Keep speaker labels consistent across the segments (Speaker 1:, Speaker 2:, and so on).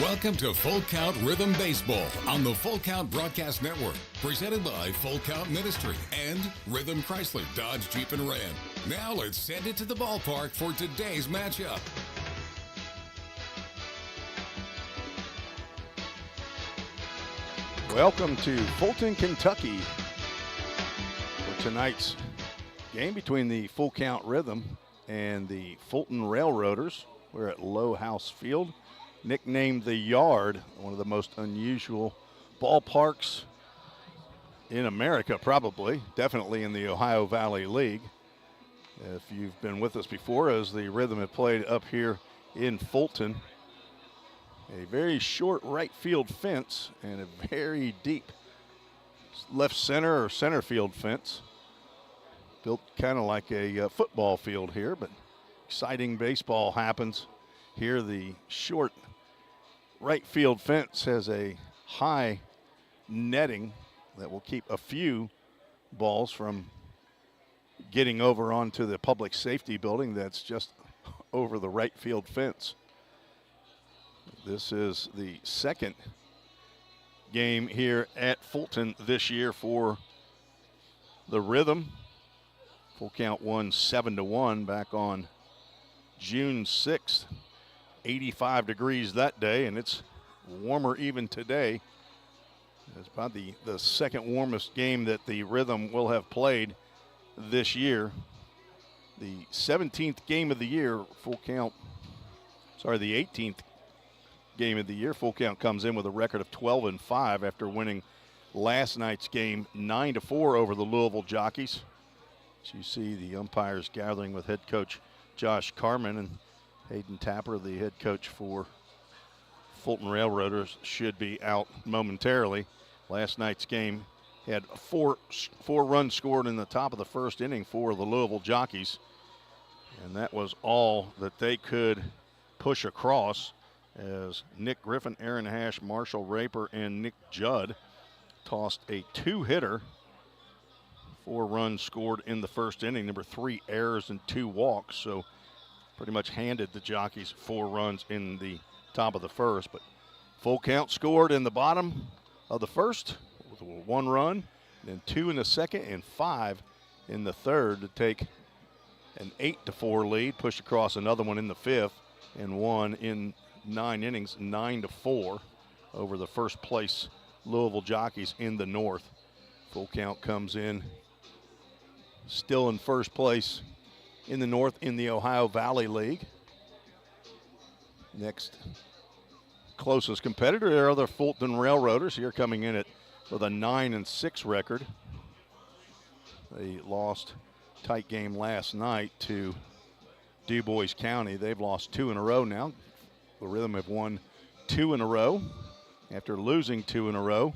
Speaker 1: Welcome to Full Count Rhythm Baseball on the Full Count Broadcast Network, presented by Full Count Ministry and Rhythm Chrysler Dodge Jeep and Ram. Now let's send it to the ballpark for today's matchup.
Speaker 2: Welcome to Fulton, Kentucky for tonight's game between the Full Count Rhythm and the Fulton Railroaders. We're at Low House Field, nicknamed the Yard, one of the most unusual ballparks in America, probably, definitely in the Ohio Valley League. If you've been with us before, as the Rhythm have played up here in Fulton, a very short right field fence and a very deep left center or center field fence, built kind of like a football field here, but exciting baseball happens here. The short right field fence has a high netting that will keep a few balls from getting over onto the public safety building that's just over the right field fence. This is the second game here at Fulton this year for the Rhythm. Full Count won 7-1 back on June 6th. 85 degrees that day, and it's warmer even today. It's probably the second warmest game that the Rhythm will have played this year. The 17th game of the year, the 18th game of the year. Full Count comes in with a record of 12-5 after winning last night's game 9-4 over the Louisville Jockeys. So you see the umpires gathering with head coach Josh Carman, and Hayden Tapper, the head coach for Fulton Railroaders, should be out momentarily. Last night's game had four runs scored in the top of the first inning for the Louisville Jockeys, and that was all that they could push across, as Nick Griffin, Aaron Hash, Marshall Raper, and Nick Judd tossed a two-hitter. 4 runs scored in the first inning. There were 3 errors and 2 walks, so pretty much handed the Jockeys 4 runs in the top of the first. But Full Count scored in the bottom of the first with 1 run, then 2 in the second, and 5 in the third to take an 8-4 lead, push across another one in the fifth, and won in 9 innings, 9-4 over the first place Louisville Jockeys in the North. Full Count comes in still in first place in the North in the Ohio Valley League. Next closest competitor, there are the Fulton Railroaders here, coming in with a 9-6 record. They lost tight game last night to Du Bois County. They've lost 2 in a row now. The Rhythm have won 2 in a row after losing 2 in a row.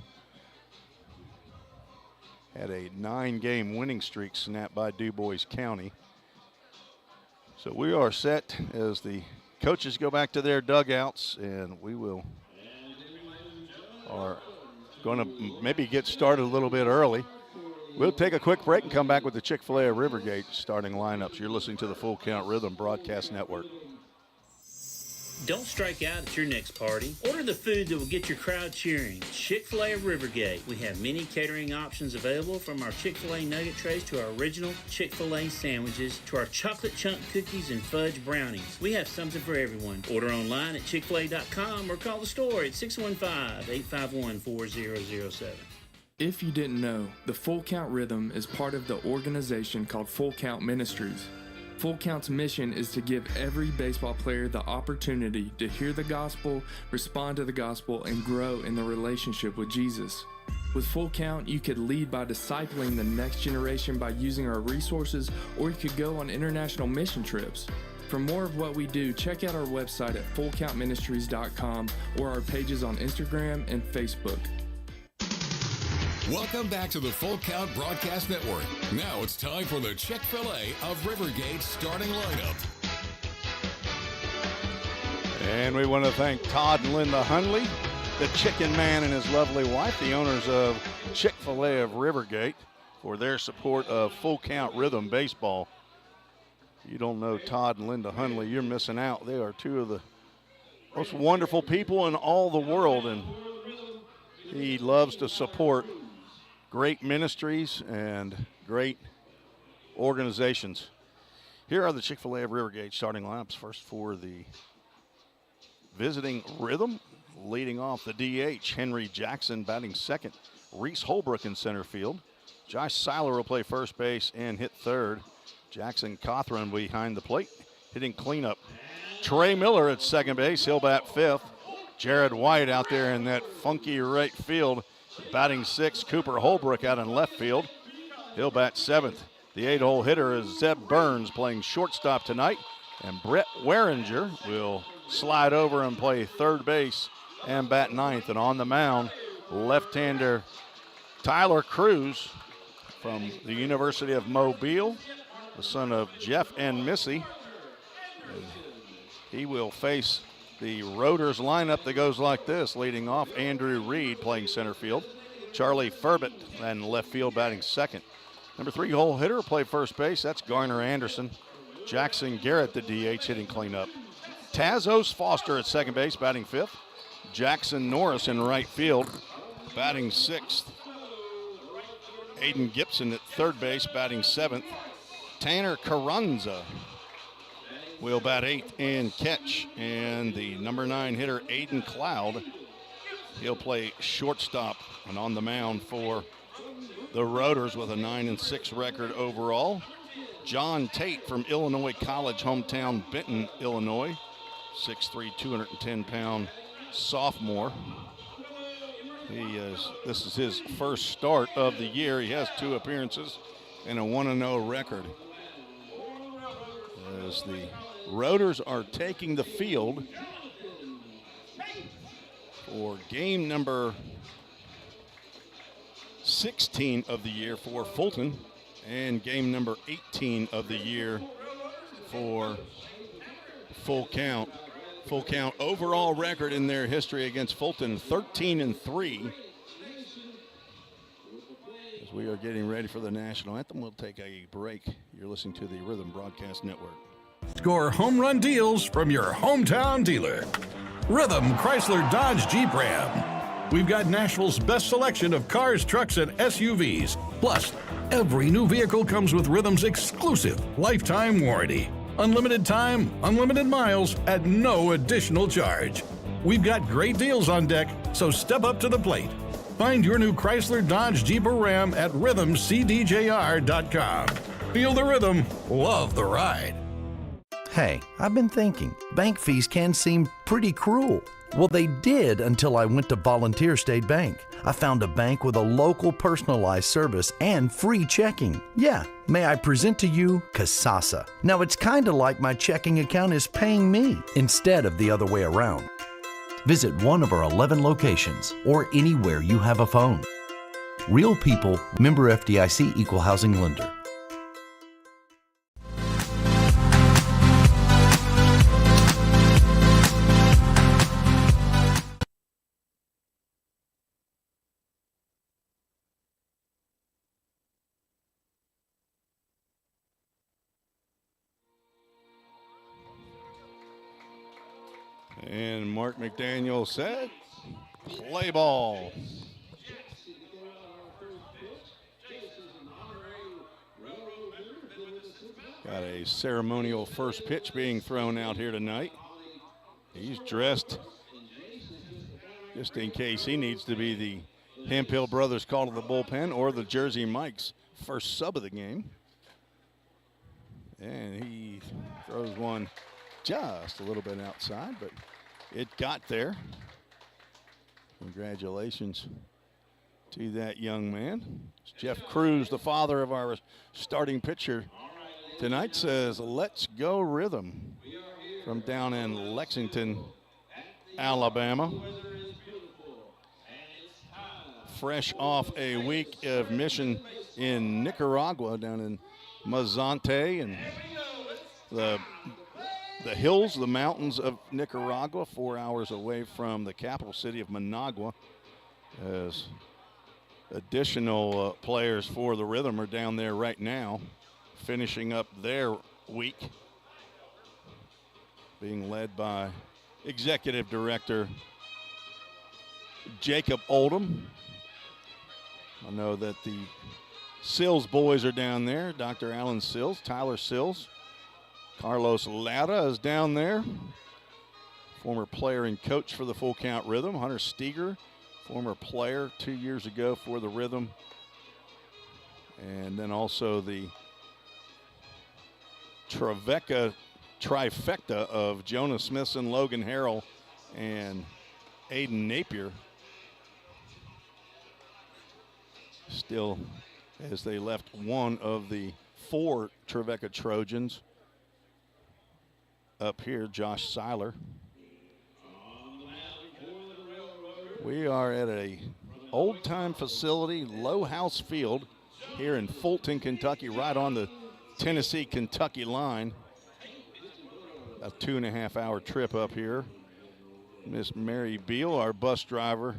Speaker 2: Had a 9-game winning streak snapped by Du Bois County. So we are set as the coaches go back to their dugouts, and we are going to maybe get started a little bit early. We'll take a quick break and come back with the Chick-fil-A of Rivergate starting lineups. You're listening to the Full Count Rhythm Broadcast Network.
Speaker 3: Don't strike out at your next party. Order the food that will get your crowd cheering. Chick-fil-A of Rivergate. We have many catering options available, from our Chick-fil-A nugget trays to our original Chick-fil-A sandwiches to our chocolate chunk cookies and fudge brownies. We have something for everyone. Order online at chickfil-a.com or call the store at 615-851-4007.
Speaker 4: If you didn't know, the Full Count Rhythm is part of the organization called Full Count Ministries. Full Count's mission is to give every baseball player the opportunity to hear the gospel, respond to the gospel, and grow in the relationship with Jesus. With Full Count, you could lead by discipling the next generation by using our resources, or you could go on international mission trips. For more of what we do, check out our website at fullcountministries.com or our pages on Instagram and Facebook.
Speaker 1: Welcome back to the Full Count Broadcast Network. Now it's time for the Chick-fil-A of Rivergate starting lineup.
Speaker 2: And we want to thank Todd and Linda Hundley, the Chicken Man and his lovely wife, the owners of Chick-fil-A of Rivergate, for their support of Full Count Rhythm Baseball. If you don't know Todd and Linda Hundley, you're missing out. They are 2 of the most wonderful people in all the world, and he loves to support great ministries and great organizations. Here are the Chick-fil-A of Rivergate starting lineups. First for the visiting Rhythm, leading off the DH, Henry Jackson batting second. Reese Holbrook in center field. Josh Seiler will play first base and hit third. Jackson Cothran behind the plate, hitting cleanup. Trey Miller at second base, he'll bat fifth. Jared White out there in that funky right field, batting sixth. Cooper Holbrook out in left field, he'll bat seventh. The 8-hole hitter is Zeb Burns playing shortstop tonight, and Brett Waringer will slide over and play third base and bat ninth. And on the mound, left-hander Tyler Cruz from the University of Mobile, the son of Jeff and Missy. He will face the Rotors lineup that goes like this. Leading off, Andrew Reed playing center field. Charlie Furbett in left field batting second. Number 3-hole hitter will play first base. That's Garner Anderson. Jackson Garrett, the DH, hitting cleanup. Tazos Foster at second base, batting fifth. Jackson Norris in right field, batting sixth. Aiden Gibson at third base, batting seventh. Tanner Carranza will bat eighth and catch. And the number 9 hitter, Aiden Cloud, he'll play shortstop. And on the mound for the Rotors with a 9-6 record overall, John Tate from Illinois College, hometown Benton, Illinois. 6'3", 210-pound sophomore. This is his first start of the year. He has 2 appearances and a 1-0 record. As the Rotors are taking the field for game number 16 of the year for Fulton, and game number 18 of the year for Full Count. Full Count overall record in their history against Fulton, 13-3. As we are getting ready for the national anthem, we'll take a break. You're listening to the Rhythm Broadcast Network.
Speaker 5: Score home run deals from your hometown dealer. Rhythm Chrysler Dodge Jeep Ram. We've got Nashville's best selection of cars, trucks, and SUVs. Plus, every new vehicle comes with Rhythm's exclusive lifetime warranty. Unlimited time, unlimited miles at no additional charge. We've got great deals on deck, so step up to the plate. Find your new Chrysler Dodge Jeep or Ram at rhythmcdjr.com. Feel the rhythm, love the ride.
Speaker 6: Hey, I've been thinking, bank fees can seem pretty cruel. Well, they did until I went to Volunteer State Bank. I found a bank with a local personalized service and free checking. Yeah, may I present to you Kasasa. Now it's kind of like my checking account is paying me instead of the other way around. Visit one of our 11 locations or anywhere you have a phone. Real people, member FDIC, equal housing lender.
Speaker 2: And Mark McDaniel said, play ball. Got a ceremonial first pitch being thrown out here tonight. He's dressed just in case he needs to be the Hemphill brothers call to the bullpen or the Jersey Mike's first sub of the game. And he throws one just a little bit outside, but it got there. Congratulations to that young man. Jeff Cruz, the father of our starting pitcher tonight, says, let's go Rhythm, from down in Lexington, Alabama. Fresh off a week of mission in Nicaragua, down in Mazante and the hills, the mountains of Nicaragua, 4 hours away from the capital city of Managua. As additional players for the Rhythm are down there right now, finishing up their week, being led by Executive Director Jacob Oldham. I know that the Sills boys are down there. Dr. Alan Sills, Tyler Sills. Carlos Lara is down there. Former player and coach for the Full Count Rhythm. Hunter Steger, former player 2 years ago for the Rhythm. And then also the trifecta of Jonah Smithson, Logan Harrell, and Aiden Napier. Still, as they left one of the 4 Trevecca Trojans up here, Josh Seiler. We are at a old-time facility, Low House Field, here in Fulton, Kentucky, right on the Tennessee-Kentucky line. A 2.5-hour trip up here. Miss Mary Beal, our bus driver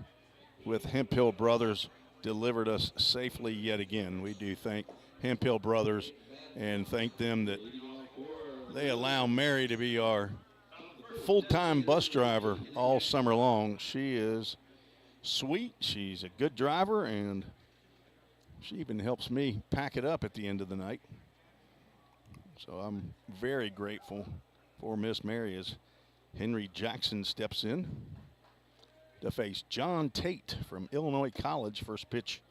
Speaker 2: with Hemphill Brothers, delivered us safely yet again. We do thank Hemphill Brothers and thank them that they allow Mary to be our full-time bus driver all summer long. She is sweet. She's a good driver, and she even helps me pack it up at the end of the night. So I'm very grateful for Miss Mary as Henry Jackson steps in to face John Tate from Illinois College. First pitch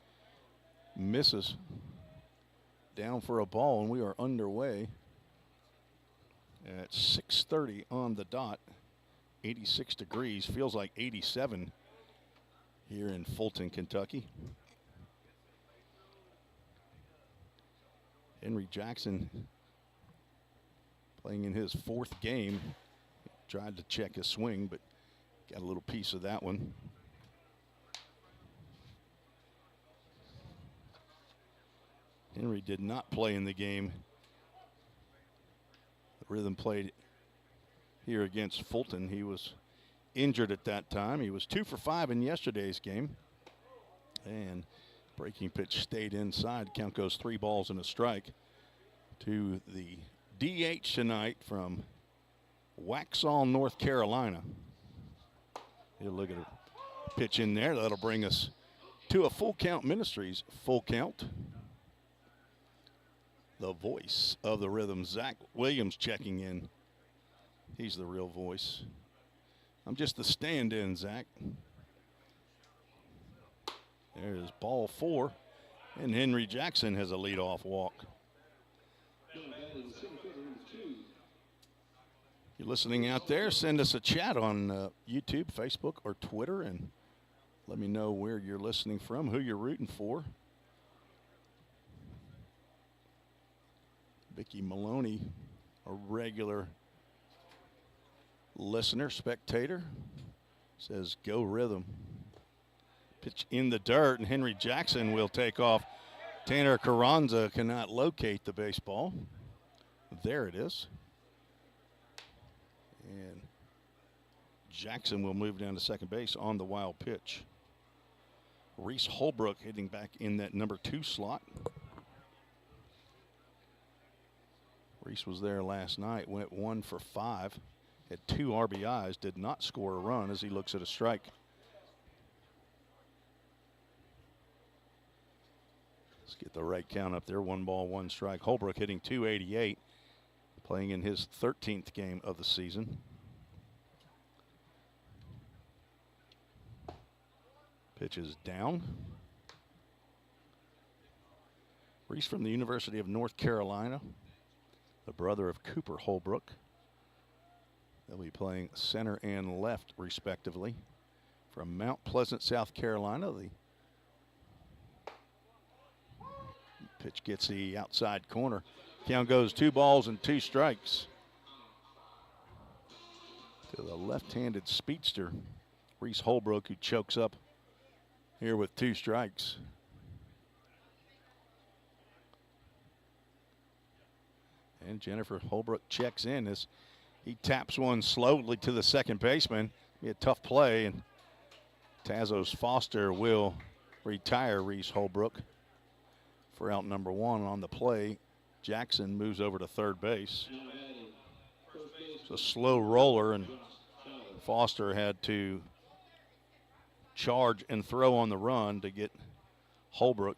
Speaker 2: misses, down for a ball, and we are underway at 6:30 on the dot. 86 degrees, feels like 87 here in Fulton, Kentucky. Henry Jackson playing in his 4th game. Tried to check his swing, but got a little piece of that one. Henry did not play in the game. The Rhythm played here against Fulton. He was injured at that time. He was 2 for 5 in yesterday's game. And breaking pitch stayed inside. Count goes 3 balls and a strike to the DH tonight from Waxhaw, North Carolina. He'll look at a pitch in there. That'll bring us to a Full Count Ministries Full Count. The voice of the Rhythm, Zach Williams, checking in. He's the real voice. I'm just the stand-in, Zach. There's ball 4, and Henry Jackson has a leadoff walk. You're listening out there, send us a chat on YouTube, Facebook, or Twitter, and let me know where you're listening from, who you're rooting for. Vicky Maloney, a regular listener, spectator, says, "Go Rhythm." Pitch in the dirt, and Henry Jackson will take off. Tanner Carranza cannot locate the baseball. There it is. And Jackson will move down to second base on the wild pitch. Reese Holbrook hitting back in that number 2 slot. Reese was there last night, went 1 for 5, had 2 RBIs, did not score a run as he looks at a strike. Let's get the right count up there. 1 ball, 1 strike. Holbrook hitting .288, playing in his 13th game of the season. Pitch is down. Reese from the University of North Carolina, the brother of Cooper Holbrook. They'll be playing center and left, respectively. From Mount Pleasant, South Carolina, the pitch gets the outside corner. Count goes 2 balls and 2 strikes to the left-handed speedster, Reese Holbrook, who chokes up here with 2 strikes. And Jennifer Holbrook checks in as he taps one slowly to the second baseman. Be a tough play, and Tazos Foster will retire Reese Holbrook for out number 1 on the play. Jackson moves over to third base. It's a slow roller, and Foster had to charge and throw on the run to get Holbrook.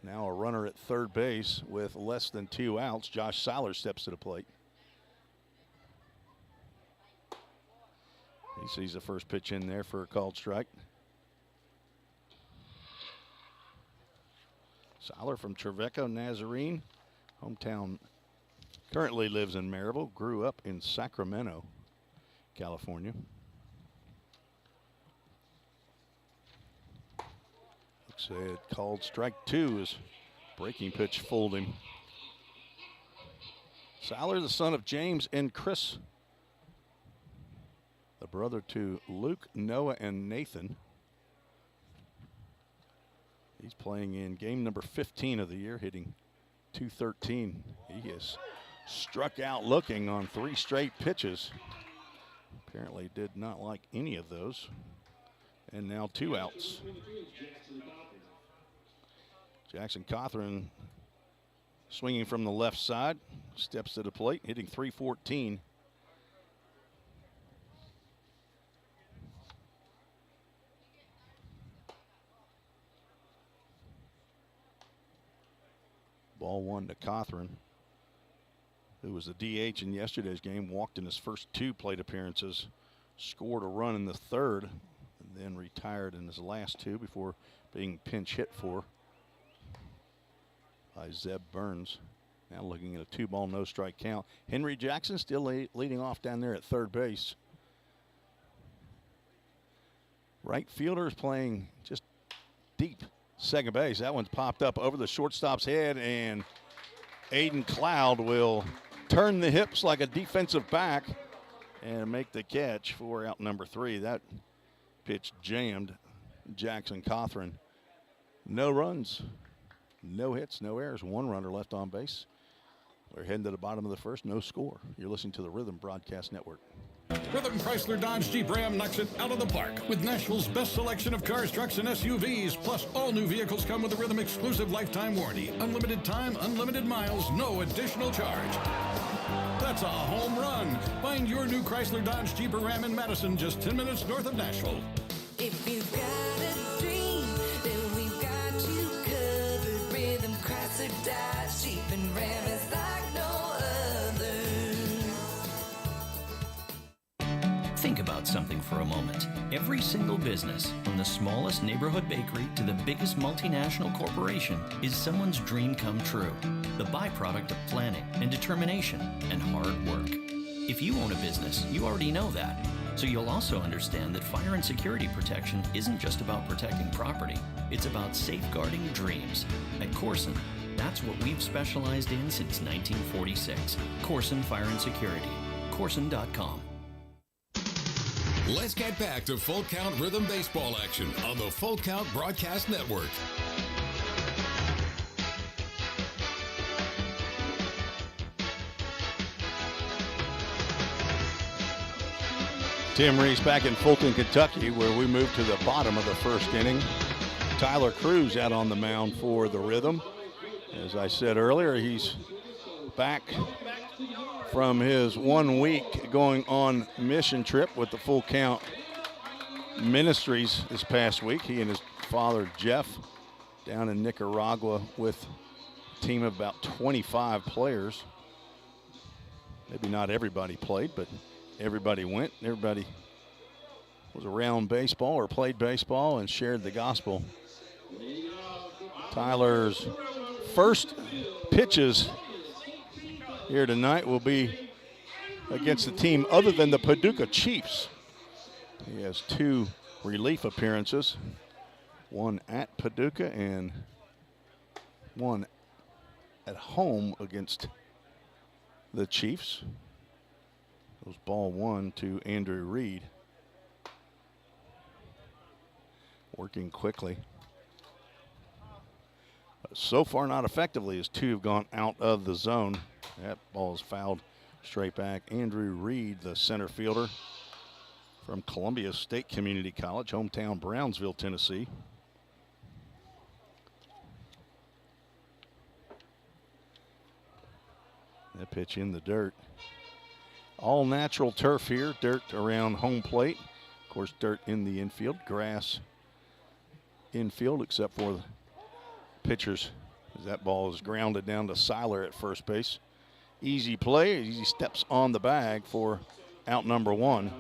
Speaker 2: Now a runner at third base with less than 2 outs. Josh Seiler steps to the plate. He sees the first pitch in there for a called strike. Seiler from Trevecca, Nazarene, hometown, currently lives in Maryville, grew up in Sacramento, California. Looks like called strike 2 as breaking pitch fooled him. Seiler, the son of James and Chris, the brother to Luke, Noah, and Nathan. He's playing in game number 15 of the year, hitting .213. He is struck out looking on 3 straight pitches. Apparently did not like any of those. And now 2 outs. Jackson Cothran swinging from the left side, steps to the plate, hitting .314. Ball 1 to Cothran, who was the DH in yesterday's game, walked in his first 2 plate appearances, scored a run in the 3rd, and then retired in his last 2 before being pinch hit for by Zeb Burns. Now looking at a 2-ball, no strike count. Henry Jackson still leading off down there at third base. Right fielder is playing just deep second base. That one's popped up over the shortstop's head, and Aiden Cloud will turn the hips like a defensive back and make the catch for out number 3. That pitch jammed Jackson Cothran. No runs, no hits, no errors, 1 runner left on base. We're heading to the bottom of the first, no score. You're listening to the Rhythm Broadcast Network.
Speaker 5: Rhythm Chrysler Dodge Jeep Ram knocks it out of the park with Nashville's best selection of cars, trucks, and SUVs. Plus, all new vehicles come with a Rhythm exclusive lifetime warranty. Unlimited time, unlimited miles, no additional charge. That's a home run. Find your new Chrysler Dodge Jeep or Ram in Madison, just 10 minutes north of Nashville.
Speaker 7: If you've got a dream, then we've got you covered. Rhythm Chrysler Dodge Jeep and Ram is like no other.
Speaker 8: Think about something for a moment. Every single business, from the smallest neighborhood bakery to the biggest multinational corporation, is someone's dream come true. The byproduct of planning and determination and hard work. If you own a business, you already know that. So you'll also understand that fire and security protection isn't just about protecting property. It's about safeguarding dreams. At Corson, that's what we've specialized in since 1946. Corson Fire and Security. Corson.com.
Speaker 1: Let's get back to Full Count Rhythm Baseball action on the Full Count Broadcast Network.
Speaker 2: Tim Reese back in Fulton, Kentucky, where we move to the bottom of the first inning. Tyler Cruz out on the mound for the Rhythm. As I said earlier, he's back from his 1 week going on mission trip with the Full Count Ministries this past week. He and his father, Jeff, down in Nicaragua with a team of about 25 players. Maybe not everybody played, but everybody went. Everybody was around baseball or played baseball and shared the gospel. Tyler's first pitches here tonight will be against a team other than the Paducah Chiefs. He has 2 relief appearances, 1 at Paducah and 1 at home against the Chiefs. Goes ball 1 to Andrew Reed. Working quickly. But so far not effectively, as 2 have gone out of the zone. That ball is fouled straight back. Andrew Reed, the center fielder from Columbia State Community College, hometown Brownsville, Tennessee. That pitch in the dirt. All natural turf here, dirt around home plate. Of course, dirt in the infield, grass infield, except for the pitchers, as that ball is grounded down to Seiler at first base. Easy play, easy steps on the bag for out number 1.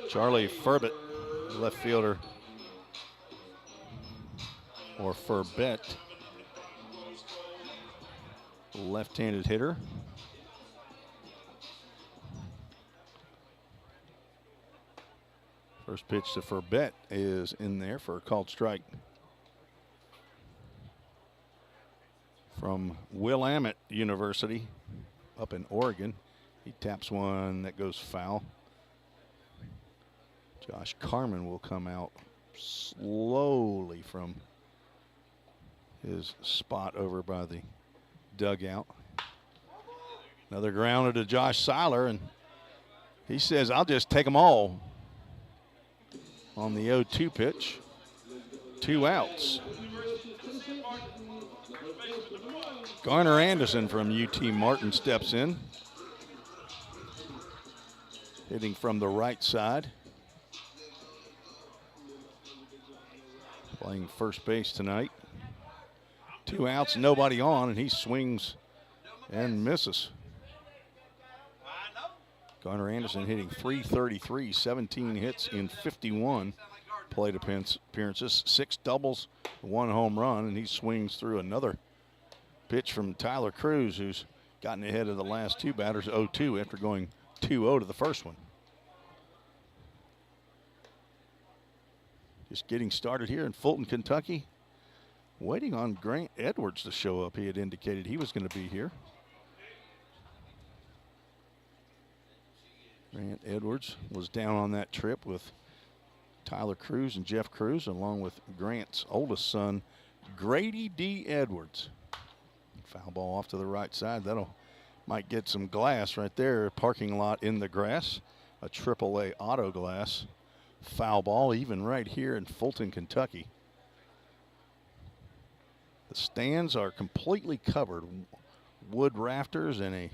Speaker 2: Charlie Furbett, left fielder, or Furbett, left-handed hitter. First pitch to Furbett is in there for a called strike. From Willamette University up in Oregon. He taps one that goes foul. Josh Carmen will come out slowly from his spot over by the dugout. Another grounder to Josh Seiler, and he says, I'll just take them all. On the 0-2 pitch, 2 outs. Garner Anderson from UT Martin steps in, hitting from the right side. Playing first base tonight. 2 outs, nobody on, and he swings and misses. Garner Anderson hitting .333, 17 hits in 51 plate appearances, 6 doubles, 1 home run, and he swings through another pitch from Tyler Cruz, who's gotten ahead of the last 2 batters, 0-2, after going 2-0 to the first one. Just getting started here in Fulton, Kentucky. Waiting on Grant Edwards to show up. He had indicated he was going to be here. Grant Edwards was down on that trip with Tyler Cruz and Jeff Cruz, along with Grant's oldest son, Grady D. Edwards. Foul ball off to the right side. That'll might get some glass right there. Parking lot in the grass. A AAA auto glass. Foul ball even right here in Fulton, Kentucky. The stands are completely covered. Wood rafters and a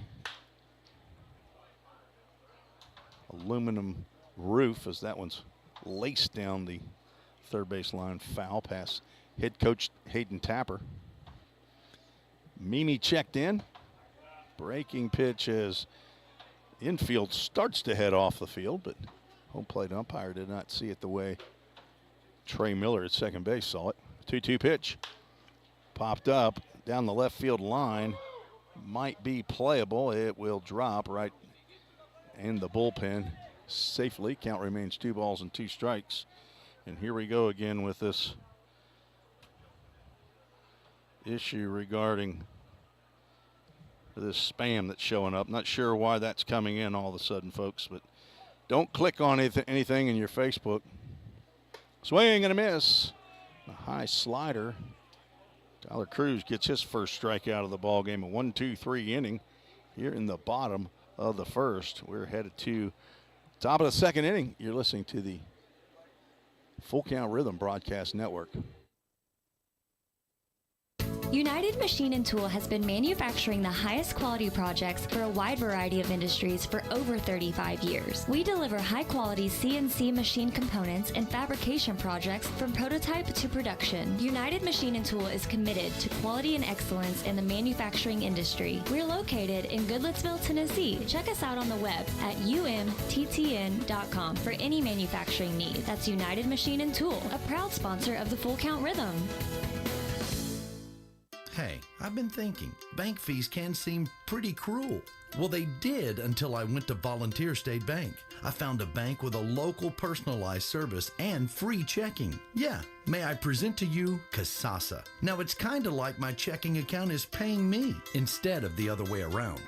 Speaker 2: aluminum roof, as that one's laced down the third base line. Foul pass. Head coach Hayden Tapper. Mimi checked in. Breaking pitch as infield starts to head off the field, but home plate umpire did not see it the way Trey Miller at second base saw it. 2-2 pitch. Popped up down the left field line. Might be playable. It will drop right in the bullpen safely. Count remains 2 balls and 2 strikes. And here we go again with this issue regarding this spam that's showing up. Not sure why that's coming in all of a sudden, folks, but don't click on anything in your Facebook. Swing and a miss. A high slider. Tyler Cruz gets his first strikeout of the ball game. A 1-2-3 inning here in the bottom of the first. We're headed to top of the second inning. You're listening to the Full Count Rhythm Broadcast Network.
Speaker 9: United Machine and Tool has been manufacturing the highest quality projects for a wide variety of industries for over 35 years. We deliver high-quality CNC machine components and fabrication projects from prototype to production. United Machine and Tool is committed to quality and excellence in the manufacturing industry. We're located in Goodlettsville, Tennessee. Check us out on the web at umttn.com for any manufacturing need. That's United Machine and Tool, a proud sponsor of the Full Count Rhythm.
Speaker 6: Hey, I've been thinking, bank fees can seem pretty cruel. Well, they did until I went to Volunteer State Bank. I found a bank with a local personalized service and free checking. Yeah, may I present to you Kasasa. Now, it's kind of like my checking account is paying me instead of the other way around.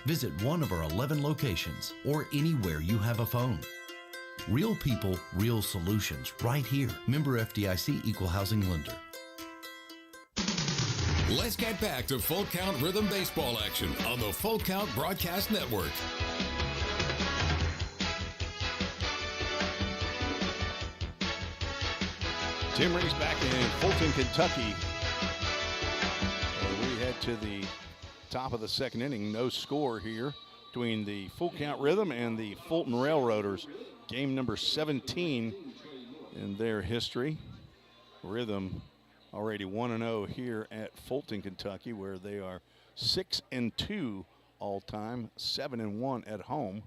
Speaker 6: Visit one of our 11 locations or anywhere you have a phone. Real people, real solutions, right here. Member FDIC, Equal Housing Lender.
Speaker 1: Let's get back to Full Count Rhythm Baseball action on the Full Count Broadcast Network.
Speaker 2: Tim Reese back in Fulton, Kentucky. We head to the top of the second inning. No score here between the Full Count Rhythm and the Fulton Railroaders. Game number 17 in their history. Rhythm already 1-0 here at Fulton, Kentucky, where they are 6-2 all-time, 7-1 at home.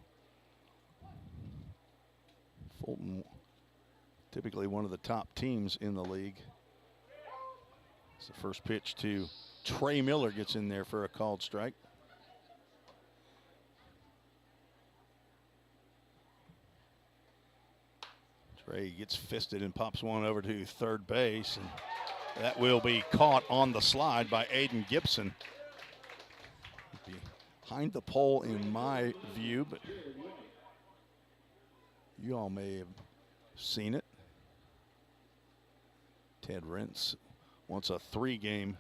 Speaker 2: Fulton, typically one of the top teams in the league. It's the first pitch to Trey Miller, gets in there for a called strike. Trey gets fisted and pops one over to third base, and that will be caught on the slide by Aiden Gibson. Behind the pole in my view, but you all may have seen it. Ted Rentz wants a 3-game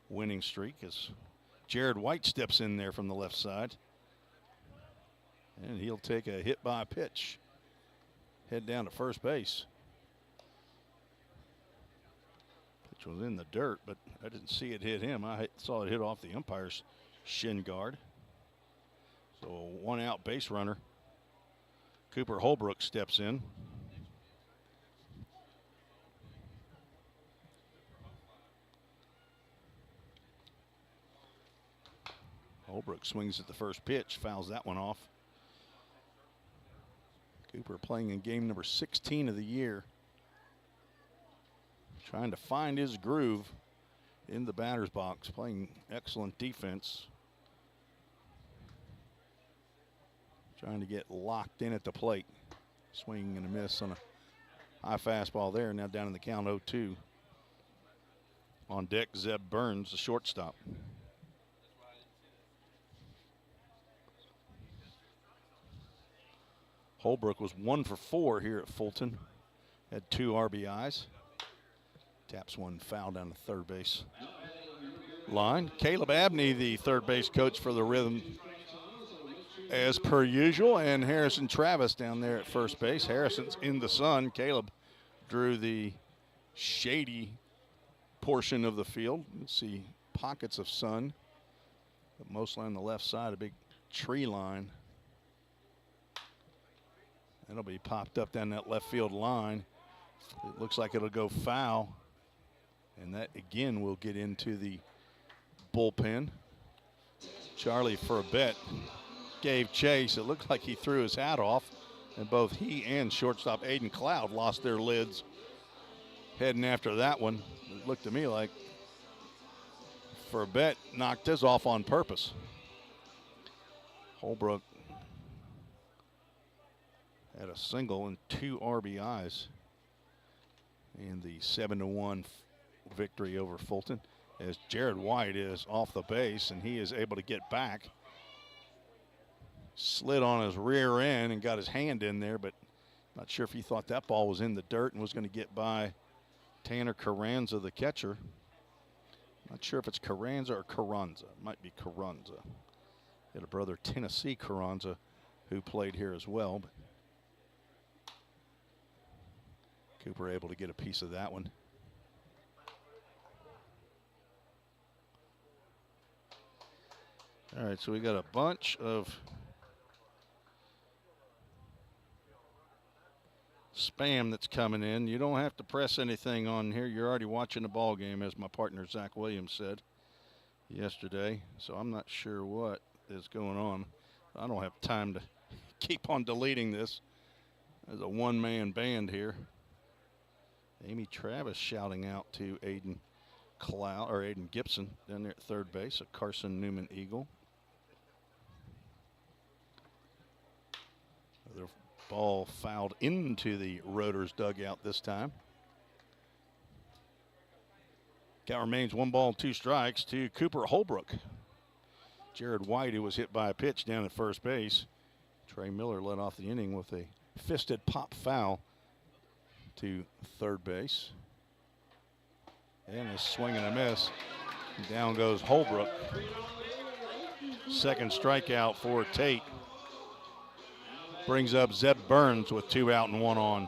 Speaker 2: winning streak as Jared White steps in there from the left side. And he'll take a hit by pitch. Head down to first base. Pitch was in the dirt, but I didn't see it hit him. I saw it hit off the umpire's shin guard. So a 1-out base runner. Cooper Holbrook steps in. Holbrook swings at the first pitch, fouls that one off. Cooper playing in game number 16 of the year. Trying to find his groove in the batter's box, playing excellent defense. Trying to get locked in at the plate. Swing and a miss on a high fastball there. Now down in the count 0-2. On deck, Zeb Burns, the shortstop. Holbrook was 1 for 4 here at Fulton. Had 2 RBIs. Taps one foul down the third base line. Caleb Abney, the third base coach for the Rhythm, as per usual, and Harrison Travis down there at first base. Harrison's in the sun. Caleb drew the shady portion of the field. You can see pockets of sun, but mostly on the left side, a big tree line. That'll be popped up down that left field line. It looks like it'll go foul. And that again will get into the bullpen. Charlie Furbett gave chase. It looked like he threw his hat off. And both he and shortstop Aiden Cloud lost their lids heading after that one. It looked to me like Furbett knocked his off on purpose. Holbrook had a single and 2 RBIs in the 7-1 victory over Fulton, as Jared White is off the base and he is able to get back. Slid on his rear end and got his hand in there, but not sure if he thought that ball was in the dirt and was going to get by Tanner Carranza, the catcher. Not sure if it's Carranza or Carranza. It might be Carranza. He had a brother, Tennessee Carranza, who played here as well. But Cooper able to get a piece of that one. All right, so we got a bunch of spam that's coming in. You don't have to press anything on here. You're already watching the ball game, as my partner Zach Williams said yesterday. So I'm not sure what is going on. I don't have time to keep on deleting this. There's a one-man band here. Amy Travis shouting out to Aiden Gibson down there at third base, a Carson Newman Eagle. The ball fouled into the Roaders dugout this time. Count remains 1 ball, 2 strikes to Cooper Holbrook. Jared White, who was hit by a pitch down at first base. Trey Miller led off the inning with a fisted pop foul to third base. And a swing and a miss. Down goes Holbrook. Second strikeout for Tate. Brings up Zeb Burns with 2 out and 1 on.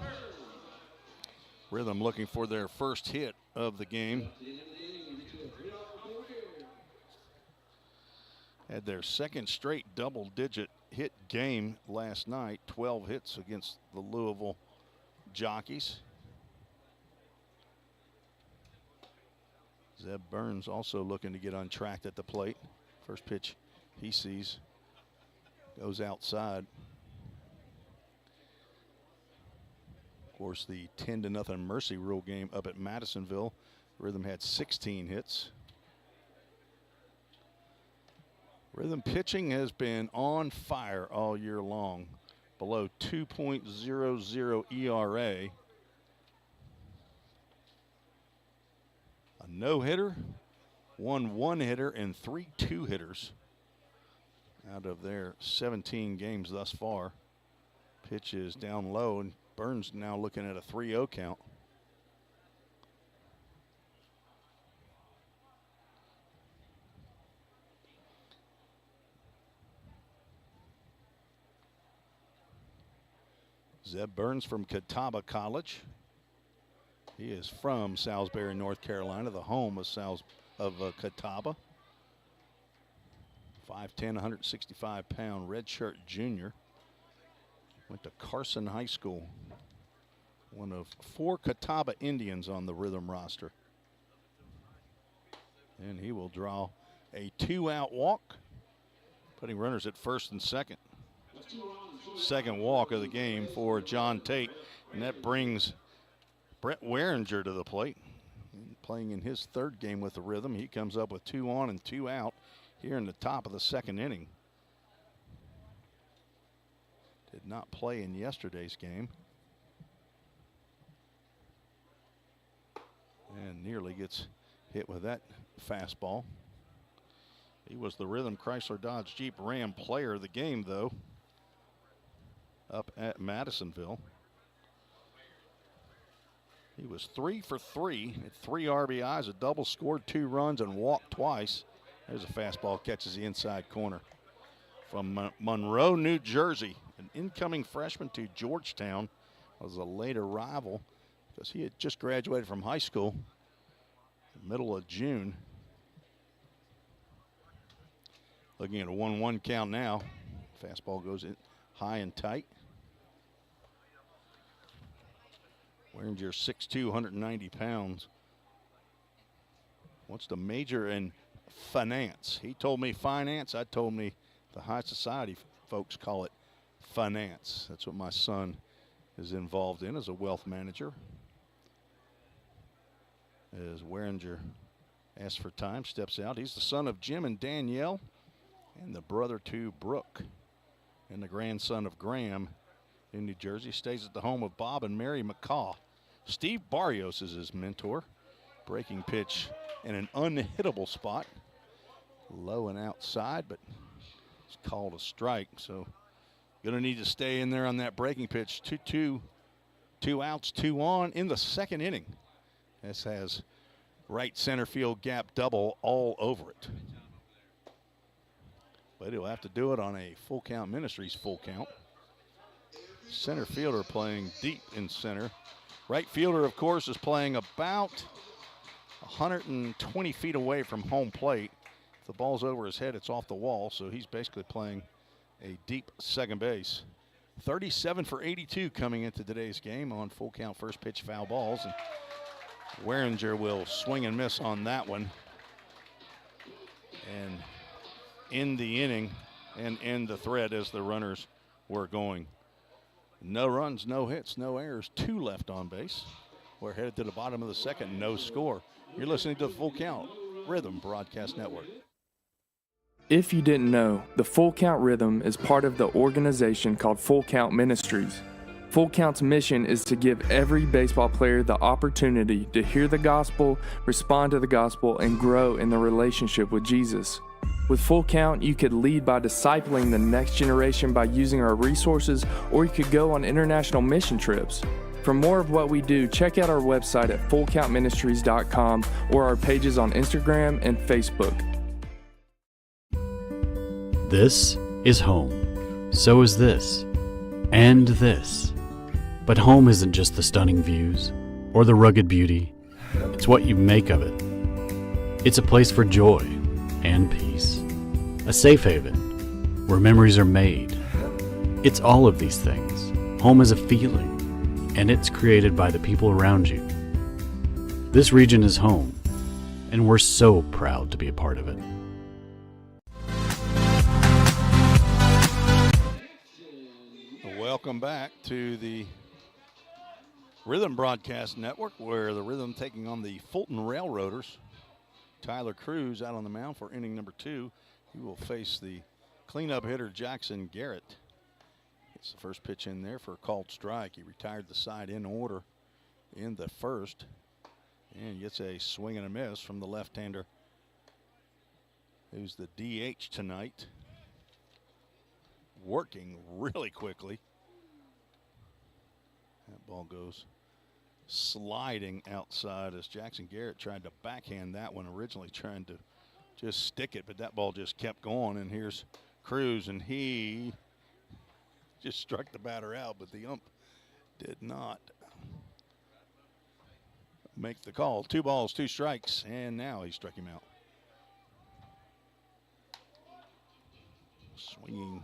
Speaker 2: Rhythm looking for their first hit of the game. had their second straight double-digit hit game last night, 12 hits against the Louisville Jockeys. Zeb Burns also looking to get untracked at the plate. First pitch he sees goes outside. Of course, the 10-0 Mercy Rule game up at Madisonville. Rhythm had 16 hits. Rhythm pitching has been on fire all year long. Below 2.00 ERA. A no-hitter, one one-hitter, and 3 two-hitters out of their 17 games thus far. Pitch is down low, and Burns now looking at a 3-0 count. Zeb Burns from Catawba College. He is from Salisbury, North Carolina, the home of Catawba. 5'10", 165-pound redshirt junior. Went to Carson High School. One of 4 Catawba Indians on the Rhythm roster. And he will draw a 2-out walk, putting runners at first and second. Second walk of the game for John Tate, and that brings Brett Weringer to the plate. Playing in his 3rd game with the Rhythm, he comes up with 2 on and 2 out here in the top of the 2nd inning. Did not play in yesterday's game. And nearly gets hit with that fastball. He was the Rhythm Chrysler Dodge Jeep Ram player of the game, though, up at Madisonville. He was 3 for 3 at 3 RBIs, a double, scored 2 runs, and walked twice. There's a fastball, catches the inside corner. From Monroe, New Jersey, an incoming freshman to Georgetown, was a late arrival because he had just graduated from high school in the middle of June. Looking at a 1-1 count now. Fastball goes in high and tight. Weringer, 6'2", 190 pounds. Wants to major in finance. He told me finance. I told me the high society folks call it finance. That's what my son is involved in as a wealth manager. As Weringer asks for time, steps out. He's the son of Jim and Danielle, and the brother to Brooke, and the grandson of Graham in New Jersey. Stays at the home of Bob and Mary McCaw. Steve Barrios is his mentor. Breaking pitch in an unhittable spot. Low and outside, but it's called a strike. So gonna need to stay in there on that breaking pitch. 2-2, 2 outs, 2 on in the 2nd inning. This has right center field gap double all over it. But he'll have to do it on a Full Count Ministries full count. Center fielder playing deep in center. Right fielder, of course, is playing about 120 feet away from home plate. If the ball's over his head, it's off the wall, so he's basically playing a deep second base. 37 for 82 coming into today's game on full count first pitch foul balls. And Weringer will swing and miss on that one. And end the inning and end the thread as the runners were going. No runs, no hits, no errors, 2 left on base. We're headed to the bottom of the 2nd, no score. You're listening to the Full Count Rhythm Broadcast Network.
Speaker 4: If you didn't know, the Full Count Rhythm is part of the organization called Full Count Ministries. Full Count's mission is to give every baseball player the opportunity to hear the gospel, respond to the gospel, and grow in the relationship with Jesus. With Full Count, you could lead by discipling the next generation by using our resources, or you could go on international mission trips. For more of what we do, check out our website at fullcountministries.com or our pages on Instagram and Facebook.
Speaker 10: This is home. So is this. And this. But home isn't just the stunning views or the rugged beauty. It's what you make of it. It's a place for joy and peace a safe haven where memories are made. It's all of these things. Home is a feeling, and it's created by the people around you. This region is home, and we're so proud to be a part of it.
Speaker 2: Welcome back to the Rhythm Broadcast Network, where the Rhythm taking on the Fulton Railroaders. Tyler Cruz out on the mound for inning number 2. He will face the cleanup hitter Jackson Garrett. It's the first pitch in there for a called strike. He retired the side in order in the first and gets a swing and a miss from the left-hander who's the DH tonight. Working really quickly. That ball goes sliding outside as Jackson Garrett tried to backhand that one, originally trying to just stick it, but that ball just kept going. And here's Cruz, and he just struck the batter out, but the ump did not make the call. 2 balls, 2 strikes, and now he struck him out. Swinging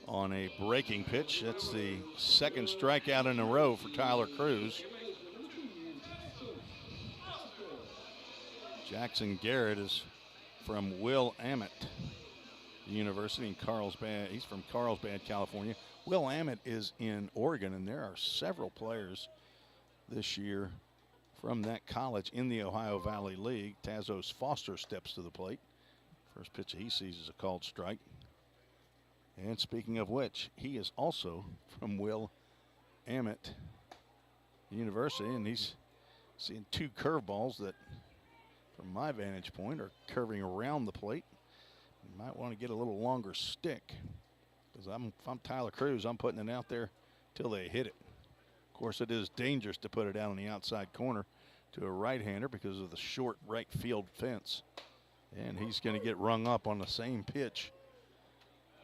Speaker 2: on a breaking pitch. That's the second strikeout in a row for Tyler Cruz. Jackson Garrett is from Willamette University in Carlsbad. He's from Carlsbad, California. Willamette is in Oregon, and there are several players this year from that college in the Ohio Valley League. Tazos Foster steps to the plate. First pitch he sees is a called strike. And speaking of which, he is also from Willamette University, and he's seeing 2 curveballs that, from my vantage point, are curving around the plate. You might want to get a little longer stick, because if I'm Tyler Cruz, I'm putting it out there till they hit it. Of course, it is dangerous to put it out on the outside corner to a right-hander because of the short right field fence. And he's going to get rung up on the same pitch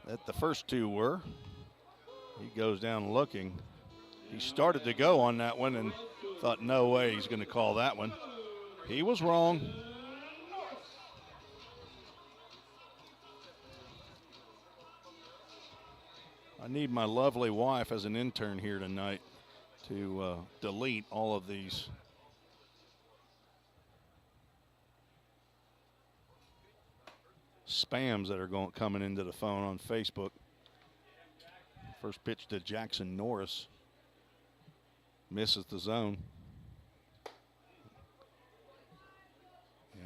Speaker 2: that the first 2 were. He goes down looking. He started to go on that one and thought, no way he's going to call that one. He was wrong. I need my lovely wife as an intern here tonight to delete all of these spams that are coming into the phone on Facebook. First pitch to Jackson Norris. Misses the zone.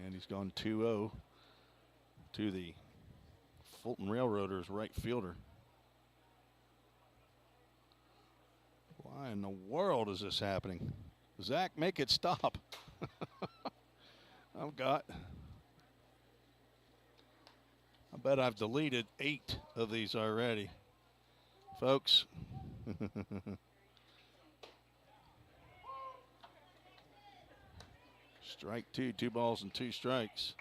Speaker 2: And he's gone 2-0 to the Fulton Railroaders right fielder. Why in the world is this happening? Zach, make it stop. I bet I've deleted 8 of these already. Folks. Strike 2, 2 balls and 2 strikes.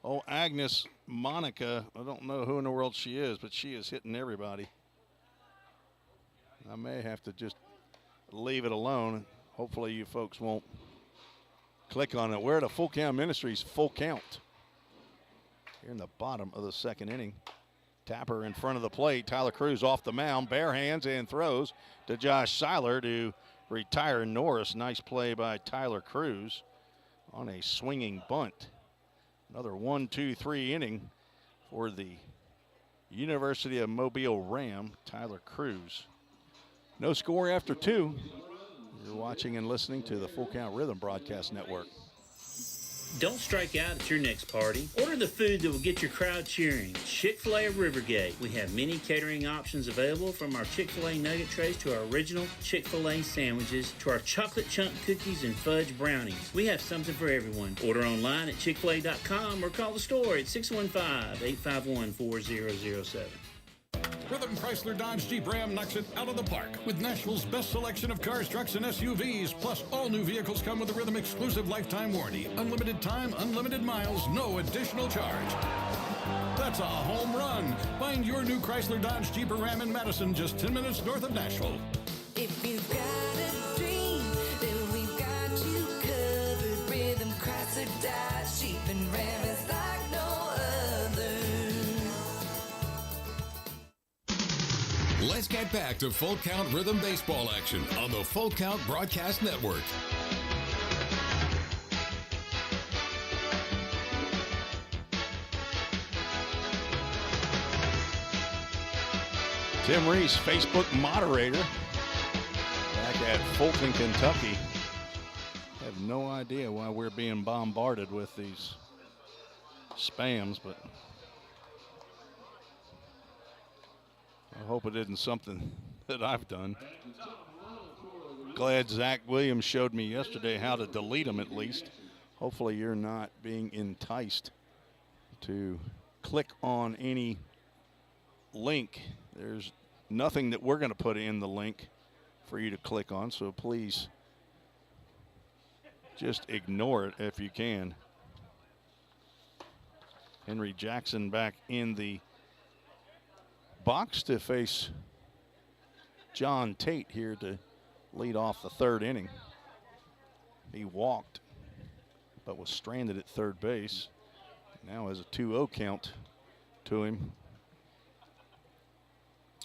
Speaker 2: Oh, Agnes Monica, I don't know who in the world she is, but she is hitting everybody. I may have to just leave it alone. Hopefully you folks won't click on it. We're at a Full Count Ministries Full Count. Here in the bottom of the second inning. Tapper in front of the plate. Tyler Cruz off the mound, bare hands and throws to Josh Seiler to retire Norris. Nice play by Tyler Cruz on a swinging bunt. Another 1-2-3 inning for the University of Mobile Ram, Tyler Cruz. No score after 2. You're watching and listening to the Full Count Rhythm Broadcast Network.
Speaker 3: Don't strike out at your next party. Order the food that will get your crowd cheering. Chick-fil-A of Rivergate. We have many catering options available, from our Chick-fil-A nugget trays to our original Chick-fil-A sandwiches to our chocolate chunk cookies and fudge brownies. We have something for everyone. Order online at chickfil-a.com or call the store at 615-851-4007.
Speaker 5: Rhythm Chrysler Dodge Jeep Ram knocks it out of the park with Nashville's best selection of cars, trucks, and SUVs. Plus, all new vehicles come with a Rhythm exclusive lifetime warranty. Unlimited time, unlimited miles, no additional charge. That's a home run. Find your new Chrysler Dodge Jeep or Ram in Madison, just 10 minutes north of Nashville.
Speaker 7: If you've got a dream, then we've got you covered. Rhythm Chrysler Dodge Jeep and Ram is like no other.
Speaker 1: back to Full Count Rhythm Baseball action on the Full Count Broadcast Network.
Speaker 2: Tim Reese, Facebook moderator, back at Fulton, Kentucky. I have no idea why we're being bombarded with these spams, but I hope it isn't something that I've done. Glad Zach Williams showed me yesterday how to delete them at least. Hopefully you're not being enticed to click on any link. There's nothing that we're going to put in the link for you to click on, so please just ignore it if you can. Henry Jackson back in the box to face John Tate here to lead off the third inning. He walked but was stranded at third base. Now has a 2-0 count to him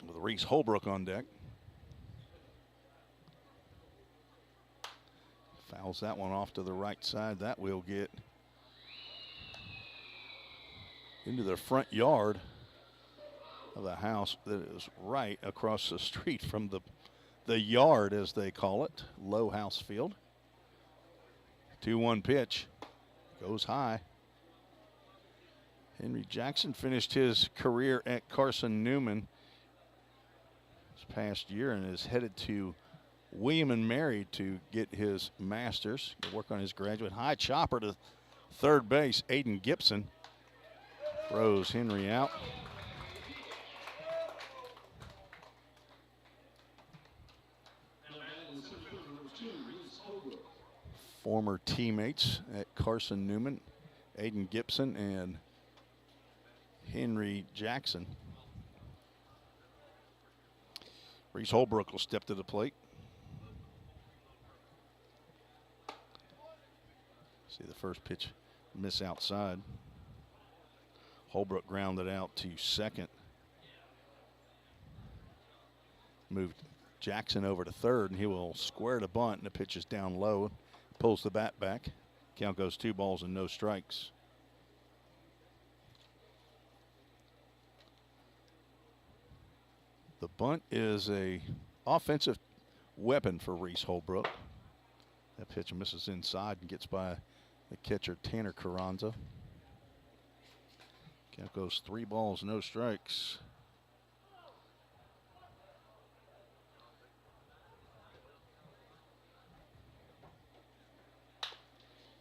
Speaker 2: with Reese Holbrook on deck. Fouls that one off to the right side. That will get into the front yard of the house that is right across the street from the yard, as they call it, Low House Field. 2-1 pitch goes high. Henry Jackson finished his career at Carson Newman this past year and is headed to William and Mary to get his master's, work on his graduate. High chopper to third base. Aiden Gibson throws Henry out. Former teammates at Carson Newman, Aiden Gibson and Henry Jackson. Reese Holbrook will step to the plate. See the first pitch miss outside. Holbrook grounded out to second. Moved Jackson over to third, and he will square the bunt, and the pitch is down low. Pulls the bat back. Count goes 2 balls and no strikes. The bunt is a offensive weapon for Reese Holbrook. That pitch misses inside and gets by the catcher Tanner Carranza. Count goes 3 balls, no strikes.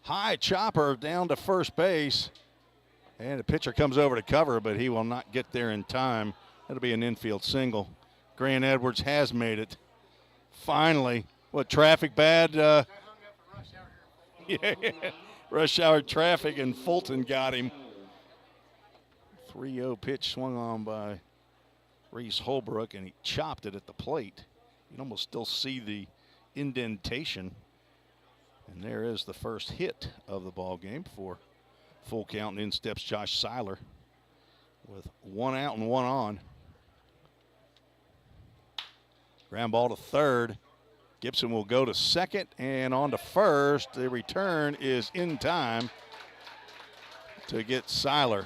Speaker 2: High chopper down to first base. And the pitcher comes over to cover, but he will not get there in time. That'll be an infield single. Grant Edwards has made it. Finally. What, traffic bad? Yeah, rush hour traffic, and Fulton got him. 3-0 pitch swung on by Reese Holbrook, and he chopped it at the plate. You can almost still see the indentation. And there is the first hit of the ball game for Full Count, and in steps Josh Seiler with 1 out and 1 on. Ground ball to third. Gibson will go to second and on to first. The return is in time to get Seiler.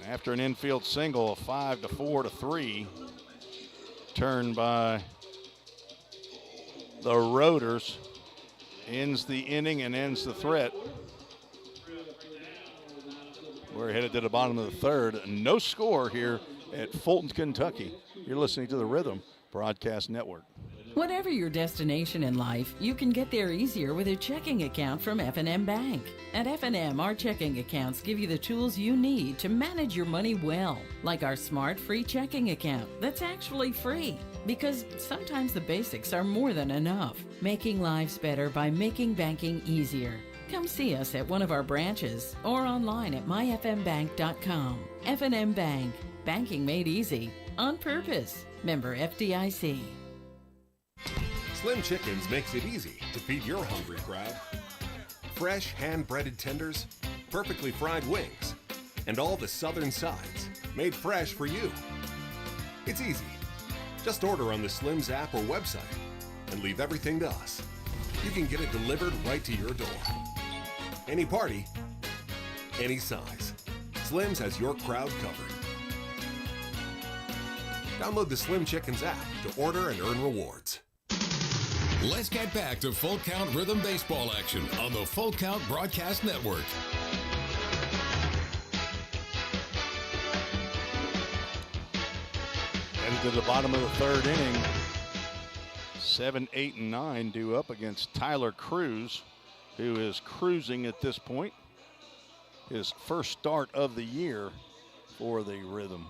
Speaker 2: After an infield single, a 5-4-3 turn by the Rotors ends the inning and ends the threat. We're headed to the bottom of the third. No score here at Fulton, Kentucky. You're listening to the Rhythm Broadcast Network.
Speaker 11: Whatever your destination in life, you can get there easier with a checking account from F&M Bank. At F&M, our checking accounts give you the tools you need to manage your money well, like our smart free checking account that's actually free, because sometimes the basics are more than enough. Making lives better by making banking easier. Come see us at one of our branches or online at myfmbank.com. F&M Bank. Banking made easy. On purpose. Member FDIC.
Speaker 12: Slim Chickens makes it easy to feed your hungry crowd. Fresh hand-breaded tenders, perfectly fried wings, and all the southern sides made fresh for you. It's easy. Just order on the Slim's app or website and leave everything to us. You can get it delivered right to your door. Any party, any size. Slim's has your crowd covered. Download the Slim Chickens app to order and earn rewards.
Speaker 1: Let's get back to Full Count Rhythm Baseball action on the Full Count Broadcast Network.
Speaker 2: Headed to the bottom of the third inning. 7, 8, and 9 due up against Tyler Cruz, who is cruising at this point. His first start of the year for the Rhythm.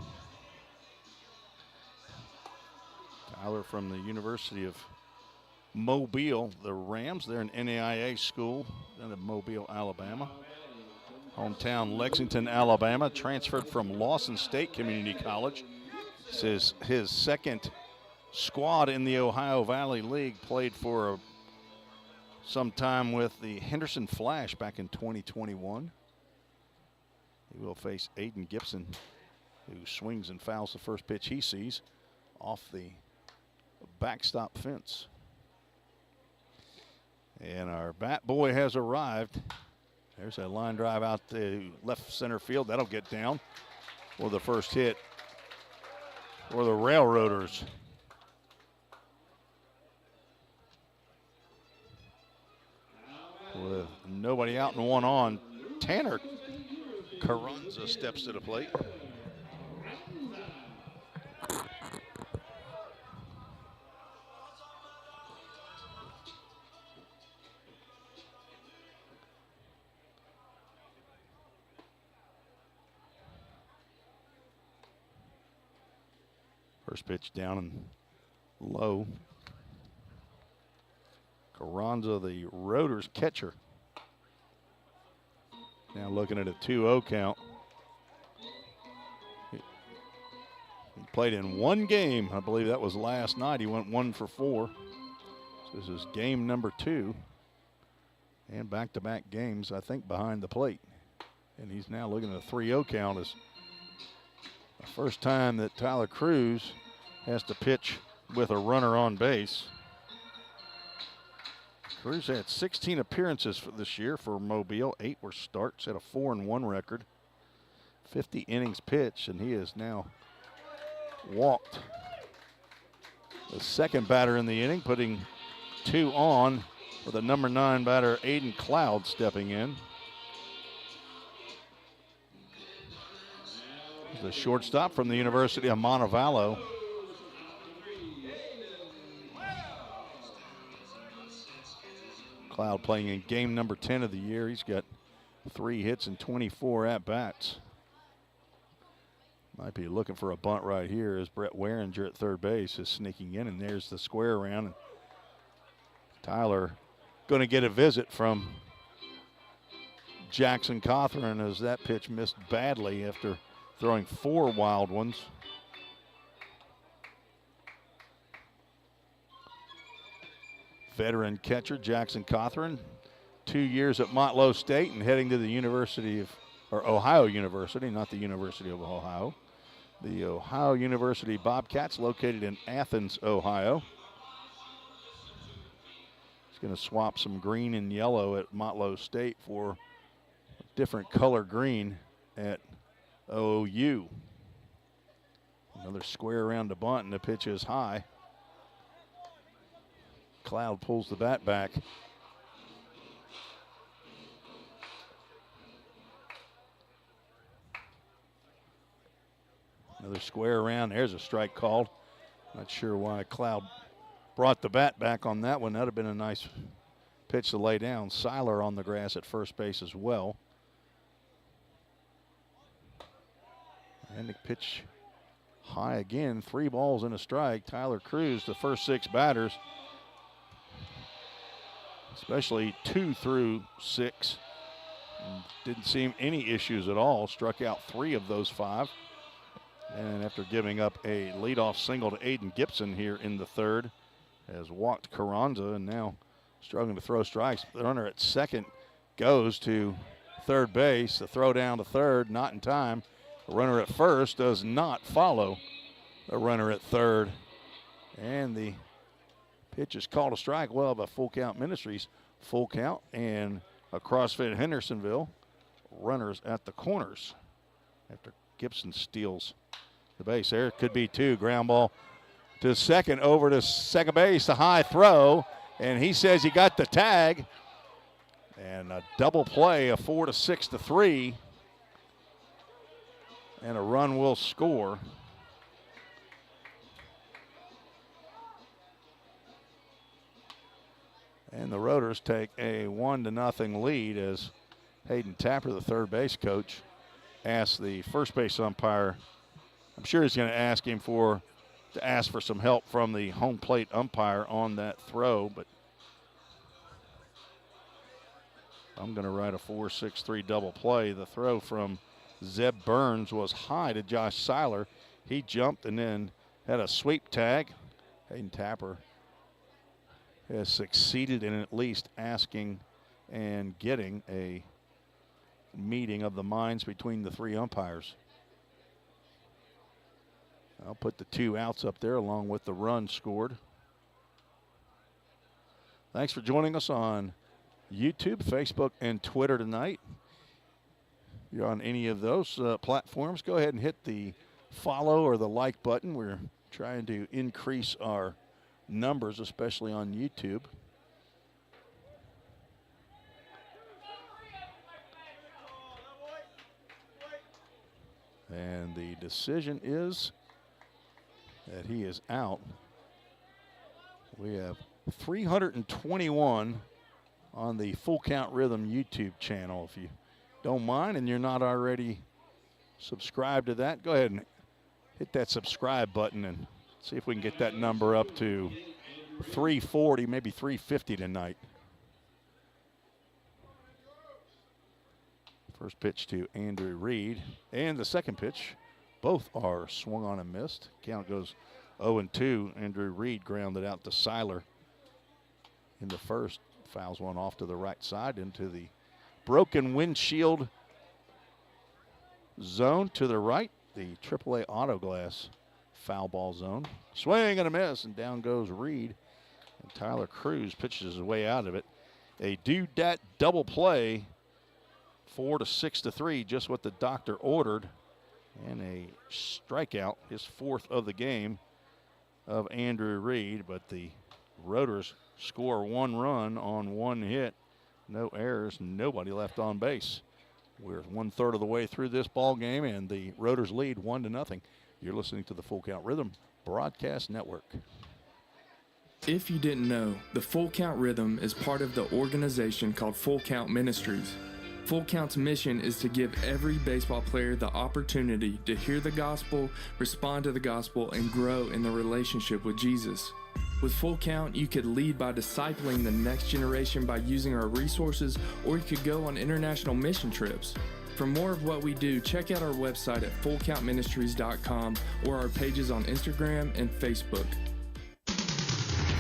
Speaker 2: Tyler from the University of Mobile, the Rams. They're an NAIA school down in Mobile, Alabama. Hometown Lexington, Alabama. Transferred from Lawson State Community College. This is his second squad in the Ohio Valley League. Played for some time with the Henderson Flash back in 2021. He will face Aiden Gibson, who swings and fouls the first pitch he sees off the backstop fence. And our bat boy has arrived. There's a line drive out to left center field. That'll get down for the first hit for the Railroaders. With nobody out and one on, Tanner Carranza steps to the plate. First pitch down and low. Carranza, the Roaders catcher. Now looking at a 2-0 count. He played in one game. I believe that was last night. He went 1 for 4. So this is game number 2. And back-to-back games, I think, behind the plate. And he's now looking at a 3-0 count. As the first time that Tyler Cruz has to pitch with a runner on base. Cruz had 16 appearances for this year for Mobile. 8 were starts, had a 4-1 record. 50 innings pitched, and he has now walked the second batter in the inning, putting 2 on with the number 9 batter, Aiden Cloud, stepping in. The shortstop from the University of Montevallo. Cloud playing in game number 10 of the year. He's got 3 hits and 24 at-bats. Might be looking for a bunt right here as Brett Waringer at third base is sneaking in, and there's the square around. And Tyler going to get a visit from Jackson Cawthorn as that pitch missed badly after throwing 4 wild ones. Veteran catcher Jackson Cawthorn, 2 years at Motlow State and heading to the University of, or Ohio University, not the University of Ohio. The Ohio University Bobcats located in Athens, Ohio. He's going to swap some green and yellow at Motlow State for a different color green at OU. Another square around the bunt, and the pitch is high. Cloud pulls the bat back. Another square around. There's a strike called. Not sure why Cloud brought the bat back on that one. That would have been a nice pitch to lay down. Seiler on the grass at first base as well. And the pitch high again. 3 balls and a strike. Tyler Cruz, the first 6 batters, especially 2 through 6, didn't seem any issues at all. Struck out 3 of those 5. And after giving up a leadoff single to Aiden Gibson here in the third, has walked Carranza and now struggling to throw strikes. The runner at second goes to third base. The throw down to third, not in time. The runner at first does not follow a runner at third. And the pitch is called a strike. Well, by Full Count Ministries, full count, and a CrossFit Hendersonville runners at the corners after Gibson steals the base. There could be two. Ground ball to second, over to second base, a high throw, and he says he got the tag. And a double play, a 4-6-3, and a run will score. And the Rotors take a 1-0 lead as Hayden Tapper, the third base coach, asks the first base umpire, I'm sure he's going to ask him to ask for some help from the home plate umpire on that throw, but I'm going to write a 4-6-3 double play. The throw from Zeb Burns was high to Josh Seiler. He jumped and then had a sweep tag. Hayden Tapper has succeeded in at least asking and getting a meeting of the minds between the three umpires. I'll put the 2 outs up there along with the run scored. Thanks for joining us on YouTube, Facebook, and Twitter tonight. If you're on any of those platforms, go ahead and hit the follow or the like button. We're trying to increase our numbers, especially on YouTube. And the decision is that he is out. We have 321 on the Full Count Rhythm YouTube channel. If you don't mind and you're not already subscribed to that, go ahead and hit that subscribe button and see if we can get that number up to 340, maybe 350 tonight. First pitch to Andrew Reed, and the second pitch, both are swung on and missed. Count goes 0-2. Andrew Reed grounded out to Seiler in the first. Fouls one off to the right side into the broken windshield zone to the right, the AAA Auto Glass foul ball zone. Swing and a miss, and down goes Reed. And Tyler Cruz pitches his way out of it. A do-dat double play, 4-6-3, just what the doctor ordered. And a strikeout, his fourth of the game, of Andrew Reed. But the Rotors score 1 run on 1 hit. No errors, nobody left on base. We're 1/3 of the way through this ball game, and the Rotors lead 1-0. You're listening to the Full Count Rhythm Broadcast Network.
Speaker 4: If you didn't know, the Full Count Rhythm is part of the organization called Full Count Ministries. Full Count's mission is to give every baseball player the opportunity to hear the gospel, respond to the gospel, and grow in the relationship with Jesus. With Full Count, you could lead by discipling the next generation by using our resources, or you could go on international mission trips. For more of what we do, check out our website at fullcountministries.com or our pages on Instagram and Facebook.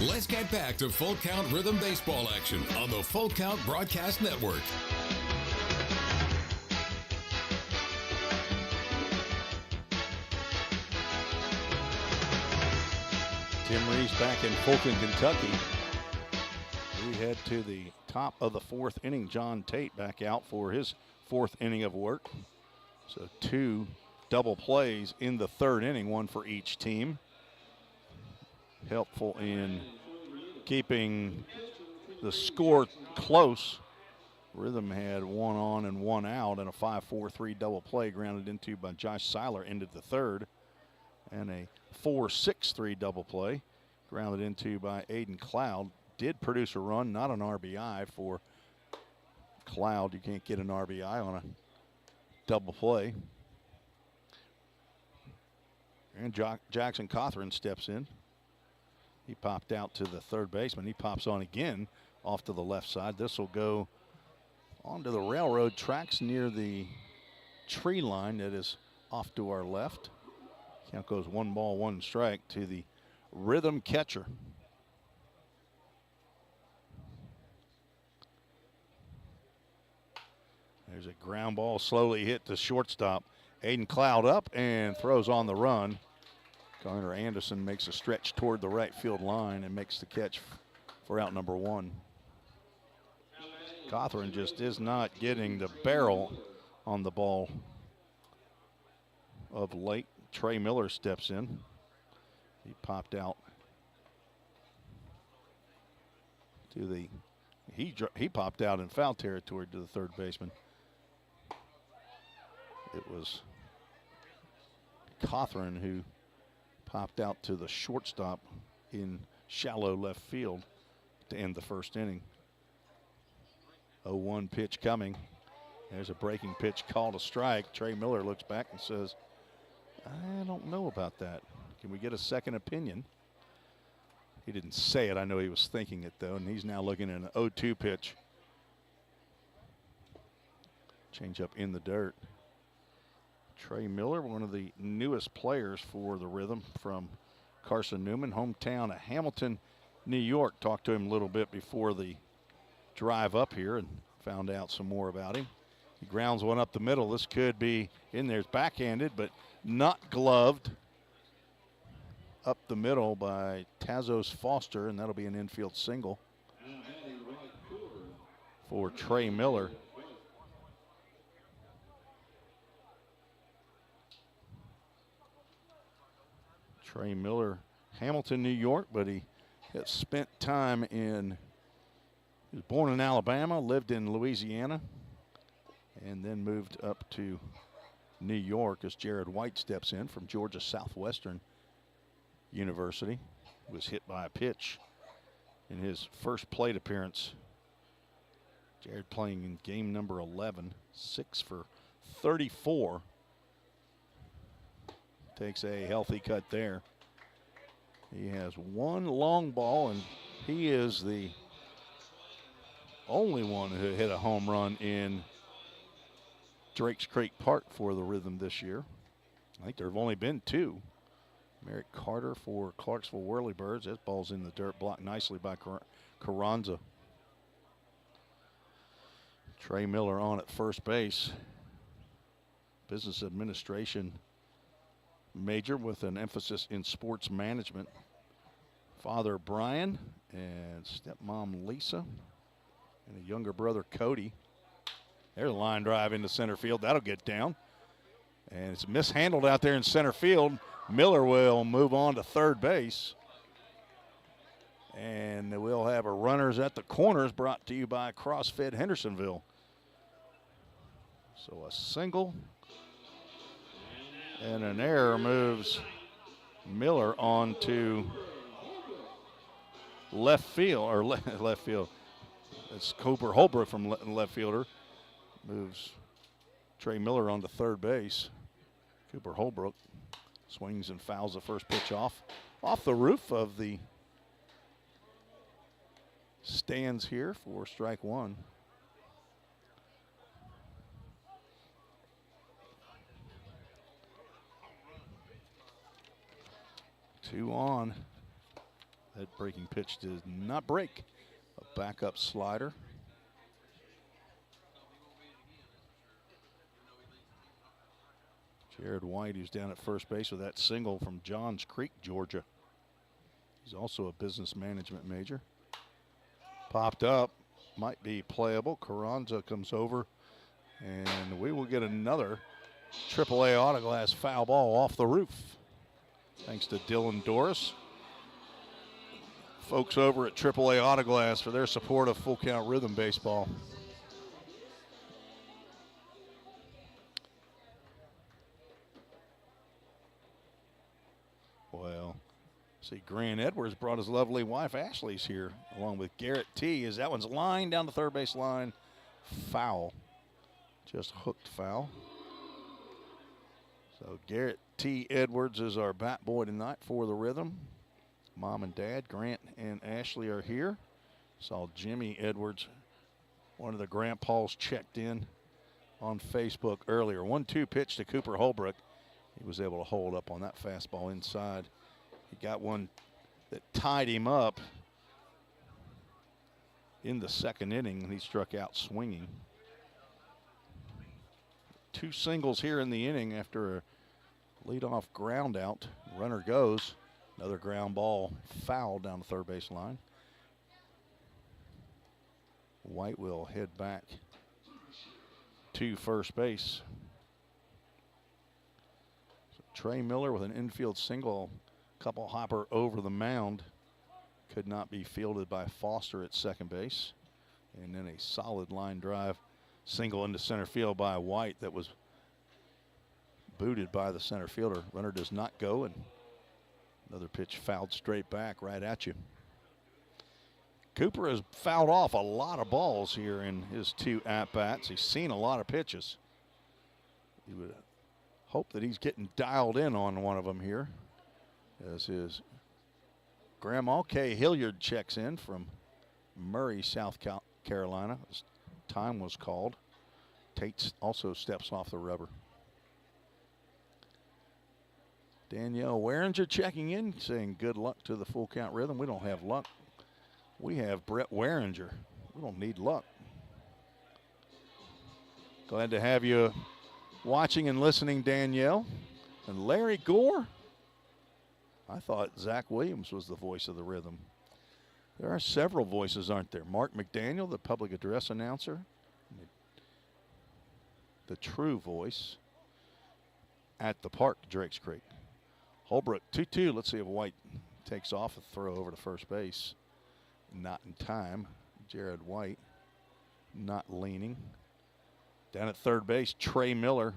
Speaker 1: Let's get back to Full Count Rhythm Baseball action on the Full Count Broadcast Network.
Speaker 2: Tim Reeves back in Fulton, Kentucky. We head to the top of the 4th inning. John Tate back out for his 4th inning of work. So 2 double plays in the 3rd inning, 1 for each team. Helpful in keeping the score close. Rhythm had 1 on and 1 out, and a 5-4-3 double play grounded into by Josh Seiler ended the 3rd. And a 4-6-3 double play grounded into by Aiden Cloud. Did produce a run, not an RBI for Cloud. You can't get an RBI on a double play. And Jackson Cothran steps in. He popped out to the third baseman. He pops on again off to the left side. This will go onto the railroad tracks near the tree line that is off to our left. Count goes 1 ball, 1 strike to the Rhythm catcher. There's a ground ball slowly hit to shortstop. Aiden Cloud up and throws on the run. Garner Anderson makes a stretch toward the right field line and makes the catch for out number 1. Cawthorn just is not getting the barrel on the ball of late. Trey Miller steps in. He popped out to the, he popped out in foul territory to the third baseman. It was Cawthorn who popped out to the shortstop in shallow left field to end the first inning. 0-1 pitch coming. There's a breaking pitch called a strike. Trey Miller looks back and says, I don't know about that. Can we get a second opinion? He didn't say it. I know he was thinking it, though, and he's now looking at an 0-2 pitch. Change up in the dirt. Trey Miller, one of the newest players for the Rhythm from Carson Newman, hometown of Hamilton, New York. Talked to him a little bit before the drive up here and found out some more about him. He grounds one up the middle. This could be in there. It's backhanded, but not gloved. Up the middle by Tazos Foster, and that'll be an infield single for Trey Miller. Trey Miller, Hamilton, New York, but he has spent time in, he was born in Alabama, lived in Louisiana, and then moved up to New York as Jared White steps in from Georgia Southwestern University. He was hit by a pitch in his first plate appearance. Jared playing in game number 11, 6 for 34. Takes a healthy cut there. He has one long ball, and he is the only one who hit a home run in Drakes Creek Park for the Rhythm this year. I think there have only been 2. Merrick Carter for Clarksville Whirlybirds. That ball's in the dirt, blocked nicely by Carranza. Trey Miller on at first base. Business administration major with an emphasis in sports management. Father Brian and stepmom Lisa and a younger brother Cody. There's a line drive into center field. That'll get down. And it's mishandled out there in center field. Miller will move on to third base. And we'll have a runners at the corners brought to you by CrossFit Hendersonville. So a single and an error moves Miller on to left field, or left field. It's Cooper Holbrook from left fielder. Moves Trey Miller on to third base. Cooper Holbrook swings and fouls the first pitch off the roof of the stands here for strike 1. Two on. That breaking pitch did not break. A backup slider. Jared White, who's down at first base with that single from Johns Creek, Georgia. He's also a business management major. Popped up, might be playable. Carranza comes over, and we will get another AAA Autoglass foul ball off the roof. Thanks to Dylan Doris. Folks over at AAA Autoglass for their support of Full Count Rhythm Baseball. Well, see, Grant Edwards brought his lovely wife Ashley's here, along with Garrett T. As that one's lined down the third base line. Foul. Just hooked foul. So Garrett T. Edwards is our bat boy tonight for the Rhythm. Mom and Dad, Grant and Ashley, are here. Saw Jimmy Edwards, one of the grandpas, checked in on Facebook earlier. 1-2 pitch to Cooper Holbrook. He was able to hold up on that fastball inside. He got one that tied him up in the second inning, and he struck out swinging. 2 singles here in the inning after a leadoff ground out. Runner goes. Another ground ball foul down the third base line. White will head back to first base. So Trey Miller with an infield single, couple hopper over the mound. Could not be fielded by Foster at second base. And then a solid line drive single into center field by White that was booted by the center fielder. Runner does not go, and another pitch fouled straight back right at you. Cooper has fouled off a lot of balls here in his 2 at-bats. He's seen a lot of pitches. You would hope that he's getting dialed in on one of them here, as his grandma, Kay Hilliard, checks in from Murray, South Carolina. His time was called. Tate also steps off the rubber. Danielle Waringer checking in, saying good luck to the Full Count Rhythm. We don't have luck. We have Brett Waringer. We don't need luck. Glad to have you watching and listening, Danielle. And Larry Gore. I thought Zach Williams was the voice of the Rhythm. There are several voices, aren't there? Mark McDaniel, the public address announcer. The true voice at the park, Drakes Creek. Holbrook 2-2. Let's see if White takes off a throw over to first base. Not in time. Jared White not leaning. Down at third base, Trey Miller.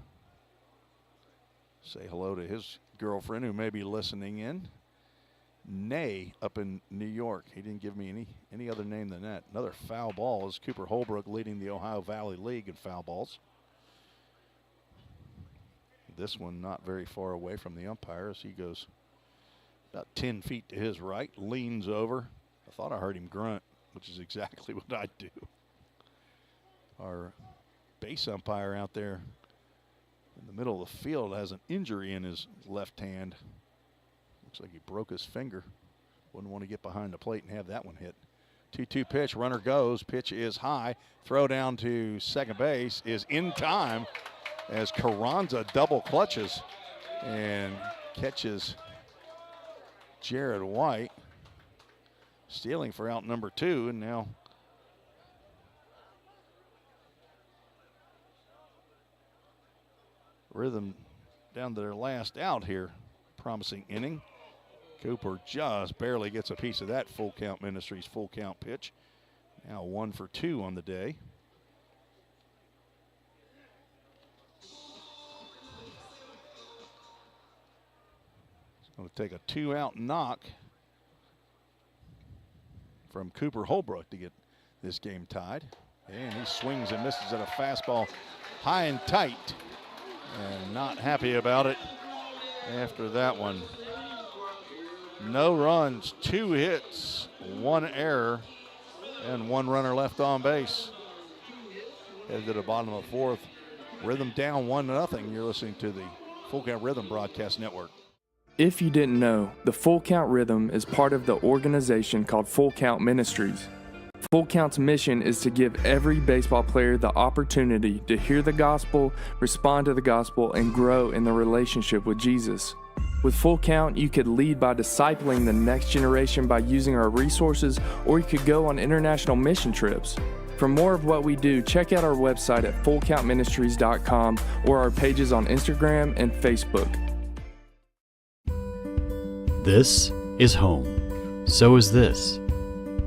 Speaker 2: Say hello to his girlfriend who may be listening in. Nay up in New York. He didn't give me any other name than that. Another foul ball as Cooper Holbrook leading the Ohio Valley League in foul balls. This one not very far away from the umpire as he goes about 10 feet to his right, leans over. I thought I heard him grunt, which is exactly what I do. Our base umpire out there in the middle of the field has an injury in his left hand. Looks like he broke his finger. Wouldn't want to get behind the plate and have that one hit. 2-2 pitch, runner goes, pitch is high. Throw down to second base is in time as Carranza double clutches and catches Jared White. Stealing for out number 2, and now Rhythm down to their last out here. Promising inning. Cooper just barely gets a piece of that Full Count Ministries full count pitch. Now 1 for 2 on the day. It's going to take a 2-out knock from Cooper Holbrook to get this game tied. And he swings and misses at a fastball high and tight. And not happy about it after that one. No runs, 2 hits, 1 error, and 1 runner left on base. Headed to the bottom of the 4th. Rhythm down 1-0. You're listening to the Full Count Rhythm Broadcast Network.
Speaker 4: If you didn't know, the Full Count Rhythm is part of the organization called Full Count Ministries. Full Count's mission is to give every baseball player the opportunity to hear the gospel, respond to the gospel, and grow in the relationship with Jesus. With Full Count, you could lead by discipling the next generation by using our resources, or you could go on international mission trips. For more of what we do, check out our website at fullcountministries.com or our pages on Instagram and Facebook.
Speaker 10: This is home. So is this.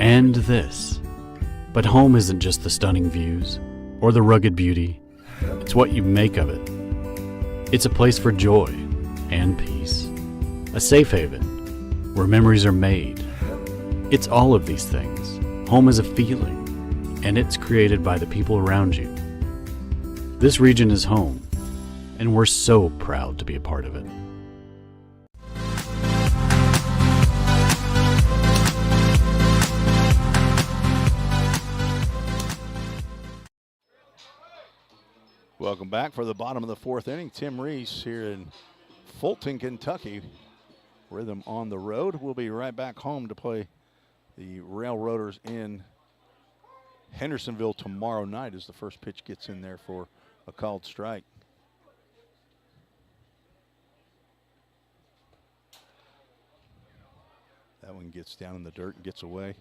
Speaker 10: And this. But home isn't just the stunning views or the rugged beauty. It's what you make of it. It's a place for joy and peace. A safe haven where memories are made. It's all of these things. Home is a feeling, and it's created by the people around you. This region is home, and we're so proud to be a part of it.
Speaker 2: Welcome back for the bottom of the 4th inning. Tim Reese here in Fulton, Kentucky. Rhythm on the road. We'll be right back home to play the Railroaders in Hendersonville tomorrow night as the first pitch gets in there for a called strike. That one gets down in the dirt and gets away.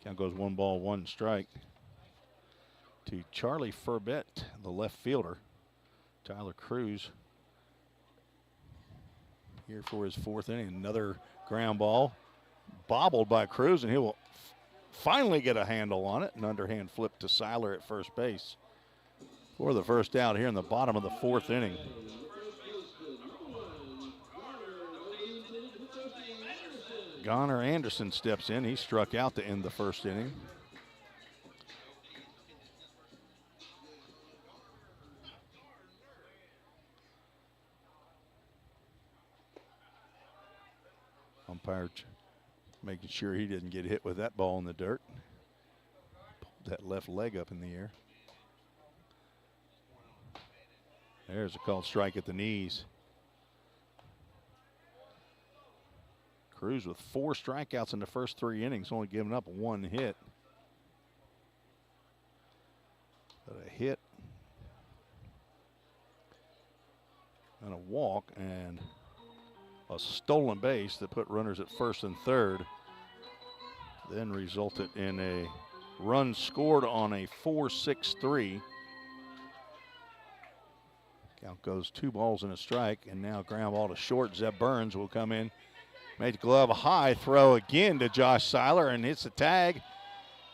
Speaker 2: Count goes 1 ball, 1 strike to Charlie Furbett, the left fielder. Tyler Cruz here for his 4th inning. Another ground ball, bobbled by Cruz, and he will finally get a handle on it. An underhand flip to Seiler at first base for the first out here in the bottom of the 4th inning. Gunnar Anderson steps in. He struck out to end the 1st inning. Umpire making sure he didn't get hit with that ball in the dirt. Pulled that left leg up in the air. There's a called strike at the knees. Cruz with 4 strikeouts in the first 3 innings, only giving up 1 hit. But a hit and a walk and a stolen base that put runners at 1st and 3rd. Then resulted in a run scored on a 4-6-3. Count goes 2 balls and a strike, and now ground ball to short. Zeb Burns will come in. Made the glove high, throw again to Josh Seiler, and hits the tag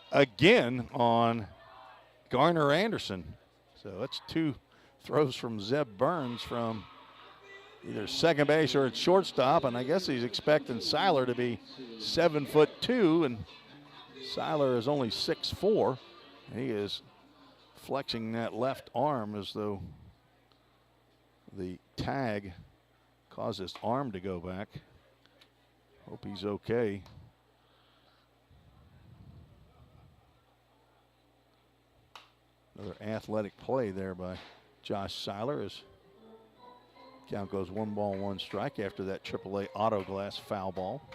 Speaker 2: again on Garner Anderson. So that's 2 throws from Zeb Burns from either second base or at shortstop, and I guess he's expecting Seiler to be 7'2", and Seiler is only 6'4". He is flexing that left arm as though the tag caused his arm to go back. Hope he's okay. Another athletic play there by Josh Seiler as count goes 1 ball, 1 strike after that AAA auto glass foul ball.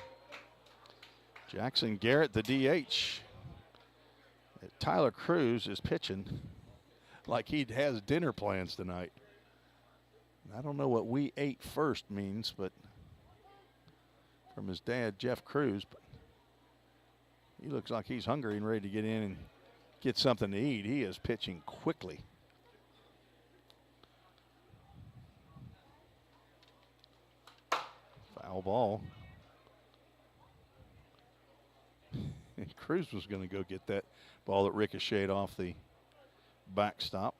Speaker 2: Jackson Garrett, the DH. Tyler Cruz is pitching like he has dinner plans tonight. I don't know what "we ate first" means, but from his dad, Jeff Cruz, but he looks like he's hungry and ready to get in and get something to eat. He is pitching quickly. Foul ball. And Cruz was going to go get that ball that ricocheted off the backstop.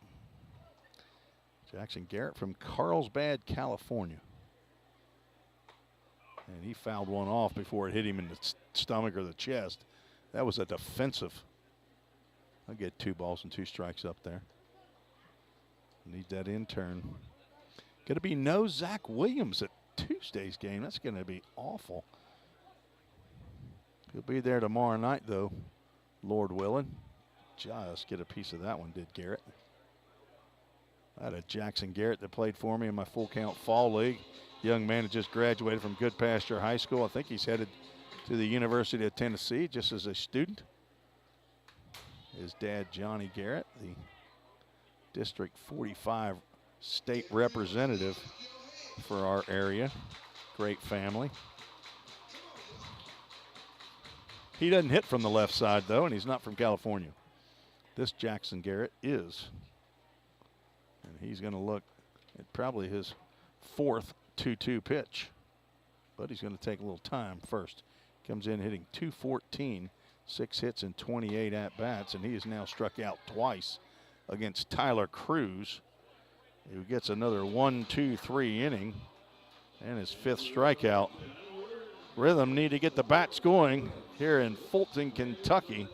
Speaker 2: Jackson Garrett from Carlsbad, California. And he fouled one off before it hit him in the stomach or the chest. That was a defensive. I'll get 2 balls and 2 strikes up there. Need that in turn. Going to be no Zach Williams at Tuesday's game. That's going to be awful. He'll be there tomorrow night, though, Lord willing. Just get a piece of that one, did Garrett. I had a Jackson Garrett that played for me in my full count fall league. Young man that just graduated from Good Pasture High School. I think he's headed to the University of Tennessee just as a student. His dad, Johnny Garrett, the District 45 state representative for our area. Great family. He doesn't hit from the left side, though, and he's not from California. This Jackson Garrett is. And he's going to look at probably his 4th 2-2 pitch. But he's going to take a little time first. Comes in hitting .214, 6 hits and 28 at-bats, and he has now struck out twice against Tyler Cruz, who gets another 1-2-3 inning and his 5th strikeout. Rhythm need to get the bats going here in Fulton, Kentucky,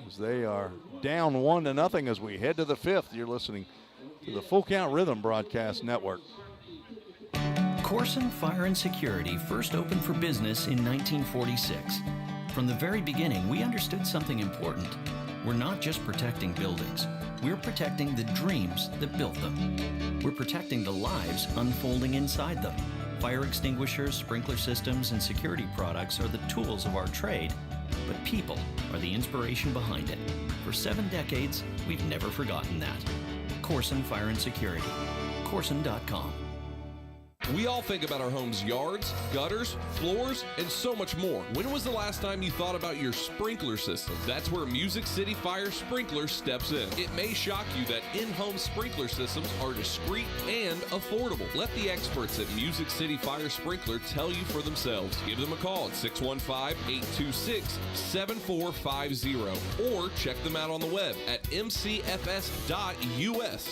Speaker 2: as they are down 1-0 as we head to the 5th. You're listening to the Full Count Rhythm Broadcast Network.
Speaker 8: Corson Fire and Security first opened for business in 1946. From the very beginning, we understood something important. We're not just protecting buildings. We're protecting the dreams that built them. We're protecting the lives unfolding inside them. Fire extinguishers, sprinkler systems, and security products are the tools of our trade, but people are the inspiration behind it. For 7 decades, we've never forgotten that. Corson Fire and Security. Corson.com.
Speaker 13: We all think about our home's yards, gutters, floors, and so much more. When was the last time you thought about your sprinkler system? That's where Music City Fire Sprinkler steps in. It may shock you that in-home sprinkler systems are discreet and affordable. Let the experts at Music City Fire Sprinkler tell you for themselves. Give them a call at 615-826-7450 or check them out on the web at mcfs.us.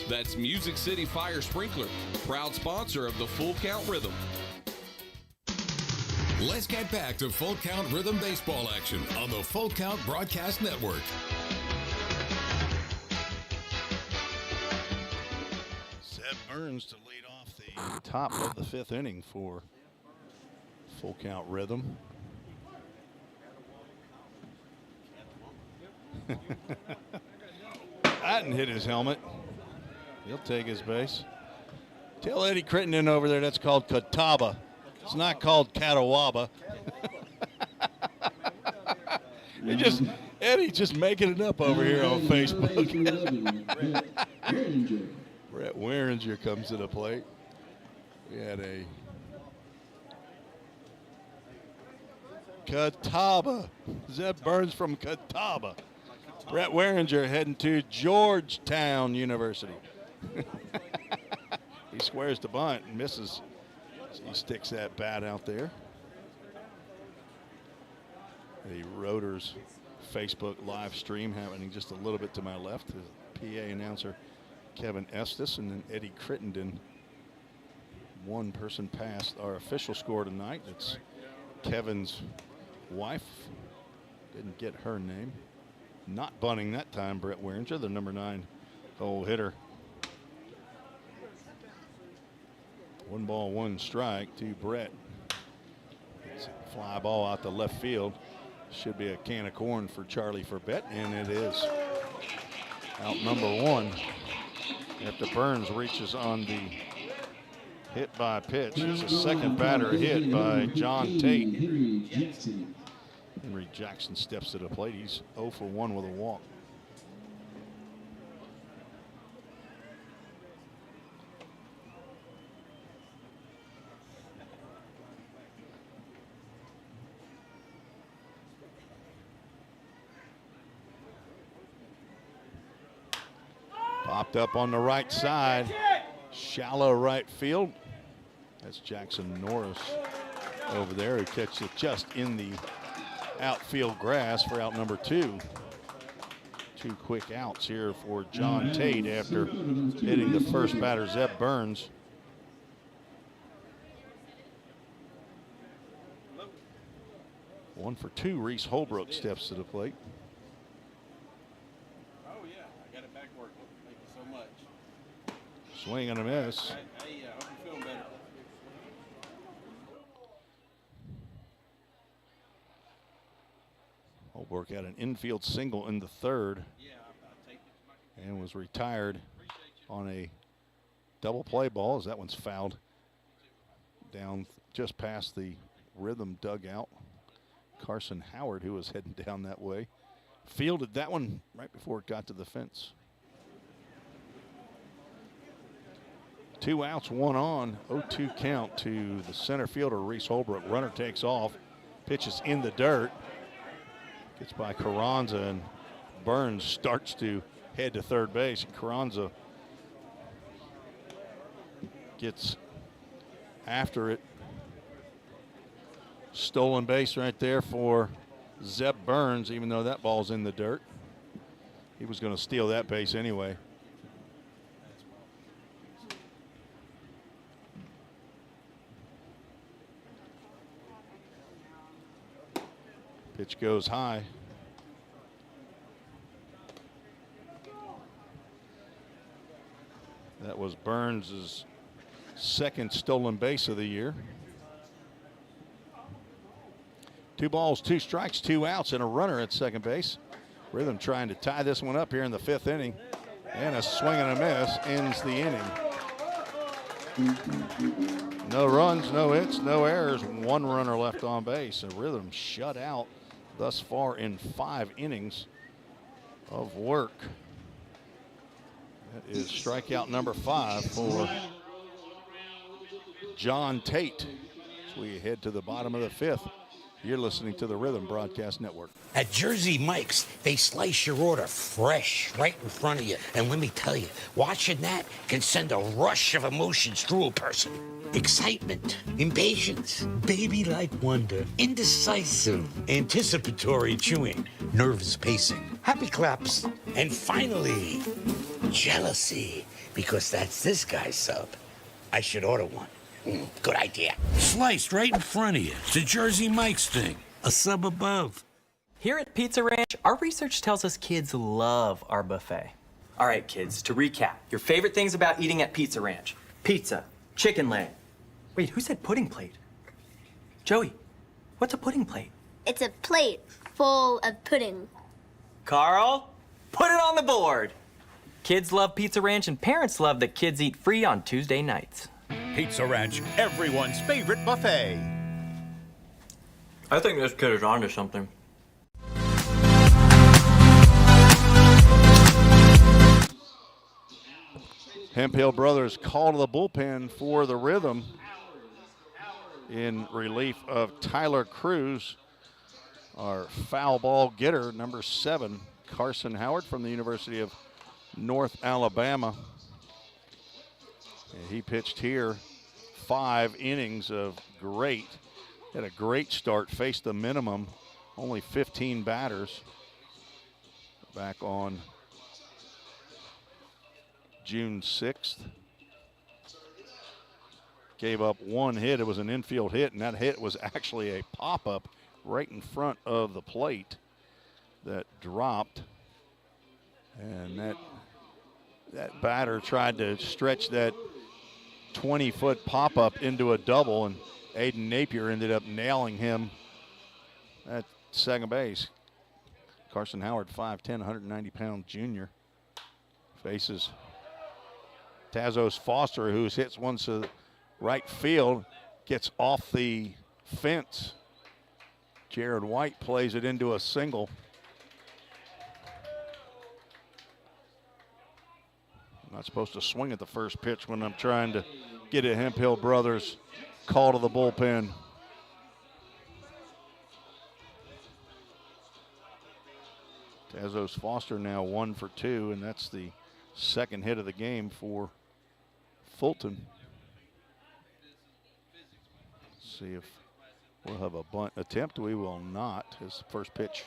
Speaker 13: That's Music City Fire Sprinkler, proud sponsor of the Full Count Rhythm.
Speaker 1: Let's get back to Full Count Rhythm baseball action on the Full Count Broadcast Network.
Speaker 2: Zeb Burns to lead off the top of the 5th inning for Full Count Rhythm. Atten hit his helmet. He'll take his base. Tell Eddie Crittenden over there that's called Catawba. It's not called Catawaba. Eddie's just making it up over here on Facebook. Brett Weringer comes to the plate. We had a Catawba. Zeb Burns from Catawba. Brett Weringer heading to Georgetown University. He squares the bunt and misses. He sticks that bat out there. The Rotors Facebook live stream happening just a little bit to my left. The PA announcer Kevin Estes and then Eddie Crittenden. One person passed our official score tonight. It's Kevin's wife. Didn't get her name. Not bunting that time, Brett Weringer, the number 9 hole hitter. 1 ball, 1 strike to Brett. It's a fly ball out the left field. Should be a can of corn for Charlie Forbett, and it is. Out number 1. After Burns reaches on the hit by pitch. It's a second batter hit by John Tate. Henry Jackson steps to the plate. He's 0 for 1 with a walk. Popped up on the right side. Shallow right field. That's Jackson Norris over there who catches it just in the outfield grass for out number 2. 2 quick outs here for John Tate after hitting the first batter, Zeb Burns. One for 2, Reese Holbrook steps to the plate.
Speaker 14: Oh yeah, I got it back working. Thank you so much.
Speaker 2: Swing and a miss.
Speaker 14: I hope you're feeling better.
Speaker 2: Holbrook had an infield single in the 3rd and was retired on a double play ball as that one's fouled down just past the Rhythm dugout. Carson Howard, who was heading down that way, fielded that one right before it got to the fence. 2 outs, 1 on, 0-2 count to the center fielder, Reese Holbrook. Runner takes off, pitches in the dirt. Gets by Carranza, and Burns starts to head to third base. Carranza gets after it. Stolen base right there for Zeb Burns, even though that ball's in the dirt. He was going to steal that base anyway. Pitch goes high. That was Burns' second stolen base of the year. 2 balls, 2 strikes, 2 outs, and a runner at second base. Rhythm trying to tie this one up here in the 5th inning. And a swing and a miss ends the inning. No runs, no hits, no errors. 1 runner left on base. A Rhythm shut out thus far in 5 innings of work. That is strikeout number 5 for John Tate. As we head to the bottom of the fifth, you're listening to the Rhythm Broadcast Network.
Speaker 15: At Jersey Mike's, they slice your order fresh right in front of you. And let me tell you, watching that can send a rush of emotions through a person. Excitement, impatience, baby-like wonder, indecisive, anticipatory chewing, nervous pacing, happy claps, and finally, jealousy, because that's this guy's sub. I should order one. Good idea. Sliced right in front of you. It's a Jersey Mike's thing. A sub above.
Speaker 16: Here at Pizza Ranch, our research tells us kids love our buffet. All right, kids, to recap, your favorite things about eating at Pizza Ranch: pizza, chicken leg. Wait, who said pudding plate? Joey, what's a pudding plate?
Speaker 17: It's a plate full of pudding.
Speaker 16: Carl, put it on the board. Kids love Pizza Ranch, and parents love that kids eat free on Tuesday nights.
Speaker 18: Pizza Ranch, everyone's favorite buffet.
Speaker 16: I think this kid is onto something.
Speaker 2: Hemphill Brothers call to the bullpen for the Rhythm in relief of Tyler Cruz, our foul ball getter, number 7, Carson Howard from the University of North Alabama. And he pitched here 5 innings of great. Had a great start, faced the minimum, only 15 batters back on June 6th. Gave up 1 hit. It was an infield hit, and that hit was actually a pop-up right in front of the plate that dropped. And that batter tried to stretch that 20-foot pop-up into a double, and Aiden Napier ended up nailing him at second base. Carson Howard, 5'10", 190-pound junior, faces Tazos Foster, who hits one to right field, gets off the fence. Jared White plays it into a single. I'm not supposed to swing at the first pitch when I'm trying to get a Hemphill Brothers call to the bullpen. Tazos Foster now 1 for 2, and that's the second hit of the game for Fulton. Let's see if we'll have a bunt attempt. We will not. His first pitch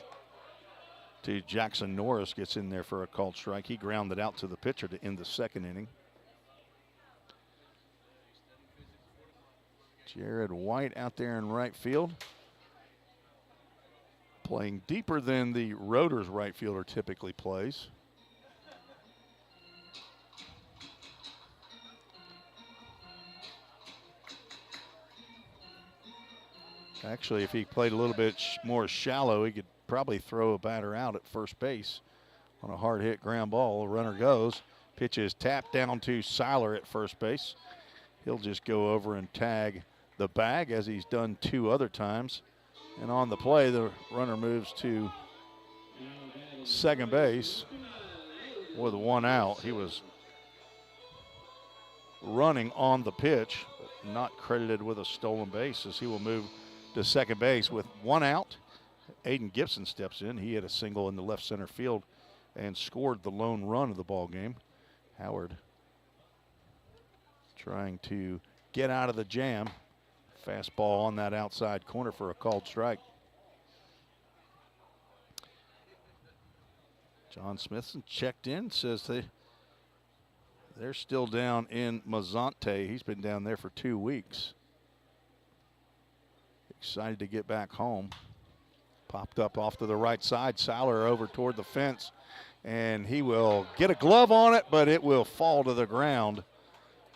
Speaker 2: to Jackson Norris gets in there for a called strike. He grounded out to the pitcher to end the second inning. Jared White out there in right field, playing deeper than the Rotors right fielder typically plays. Actually, if he played a little bit more shallow, he could probably throw a batter out at first base on a hard hit ground ball. The runner goes. Pitch is tapped down to Seiler at first base. He'll just go over and tag the bag as he's done 2 other times. And on the play, the runner moves to second base with 1 out. He was running on the pitch, but not credited with a stolen base, as he will move to second base with 1 out. Aiden Gibson steps in. He hit a single in the left center field and scored the lone run of the ball game. Howard trying to get out of the jam. Fastball on that outside corner for a called strike. John Smithson checked in, says they're still down in Mazante. He's been down there for 2 weeks. Excited to get back home. Popped up off to the right side. Seiler over toward the fence, and he will get a glove on it, but it will fall to the ground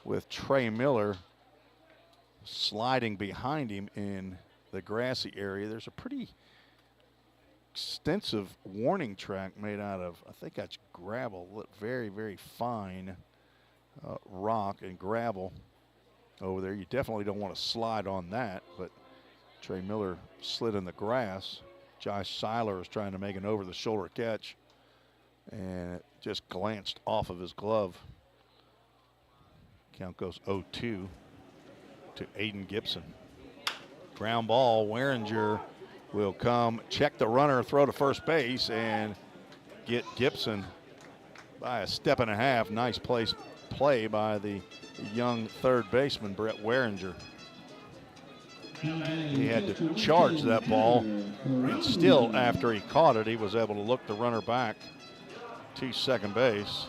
Speaker 2: with Trey Miller sliding behind him in the grassy area. There's a pretty extensive warning track made out of, I think that's gravel, very, very fine rock and gravel over there. You definitely don't want to slide on that, but Trey Miller slid in the grass. Josh Seiler is trying to make an over-the-shoulder catch, and it just glanced off of his glove. Count goes 0-2. to Aiden Gibson. Ground ball, Waringer will come, check the runner, throw to first base, and get Gibson by a step and a half. Nice play by the young third baseman, Brett Waringer. He had to charge that ball, and still after he caught it, he was able to look the runner back to second base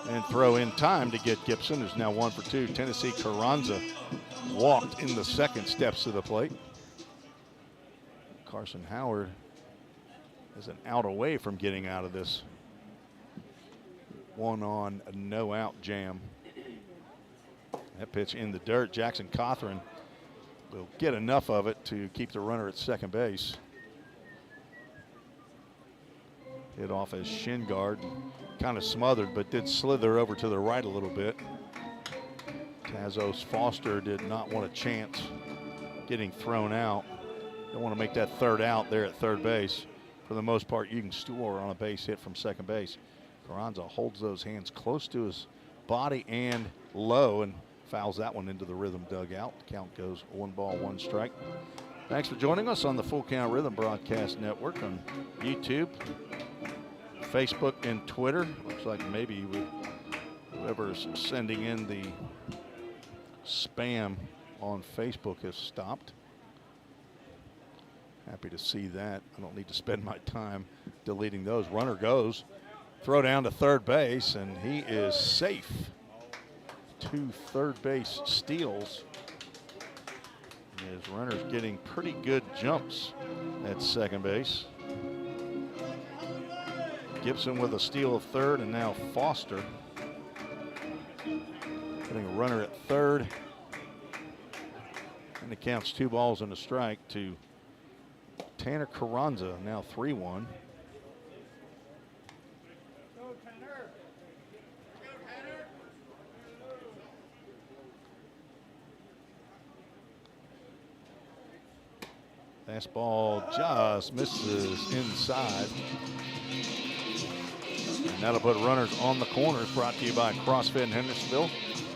Speaker 2: and throw in time to get Gibson, who's now 1 for 2. Tennessee Carranza walked in the second, steps to the plate. Carson Howard is an out away from getting out of this one on a no out jam. That pitch in the dirt. Jackson Cothran will get enough of it to keep the runner at second base. Hit off his shin guard, kind of smothered, but did slither over to the right a little bit. Tazos Foster did not want a chance getting thrown out. Don't want to make that third out there at third base. For the most part, you can score on a base hit from second base. Carranza holds those hands close to his body and low and fouls that one into the Rhythm dugout. Count goes 1 ball, 1 strike. Thanks for joining us on the Full Count Rhythm Broadcast Network on YouTube, Facebook, and Twitter. Looks like maybe whoever's sending in the spam on Facebook has stopped. Happy to see that. I don't need to spend my time deleting those. Runner goes, throw down to third base, and he is safe. 2 third base steals. His runner's getting pretty good jumps at second base. Gibson with a steal of third, and now Foster putting a runner at third. And it counts 2 balls and a strike to Tanner Carranza, now 3-1. Fastball just misses inside. And that'll put runners on the corners. Brought to you by CrossFit in Hendersonville.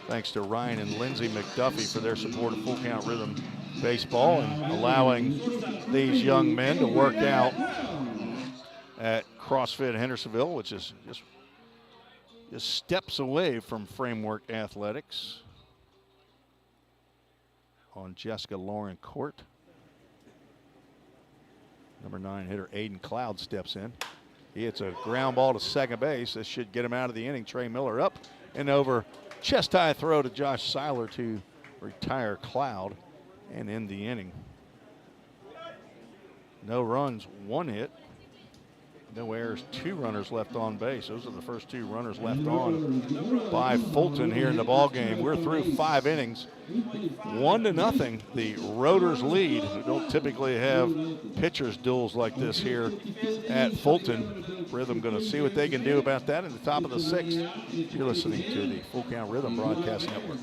Speaker 2: Thanks to Ryan and Lindsay McDuffie for their support of Full Count Rhythm Baseball and allowing these young men to work out at CrossFit Hendersonville, which is just steps away from Framework Athletics on Jessica Lauren Court. Number 9 hitter Aiden Cloud steps in. He hits a ground ball to second base. This should get him out of the inning. Trey Miller up and over. Chest high throw to Josh Seiler to retire Cloud and end the inning. No runs, 1 hit. No errors, 2 runners left on base. Those are the first 2 runners left on by Fulton here in the ball game. We're through 5 innings. 1-0, the Rotors lead. We don't typically have pitchers duels like this here at Fulton. Rhythm going to see what they can do about that in the top of the 6th. You're listening to the Full Count Rhythm Broadcast Network.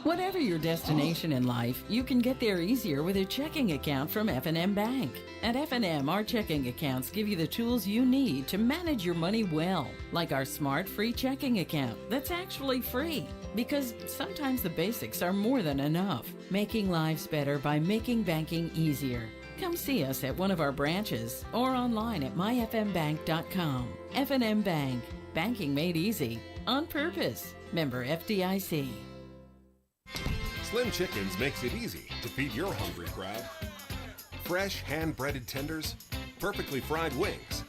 Speaker 11: Whatever your destination in life, you can get there easier with a checking account from F&M Bank. At F&M, our checking accounts give you the tools you need to manage your money well, like our smart free checking account that's actually free. Because sometimes the basics are more than enough. Making lives better by making banking easier. Come see us at one of our branches or online at myfmbank.com. F&M Bank. Banking made easy. On purpose. Member FDIC.
Speaker 12: Slim Chickens makes it easy to feed your hungry crowd. Fresh hand-breaded tenders, perfectly fried wings,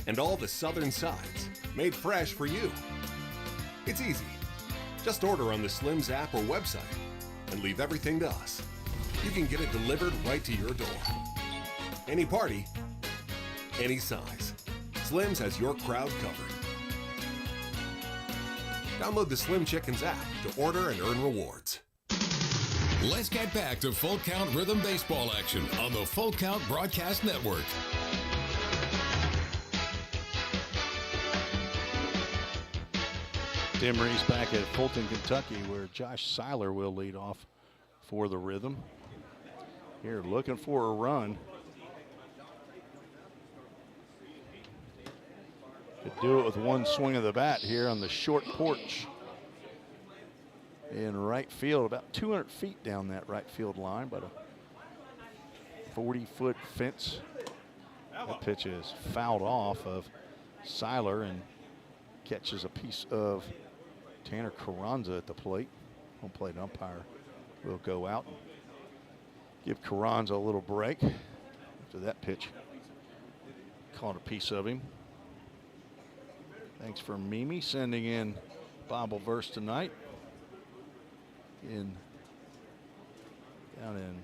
Speaker 12: and all the southern sides made fresh for you. It's easy. Just order on the Slim's app or website and leave everything to us. You can get it delivered right to your door. Any party, any size. Slim's has your crowd covered. Download the Slim Chickens app to order and earn rewards.
Speaker 1: Let's get back to Full Count Rhythm Baseball action on the Full Count Broadcast Network.
Speaker 2: Tim Reese back at Fulton, Kentucky, where Josh Seiler will lead off for the Rhythm. Here looking for a run. Could do it with one swing of the bat here on the short porch in right field, about 200 feet down that right field line, but a 40-foot fence. That pitch is fouled off of Seiler and catches a piece of Tanner Carranza at the plate. Home plate umpire will go out and give Carranza a little break after that pitch. Caught a piece of him. Thanks for Mimi sending in Bible verse tonight. Down in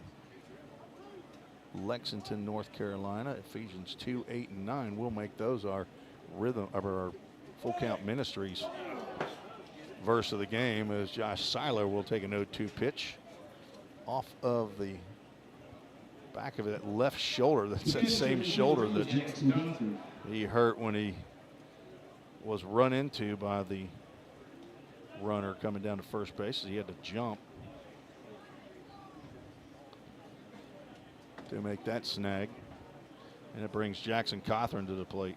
Speaker 2: Lexington, North Carolina, Ephesians 2, 8, and 9. We'll make those our rhythm of our Full Count Ministries verse of the game, as Josh Seiler will take an 0-2 pitch off of the back of that left shoulder. That's that same shoulder that he hurt when he was run into by the runner coming down to first base. He had to jump to make that snag, and it brings Jackson Cothran to the plate.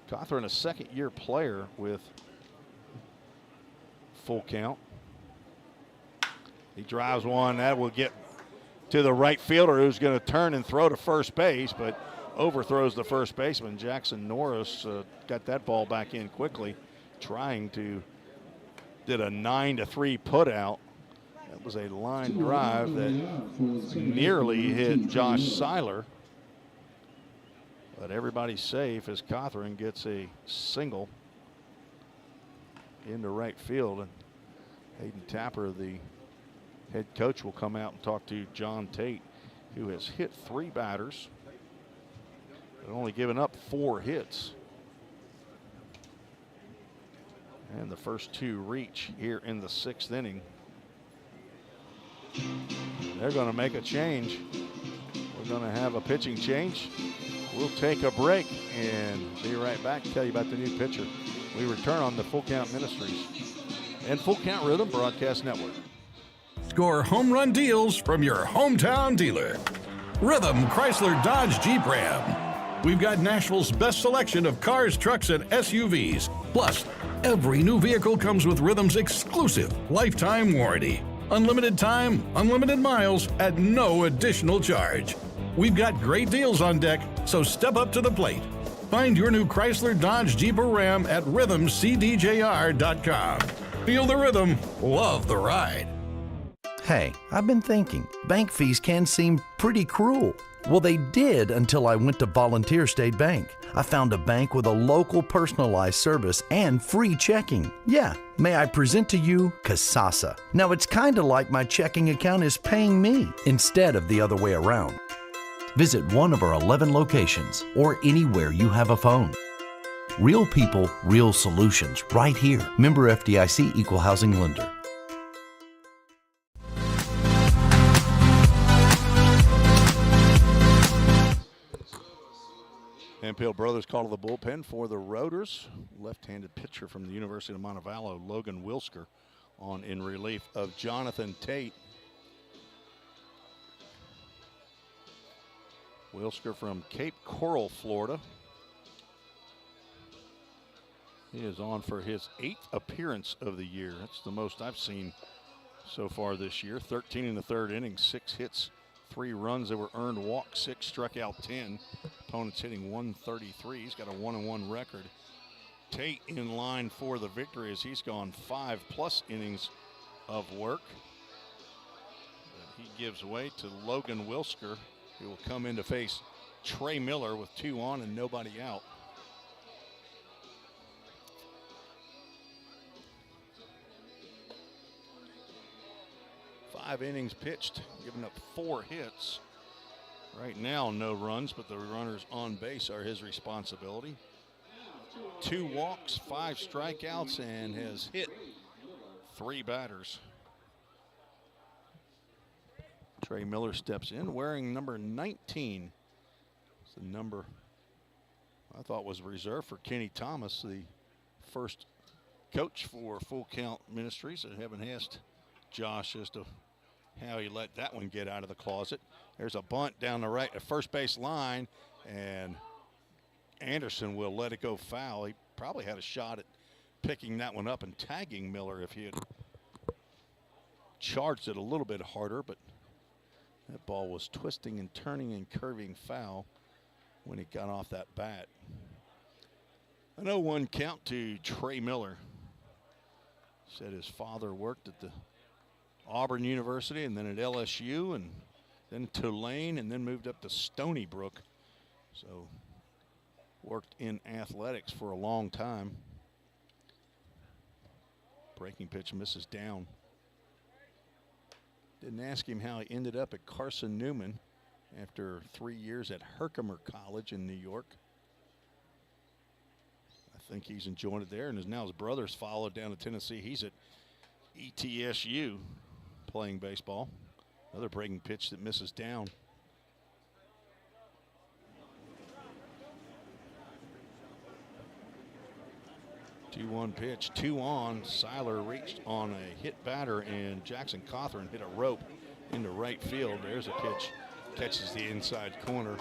Speaker 2: Cothran, a second-year player with Full Count. He drives one that will get to the right fielder, who's going to turn and throw to first base, but overthrows the first baseman. Jackson Norris got that ball back in quickly, did a 9-3 put out. That was a line drive that nearly hit Josh Seiler, but everybody's safe as Cothran gets a single into right field. And Hayden Tapper, the head coach, will come out and talk to John Tate, who has hit 3 batters but only given up 4 hits. And the first 2 reach here in the 6th inning. They're going to make a change. We're going to have a pitching change. We'll take a break and be right back to tell you about the new pitcher. We return on the Full Count Ministries and Full Count Rhythm Broadcast Network.
Speaker 5: Score home run deals from your hometown dealer. Rhythm Chrysler Dodge Jeep Ram. We've got Nashville's best selection of cars, trucks, and SUVs. Plus, every new vehicle comes with Rhythm's exclusive lifetime warranty. Unlimited time, unlimited miles at no additional charge. We've got great deals on deck, so step up to the plate. Find your new Chrysler Dodge Jeep or Ram at rhythmcdjr.com. Feel the rhythm, love the ride.
Speaker 6: Hey, I've been thinking, bank fees can seem pretty cruel. Well, they did until I went to Volunteer State Bank. I found a bank with a local personalized service and free checking. Yeah, may I present to you Kasasa. Now, it's kind of like my checking account is paying me instead of the other way around. Visit one of our 11 locations or anywhere you have a phone. Real people, real solutions, right here. Member FDIC, Equal Housing Lender.
Speaker 2: Hemphill Brothers call to the bullpen for the Rotors. Left-handed pitcher from the University of Montevallo, Logan Wilsker, on in relief of Jonathan Tate. Wilsker from Cape Coral, Florida. He is on for his 8th appearance of the year. That's the most I've seen so far this year. 13 in the 3rd inning, 6 hits, 3 runs that were earned, walked 6, struck out 10. Opponents hitting 133. He's got a 1-1 record. Tate in line for the victory as he's gone 5+ innings of work. But he gives way to Logan Wilsker, who will come in to face Trey Miller with 2 on and nobody out. Five innings pitched, giving up 4 hits. Right now, no runs, but the runners on base are his responsibility. 2 walks, 5 strikeouts, and has hit 3 batters. Trey Miller steps in wearing number 19. It's the number I thought was reserved for Kenny Thomas, the first coach for Full Count Ministries. I haven't asked Josh as to how he let that one get out of the closet. There's a bunt down the right, first base line, and Anderson will let it go foul. He probably had a shot at picking that one up and tagging Miller if he had charged it a little bit harder, but that ball was twisting and turning and curving foul when it got off that bat. An 0-1 count to Trey Miller. Said his father worked at the Auburn University and then at LSU and then Tulane and then moved up to Stony Brook. So worked in athletics for a long time. Breaking pitch misses down. Didn't ask him how he ended up at Carson Newman after 3 years at Herkimer College in New York. I think he's enjoying it there, and now his brother's followed down to Tennessee. He's at ETSU playing baseball. Another breaking pitch that misses down. Two-one pitch, 2 on. Seiler reached on a hit batter, and Jackson Cawthorn hit a rope into right field. There's a pitch, catches the inside corner.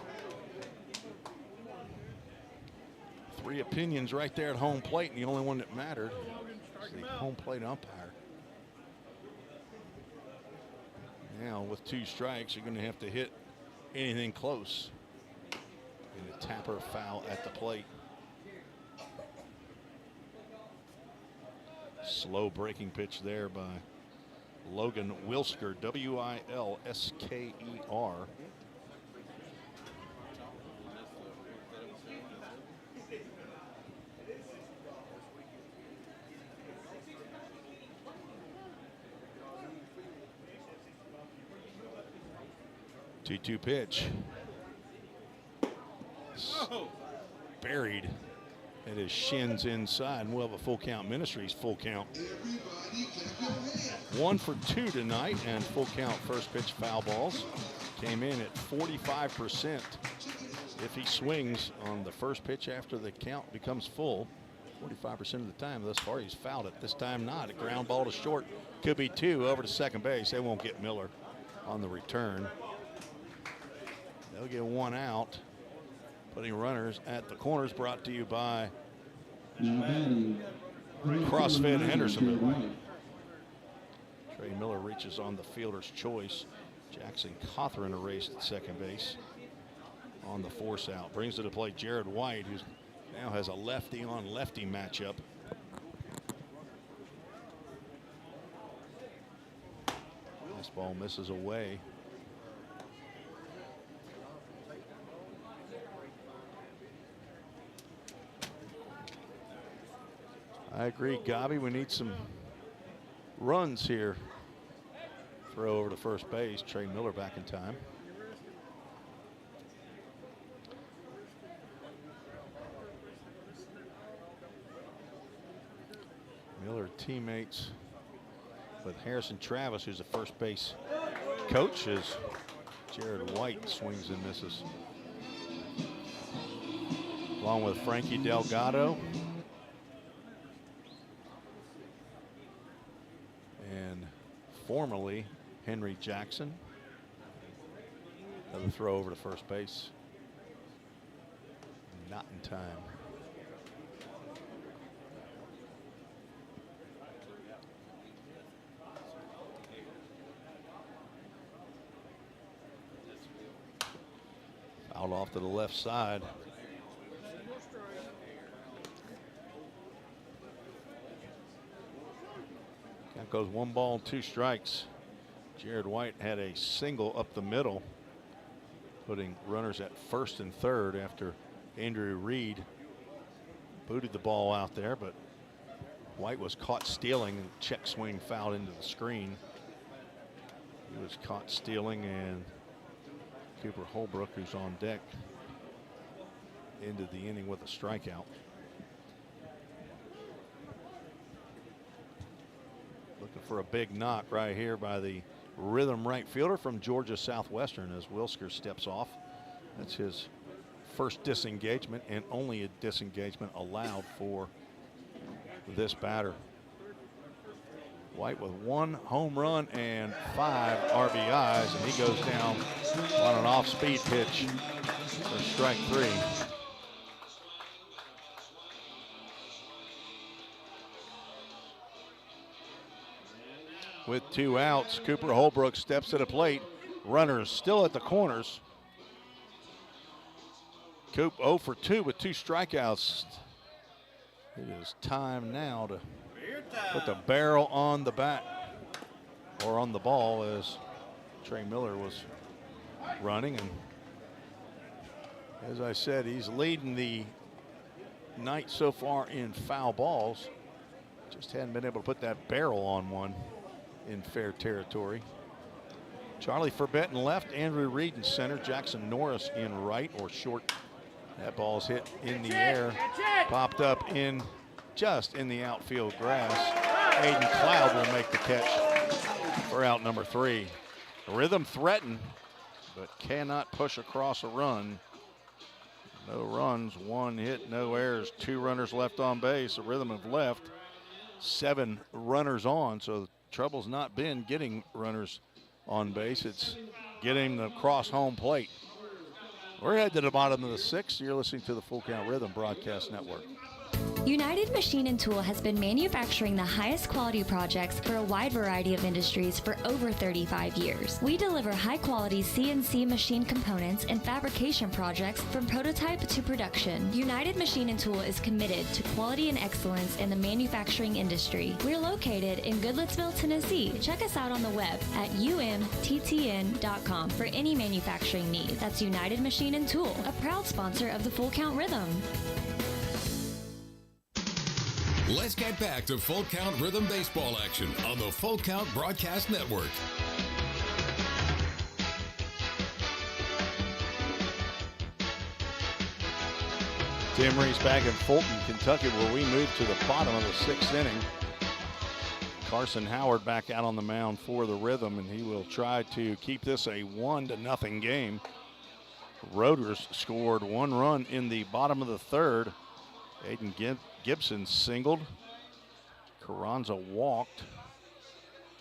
Speaker 2: 3 opinions right there at home plate, and the only one that mattered is the home plate umpire. Now with 2 strikes, you're going to have to hit anything close. And a tapper foul at the plate. Slow breaking pitch there by Logan Wilsker, Wilsker. 2-2 pitch. Buried at his shins inside, and we'll have a full count. Ministries full count. 1 for 2 tonight, and full count first pitch foul balls. Came in at 45%. If he swings on the first pitch after the count becomes full, 45% of the time thus far he's fouled it. This time not. A ground ball to short. Could be 2 over to second base. They won't get Miller on the return. They'll get 1 out. Putting runners at the corners, brought to you by CrossFit Hendersonville. Trey Miller reaches on the fielder's choice. Jackson Cawthorn erased at second base on the force out. Brings it to play Jared White, who now has a lefty on lefty matchup. This ball misses away. I agree, Gobby. We need some runs here. Throw over to first base. Trey Miller back in time. Miller teammates with Harrison Travis, who's the first base coach, as Jared White swings and misses. Along with Frankie Delgado. And formerly Henry Jackson. Another throw over to first base. Not in time. Fouled off to the left side. That goes 1 ball, 2 strikes. Jared White had a single up the middle, putting runners at first and third after Andrew Reed booted the ball out there, but White was caught stealing, and check swing fouled into the screen. He was caught stealing, and Cooper Holbrook, who's on deck, ended the inning with a strikeout. Looking for a big knock right here by the rhythm right fielder from Georgia Southwestern as Wilsker steps off. That's his first disengagement and only a disengagement allowed for this batter. White with 1 home run and 5 RBIs, and he goes down on an off-speed pitch for strike 3. with 2 outs. Cooper Holbrook steps to the plate. Runners still at the corners. Coop 0 for 2 with 2 strikeouts. It is time now to put the barrel on the bat, or on the ball, as Trey Miller was running. And as I said, he's leading the night so far in foul balls. Just hadn't been able to put that barrel on one in fair territory. Charlie Forbett in left, Andrew Reed in center, Jackson Norris in right or short. That ball's hit in the air, popped up in just in the outfield grass. Aiden Cloud will make the catch for out number 3. Rhythm threatened, but cannot push across a run. No runs, 1 hit, no errors, 2 runners left on base. The Rhythm have left 7 runners on, so the trouble's not been getting runners on base. It's getting them across home plate. We're headed to the bottom of the 6th. You're listening to the Full Count Rhythm Broadcast Network.
Speaker 9: United Machine and Tool has been manufacturing the highest quality projects for a wide variety of industries for over 35 years. We deliver high-quality CNC machine components and fabrication projects from prototype to production. United Machine and Tool is committed to quality and excellence in the manufacturing industry. We're located in Goodlettsville, Tennessee. Check us out on the web at umttn.com for any manufacturing need. That's United Machine and Tool, a proud sponsor of the Full Count Rhythm.
Speaker 1: Let's get back to Full Count Rhythm baseball action on the Full Count Broadcast Network.
Speaker 2: Tim Reese back in Fulton, Kentucky, where we move to the bottom of the 6th inning. Carson Howard back out on the mound for the Rhythm, and he will try to keep this a 1-0 game. Roaders scored 1 run in the bottom of the 3rd. Aiden Gibson singled. Carranza walked.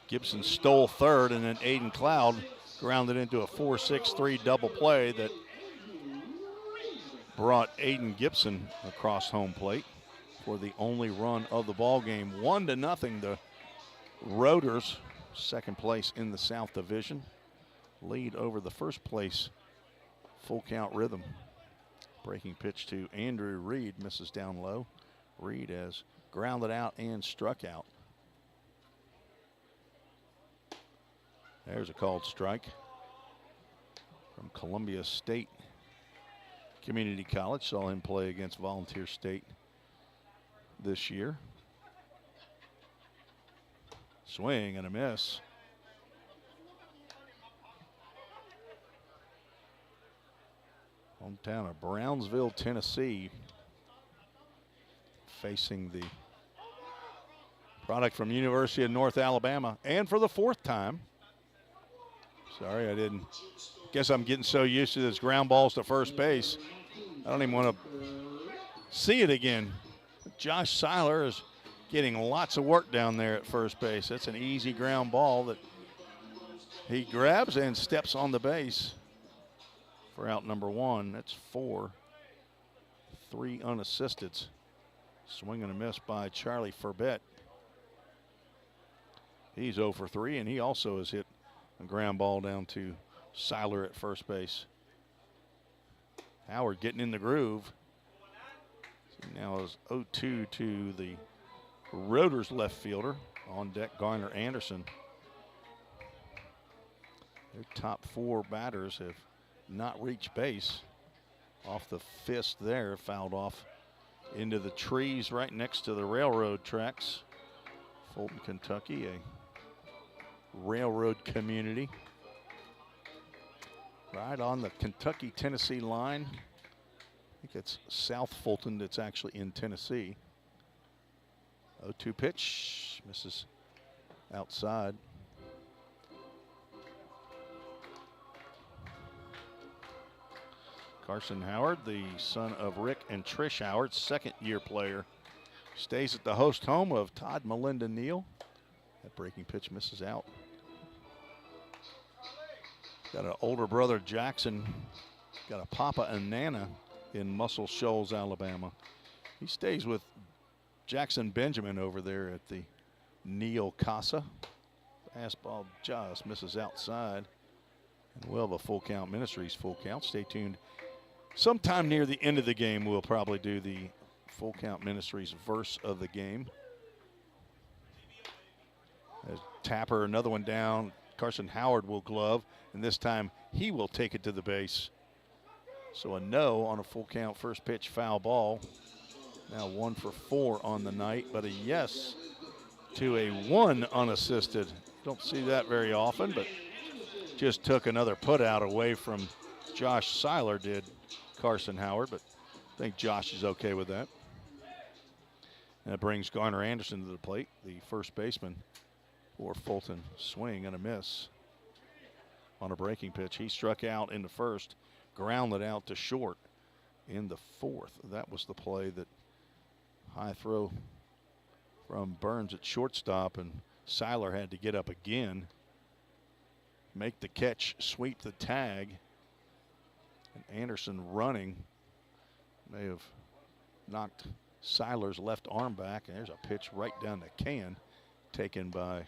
Speaker 2: Gibson stole 3rd, and then Aiden Cloud grounded into a 4-6-3 double play that brought Aiden Gibson across home plate for the only run of the ball game. 1-0. The Roaders, 2nd place in the South Division, lead over the 1st place Full Count Rhythm. Breaking pitch to Andrew Reed, misses down low. Reed has grounded out and struck out. There's a called strike from Columbia State Community College. Saw him play against Volunteer State this year. Swing and a miss. Hometown of Brownsville, Tennessee, facing the product from University of North Alabama, and for the 4th time. Sorry, I didn't. Guess I'm getting so used to this ground balls to first base, I don't even want to see it again. Josh Seiler is getting lots of work down there at first base. That's an easy ground ball that he grabs and steps on the base for out number 1. That's 4. 3 unassisted. Swing and a miss by Charlie Forbett. He's 0 for 3, and he also has hit a ground ball down to Seiler at first base. Howard getting in the groove. Now is 0-2 to the Roaders left fielder. On deck, Garner Anderson. Their top 4 batters have not reached base. Off the fist there, fouled off into the trees right next to the railroad tracks. Fulton, Kentucky, a railroad community. Right on the Kentucky-Tennessee line. I think it's South Fulton that's actually in Tennessee. 0-2 pitch, misses outside. Carson Howard, the son of Rick and Trish Howard, 2nd-year player, stays at the host home of Todd Melinda Neal. That breaking pitch misses out. Got an older brother, Jackson. Got a papa and nana in Muscle Shoals, Alabama. He stays with Jackson Benjamin over there at the Neal Casa. Pass ball just misses outside. And we'll have a full count, Ministries full count. Stay tuned. Sometime near the end of the game, we'll probably do the full count Ministries verse of the game. As Tapper, another one down. Carson Howard will glove, and this time he will take it to the base. So a no on a full count first pitch foul ball. Now 1 for 4 on the night, but a yes to a 1 unassisted. Don't see that very often, but just took another put out away from Josh Seiler, did Carson Howard, but I think Josh is okay with that. And that brings Garner Anderson to the plate, the first baseman for Fulton. Swing and a miss on a breaking pitch. He struck out in the first, grounded out to short in the fourth. That was the play that high throw from Burns at shortstop, and Seiler had to get up again, make the catch, sweep the tag. And Anderson running may have knocked Seiler's left arm back, and there's a pitch right down the can taken by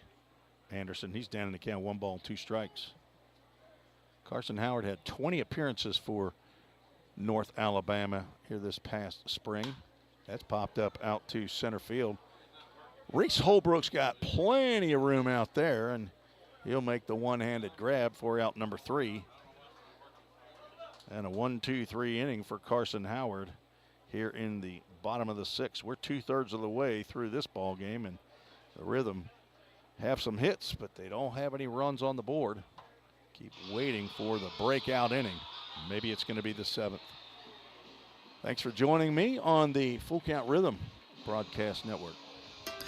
Speaker 2: Anderson. He's down in the count, 1 ball, 2 strikes. Carson Howard had 20 appearances for North Alabama here this past spring. That's popped up out to center field. Reese Holbrook's got plenty of room out there, and he'll make the one-handed grab for out number 3. And a 1-2-3 inning for Carson Howard here in the bottom of the 6th. We're 2/3 of the way through this ball game, and the Rhythm have some hits, but they don't have any runs on the board. Keep waiting for the breakout inning. Maybe it's going to be the 7th. Thanks for joining me on the Full Count Rhythm Broadcast Network.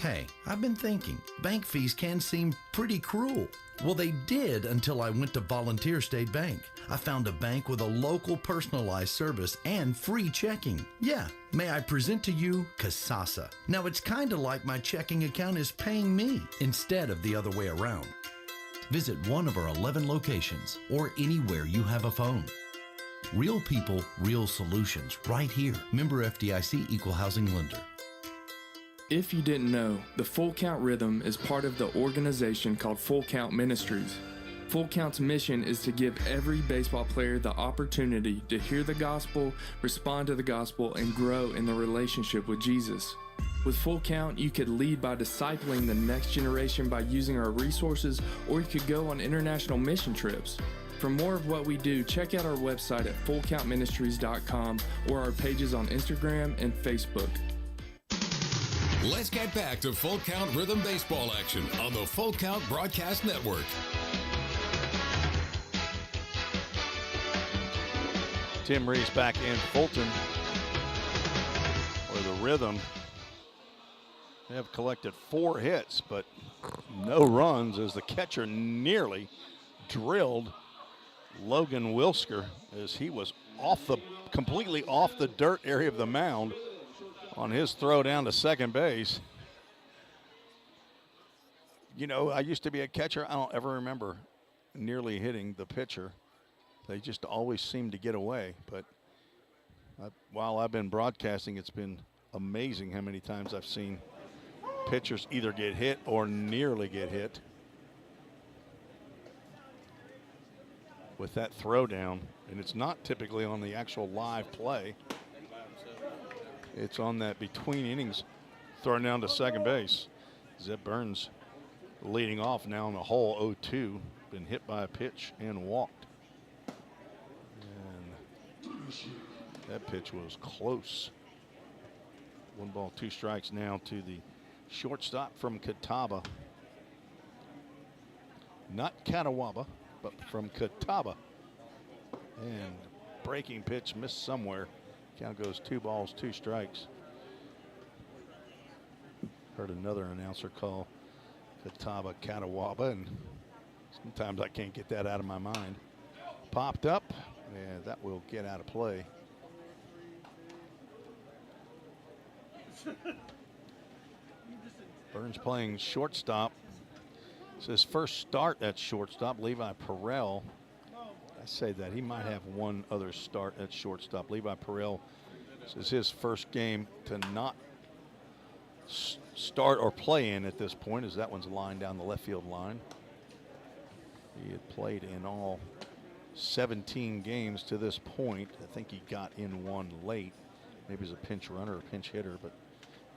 Speaker 6: Hey, I've been thinking, bank fees can seem pretty cruel. Well, they did until I went to Volunteer State Bank. I found a bank with a local personalized service and free checking. Yeah, may I present to you Kasasa. Now, it's kind of like my checking account is paying me instead of the other way around. Visit one of our 11 locations or anywhere you have a phone. Real people, real solutions, right here. Member FDIC Equal Housing Lender.
Speaker 4: If you didn't know, the Full Count Rhythm is part of the organization called Full Count Ministries. Full Count's mission is to give every baseball player the opportunity to hear the gospel, respond to the gospel, and grow in the relationship with Jesus. With Full Count, you could lead by discipling the next generation by using our resources, or you could go on international mission trips. For more of what we do, check out our website at fullcountministries.com or our pages on Instagram and Facebook.
Speaker 1: Let's get back to Full Count Rhythm Baseball action on the Full Count Broadcast Network.
Speaker 2: Tim Reese back in Fulton, where the Rhythm have collected 4 hits, but no runs as the catcher nearly drilled Logan Wilsker as he was completely off the dirt area of the mound on his throw down to second base. You know, I used to be a catcher. I don't ever remember nearly hitting the pitcher. They just always seem to get away. But while I've been broadcasting, it's been amazing how many times I've seen pitchers either get hit or nearly get hit with that throw down. And it's not typically on the actual live play. It's on that between innings thrown down to second base. Zeb Burns leading off now in the hole 0-2. Been hit by a pitch and walked. And that pitch was close. 1 ball, 2 strikes now to the shortstop from Catawba. Not Catawaba, but from Catawba. And breaking pitch missed somewhere. Count goes 2 balls, 2 strikes. Heard another announcer call Catawba Catawaba, and sometimes I can't get that out of my mind. Popped up, and that will get out of play. Burns playing shortstop. It's his first start at shortstop. Levi Perrell. I say that he might have one other start at shortstop. Levi Perrell, this is his first game to not start or play in at this point, as that one's lined down the left field line. He had played in all 17 games to this point. I think he got in one late. Maybe as a pinch runner or pinch hitter, but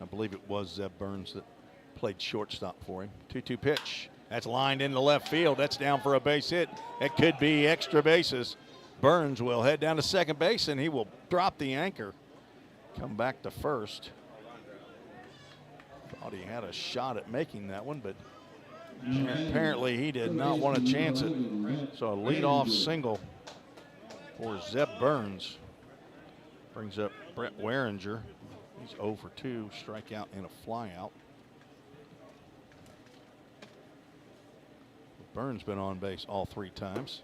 Speaker 2: I believe it was Zeb Burns that played shortstop for him. 2-2 pitch. That's lined into left field. That's down for a base hit. It could be extra bases. Burns will head down to second base, and he will drop the anchor. Come back to first. Thought he had a shot at making that one, but apparently he did not want to chance it. So a leadoff single for Zeb Burns. Brings up Brett Waringer. He's 0 for 2, strikeout and a flyout. Burns been on base all 3 times.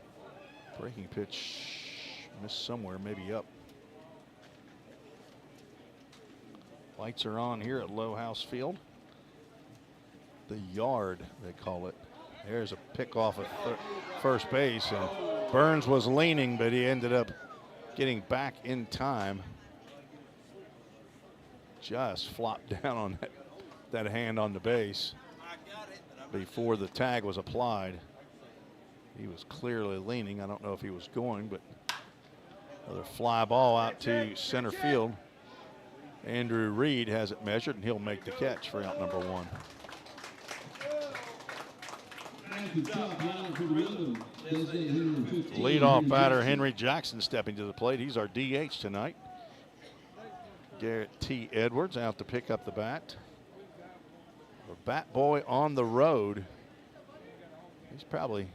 Speaker 2: Breaking pitch missed somewhere, maybe up. Lights are on here at Low House Field. The yard, they call it. There's a pick off at first base, and Burns was leaning, but he ended up getting back in time. Just flopped down on that hand on the base before the tag was applied. He was clearly leaning. I don't know if he was going, but another fly ball out to center field. Andrew Reed has it measured, and he'll make the catch for out number 1. Leadoff batter Henry Jackson stepping to the plate. He's our DH tonight. Garrett T. Edwards out to pick up the bat. The bat boy on the road. He's probably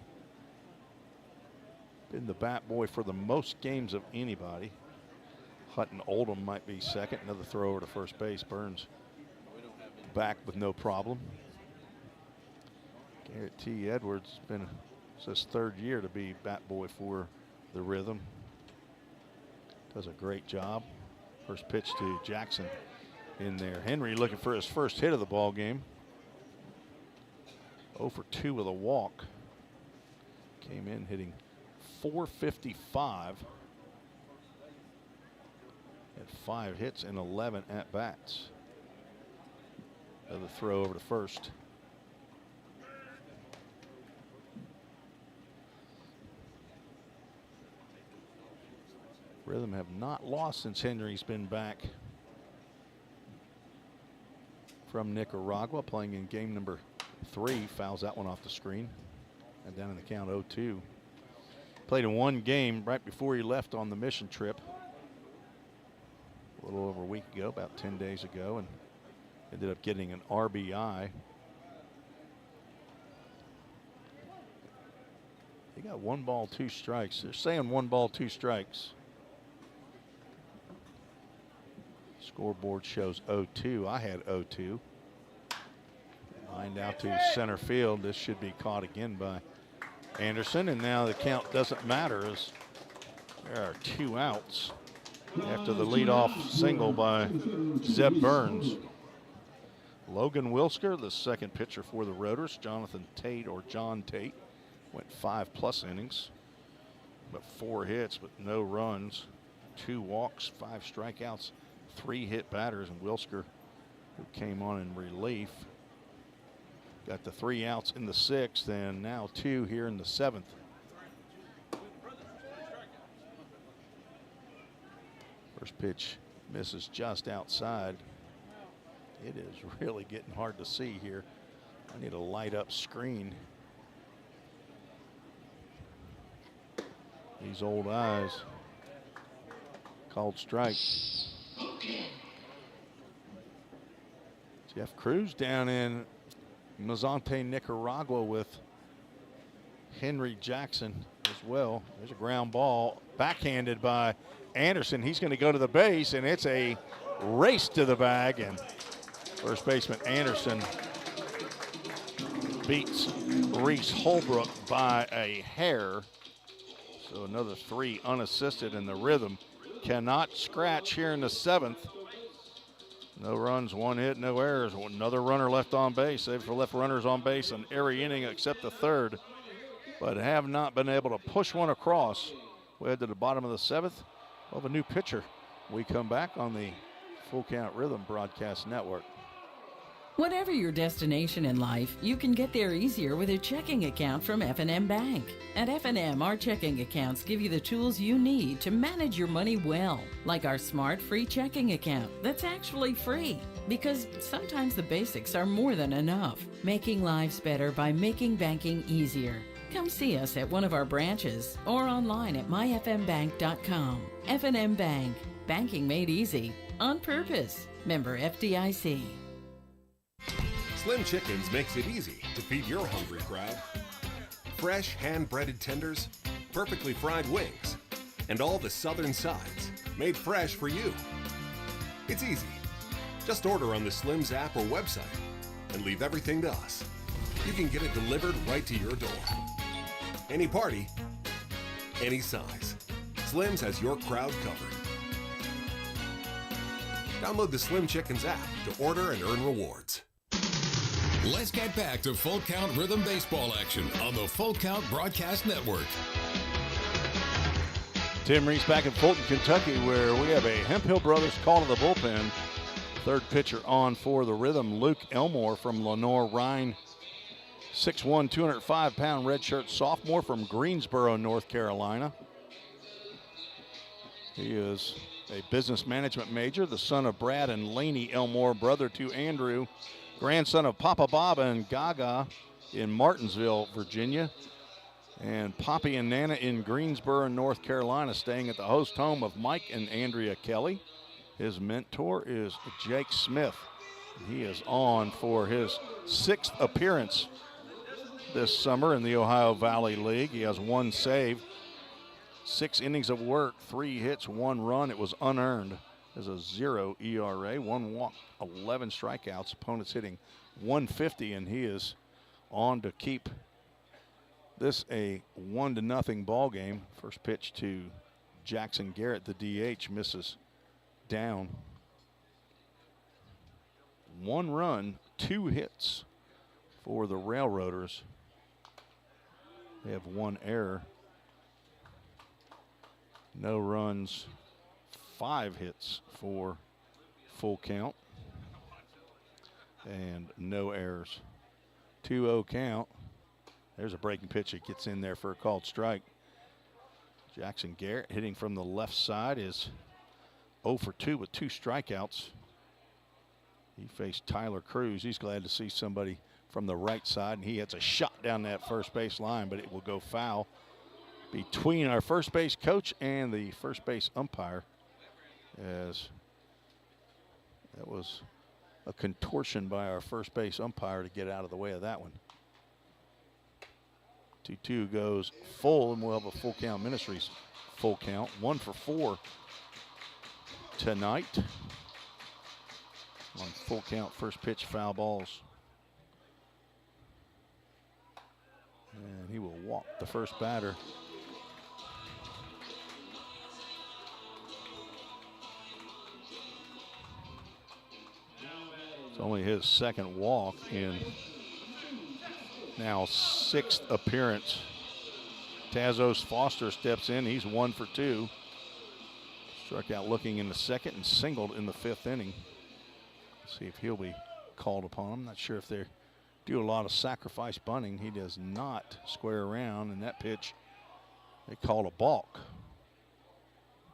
Speaker 2: been the bat boy for the most games of anybody. Hutton Oldham might be second. Another throw over to first base. Burns back with no problem. Garrett T. Edwards been his 3rd year to be bat boy for the Rhythm. Does a great job. First pitch to Jackson in there. Henry looking for his first hit of the ball game. 0 for 2 with a walk. Came in hitting .455. Had 5 hits and 11 at-bats. Another throw over to first. Rhythm have not lost since Henry's been back from Nicaragua, playing in game number 3. Fouls that one off the screen. And down in the count 0-2. Played in 1 game right before he left on the mission trip. A little over a week ago, about 10 days ago, and ended up getting an RBI. He got 1 ball, 2 strikes. They're saying 1 ball, 2 strikes. Scoreboard shows 0-2. I had 0-2. Lined out to center field. This should be caught again by Anderson, and now the count doesn't matter as there are 2 outs after the leadoff single by Zeb Burns. Logan Wilsker, the second pitcher for the Rotors. Jonathan Tate, or John Tate, went 5+ innings, but 4 hits, but no runs, 2 walks, 5 strikeouts, 3 hit batters, and Wilsker, who came on in relief, got the 3 outs in the 6th, and now 2 here in the 7th. First pitch misses just outside. It is really getting hard to see here. I need a light up screen. These old eyes. Called strike. Jeff Cruz down in Mazante, Nicaragua with Henry Jackson as well. There's a ground ball backhanded by Anderson. He's going to go to the base, and it's a race to the bag, and first baseman Anderson beats Reese Holbrook by a hair. So another 3 unassisted, and the Rhythm cannot scratch here in the 7th. No runs, 1 hit, no errors. Another runner left on base. They've left runners on base in every inning except the 3rd, but have not been able to push one across. We head to the bottom of the 7th. We'll have a new pitcher. We come back on the Full Count Rhythm Broadcast Network.
Speaker 11: Whatever your destination in life, you can get there easier with a checking account from F&M Bank. At F&M, our checking accounts give you the tools you need to manage your money well, like our smart free checking account that's actually free. Because sometimes the basics are more than enough. Making lives better by making banking easier. Come see us at one of our branches or online at myfmbank.com. F&M Bank. Banking made easy. On purpose. Member FDIC.
Speaker 12: Slim Chickens makes it easy to feed your hungry crowd. Fresh hand-breaded tenders, perfectly fried wings, and all the southern sides made fresh for you. It's easy. Just order on the Slim's app or website and leave everything to us. You can get it delivered right to your door. Any party, any size. Slim's has your crowd covered. Download the Slim Chickens app to order and earn rewards.
Speaker 1: Let's get back to Full Count Rhythm Baseball action on the Full Count Broadcast Network.
Speaker 2: Tim Reese back in Fulton, Kentucky, where we have a Hemphill Brothers call to the bullpen. Third pitcher on for the Rhythm, Luke Elmore from Lenore-Rhine. 6'1", 205-pound redshirt sophomore from Greensboro, North Carolina. He is a business management major, the son of Brad and Laney Elmore, brother to Andrew, grandson of Papa Bob and Gaga in Martinsville, Virginia. And Poppy and Nana in Greensboro, North Carolina, staying at the host home of Mike and Andrea Kelly. His mentor is Jake Smith. He is on for his 6th appearance this summer in the Ohio Valley League. He has 1 save, 6 innings of work, 3 hits, 1 run. It was unearned. There's a 0 ERA, 1 walk, 11 strikeouts. Opponents hitting 150, and he is on to keep this a 1-0 ball game. First pitch to Jackson Garrett, the DH, misses down. 1 run, 2 hits for the Railroaders. They have 1 error. No runs, 5 hits for Full Count. And no errors. 2-0 count. There's a breaking pitch that gets in there for a called strike. Jackson Garrett hitting from the left side is 0 for 2 with 2 strikeouts. He faced Tyler Cruz. He's glad to see somebody from the right side, and he hits a shot down that first base line, but it will go foul between our first base coach and the first base umpire, as that was a contortion by our first base umpire to get out of the way of that one. 2-2 goes full, and we'll have a Full Count Ministries full count. 1 for 4 tonight on Full Count first pitch foul balls. And he will walk the first batter. It's only his 2nd walk in now 6th appearance. Tazos Foster steps in. He's 1 for 2. Struck out looking in the 2nd and singled in the 5th inning. Let's see if he'll be called upon. I'm not sure if they do a lot of sacrifice bunting. He does not square around, and that pitch they called a balk.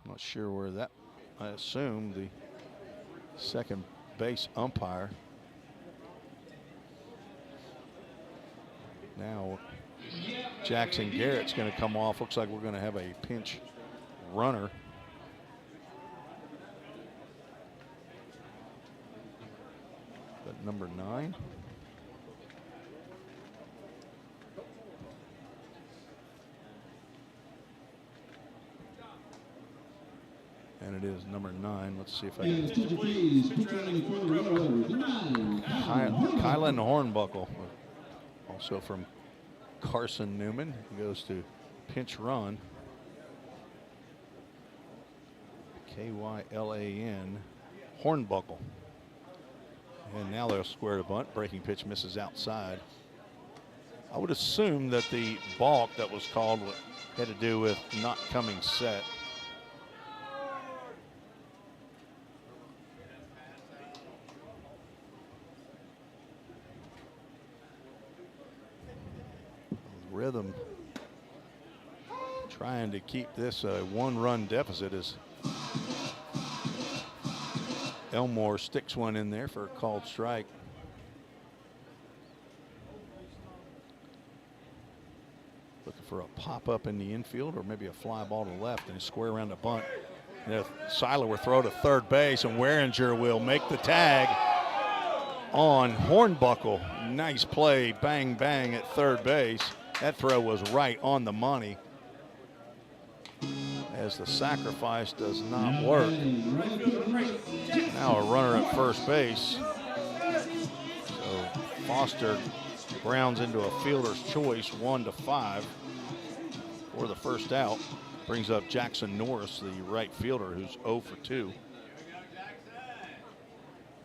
Speaker 2: I'm not sure where that, I assume the second base umpire. Now Jackson Garrett's going to come off. Looks like we're going to have a pinch runner. But number 9. And it is number 9. Let's see if I can. Kylan Hornbuckle, also from Carson Newman. He goes to pinch run. K-Y-L-A-N, Hornbuckle. And now they'll square the bunt. Breaking pitch misses outside. I would assume that the balk that was called had to do with not coming set. Rhythm trying to keep this a one-run deficit as Elmore sticks one in there for a called strike. Looking for a pop-up in the infield or maybe a fly ball to left and a square around the bunt. And Seiler will throw to third base, and Weringer will make the tag on Hornbuckle. Nice play, bang, bang at third base. That throw was right on the money, as the sacrifice does not work. Now a runner at first base. So Foster grounds into a fielder's choice, 1-5 for the first out. Brings up Jackson Norris, the right fielder, who's 0 for 2.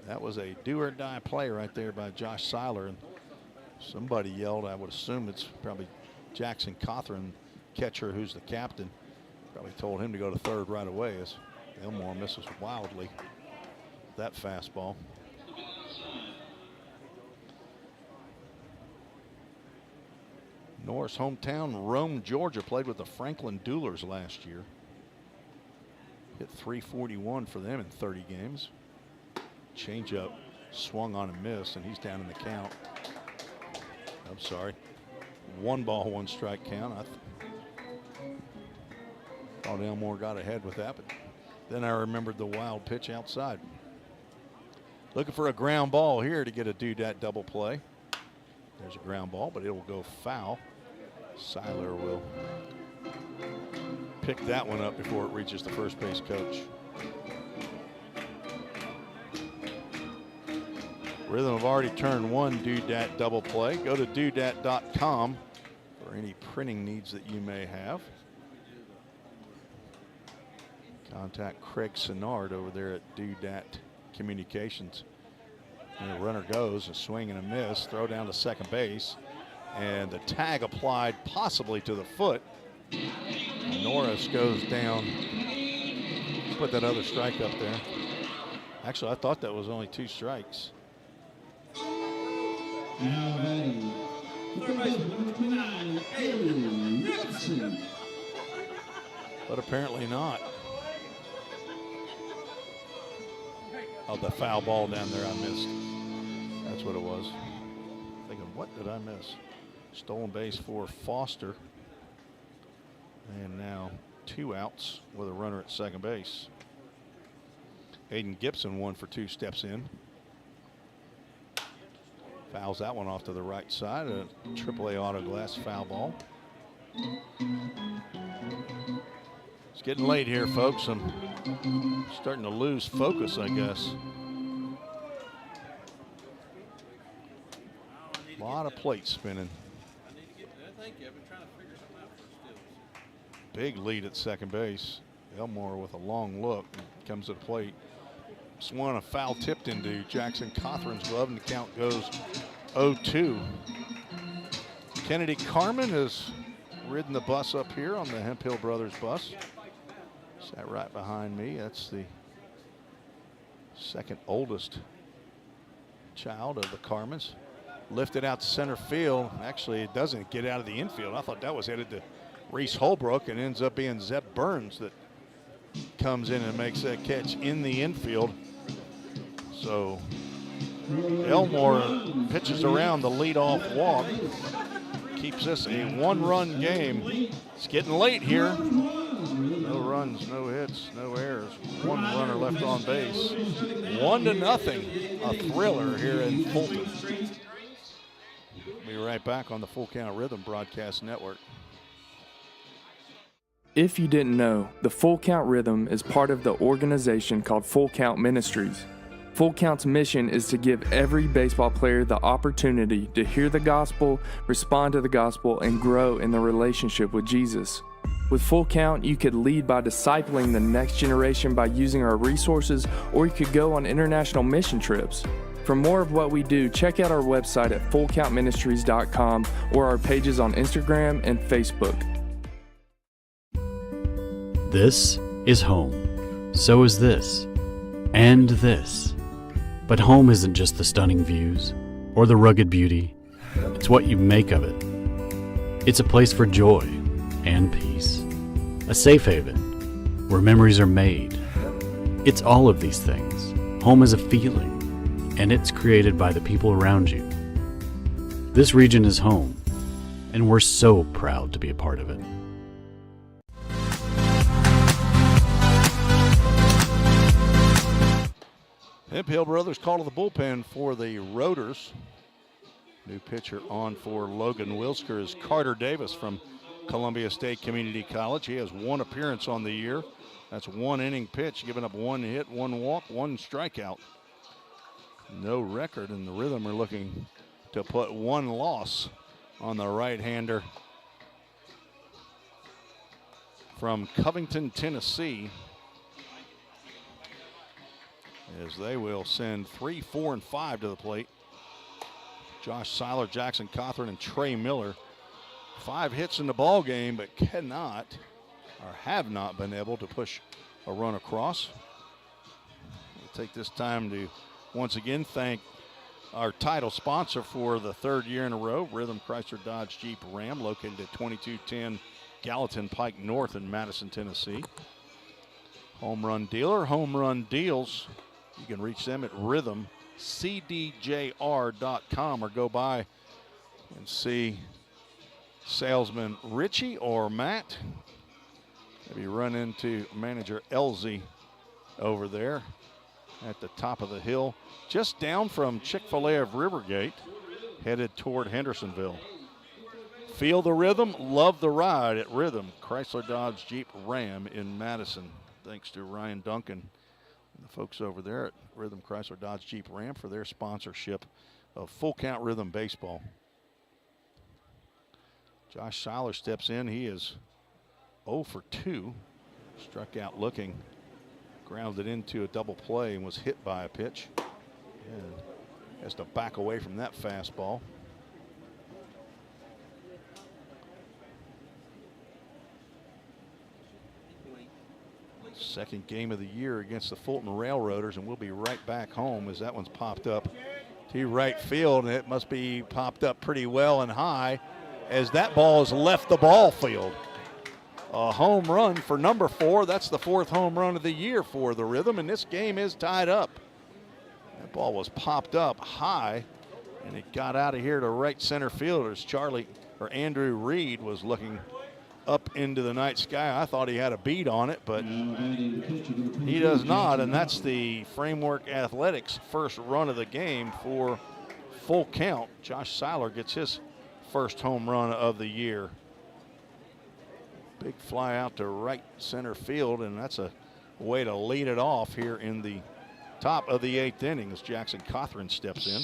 Speaker 2: That was a do or die play right there by Josh Seiler. And somebody yelled, I would assume it's probably Jackson Cothran, catcher, who's the captain. Probably told him to go to third right away as Elmore misses wildly that fastball. Norris hometown, Rome, Georgia, played with the Franklin Doolers last year. Hit .341 for them in 30 games. Changeup swung on and missed, and he's down in the count. I'm sorry. 1 ball, 1 strike count. I thought Elmore got ahead with that, but then I remembered the wild pitch outside. Looking for a ground ball here to get a do-dat double play. There's a ground ball, but it will go foul. Seiler will pick that one up before it reaches the first base coach. Rhythm have already turned 1 do-dat double play. Go to doodat.com for any printing needs that you may have. Contact Craig Sinnard over there at Doodat Communications. And the runner goes, a swing and a miss, throw down to second base, and the tag applied possibly to the foot. Norris goes down. Let's put that other strike up there. Actually, I thought that was only 2 strikes. But apparently not. Oh, the foul ball down there I missed. That's what it was. Thinking, what did I miss? Stolen base for Foster. And now 2 outs with a runner at second base. Aiden Gibson 1 for 2 steps in. Fouls that one off to the right side. A AAA auto glass foul ball. It's getting late here, folks. I'm starting to lose focus, I guess. A lot of plates spinning. Big lead at second base. Elmore with a long look comes to the plate. Swung a foul tipped into Jackson Cothran's glove, and the count goes 0-2. Kennedy Carmen has ridden the bus up here on the Hemphill Brothers bus. Sat right behind me. That's the second oldest child of the Carmens. Lifted out to center field. Actually, it doesn't get out of the infield. I thought that was headed to Reese Holbrook, and ends up being Zeb Burns that comes in and makes that catch in the infield. So Elmore pitches around the leadoff walk. Keeps this a 1-run game. It's getting late here. No runs, no hits, no errors. 1 runner left on base. 1-0. A thriller here in Fulton. We'll be right back on the Full Count Rhythm Broadcast Network.
Speaker 4: If you didn't know, the Full Count Rhythm is part of the organization called Full Count Ministries. Full Count's mission is to give every baseball player the opportunity to hear the gospel, respond to the gospel, and grow in the relationship with Jesus. With Full Count, you could lead by discipling the next generation by using our resources, or you could go on international mission trips. For more of what we do, check out our website at fullcountministries.com or our pages on Instagram and Facebook.
Speaker 10: This is home. So is this. And this. But home isn't just the stunning views or the rugged beauty. It's what you make of it. It's a place for joy and peace. A safe haven where memories are made. It's all of these things. Home is a feeling, and it's created by the people around you. This region is home, and we're so proud to be a part of it.
Speaker 2: Hemphill Brothers call to the bullpen for the Rotors. New pitcher on for Logan Wilsker is Carter Davis from Columbia State Community College. He has one appearance on the year. That's one inning pitch, giving up one hit, one walk, one strikeout. No record, and the Rhythm are looking to put one loss on the right-hander from Covington, Tennessee, as they will send 3, 4, and 5 to the plate. Josh Seiler, Jackson Cothran, and Trey Miller. 5 hits in the ball game, but cannot or have not been able to push a run across. We'll take this time to once again thank our title sponsor for the 3rd year in a row, Rhythm Chrysler Dodge Jeep Ram, located at 2210 Gallatin Pike North in Madison, Tennessee. Home Run Dealer, Home Run Deals. You can reach them at rhythmcdjr.com or go by and see salesman Richie or Matt. Maybe run into manager Elsie over there at the top of the hill, just down from Chick-fil-A of Rivergate, headed toward Hendersonville. Feel the rhythm, love the ride at Rhythm Chrysler Dodge Jeep Ram in Madison. Thanks to Ryan Duncan and the folks over there at Rhythm Chrysler Dodge Jeep Ram for their sponsorship of Full Count Rhythm Baseball. Josh Seiler steps in. He is 0 for 2. Struck out looking, grounded into a double play and was hit by a pitch. And has to back away from that fastball. Second game of the year against the Fulton Railroaders, and we'll be right back home as that one's popped up to right field, and it must be popped up pretty well and high as that ball has left the ball field. A home run for number 4. That's the 4th home run of the year for the Rhythm, and this game is tied up. That ball was popped up high, and it got out of here to right center field as Andrew Reed was looking up into the night sky. I thought he had a beat on it, but he does not, and that's the Framework Athletics first run of the game for Full Count. Josh Seiler gets his first home run of the year. Big fly out to right center field, and that's a way to lead it off here in the top of the 8th inning as Jackson Cothran steps in.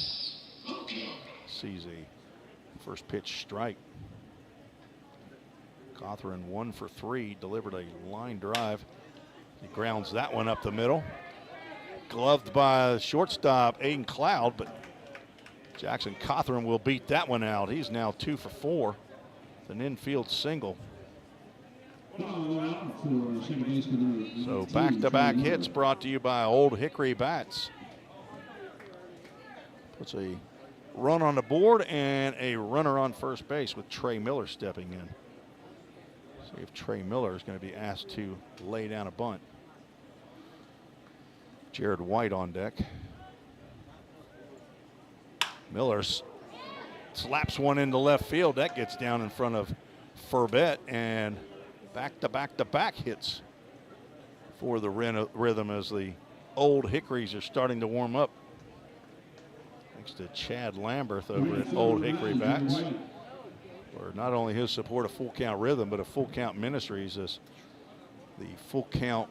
Speaker 2: Sees a first pitch strike. Cothran 1 for 3, delivered a line drive. He grounds that one up the middle. Gloved by shortstop Aiden Cloud, but Jackson Cothran will beat that one out. He's now 2 for 4. An infield single. So back-to-back hits brought to you by Old Hickory Bats. Puts a run on the board and a runner on first base with Trey Miller stepping in. See if Trey Miller is going to be asked to lay down a bunt. Jared White on deck. Miller slaps one into left field. That gets down in front of Furbett, and back-to-back hits for the Rhythm as the Old Hickories are starting to warm up. Thanks to Chad Lamberth over at Old Hickory Bats for not only his support of Full Count Rhythm, but of Full Count Ministries, as the Full Count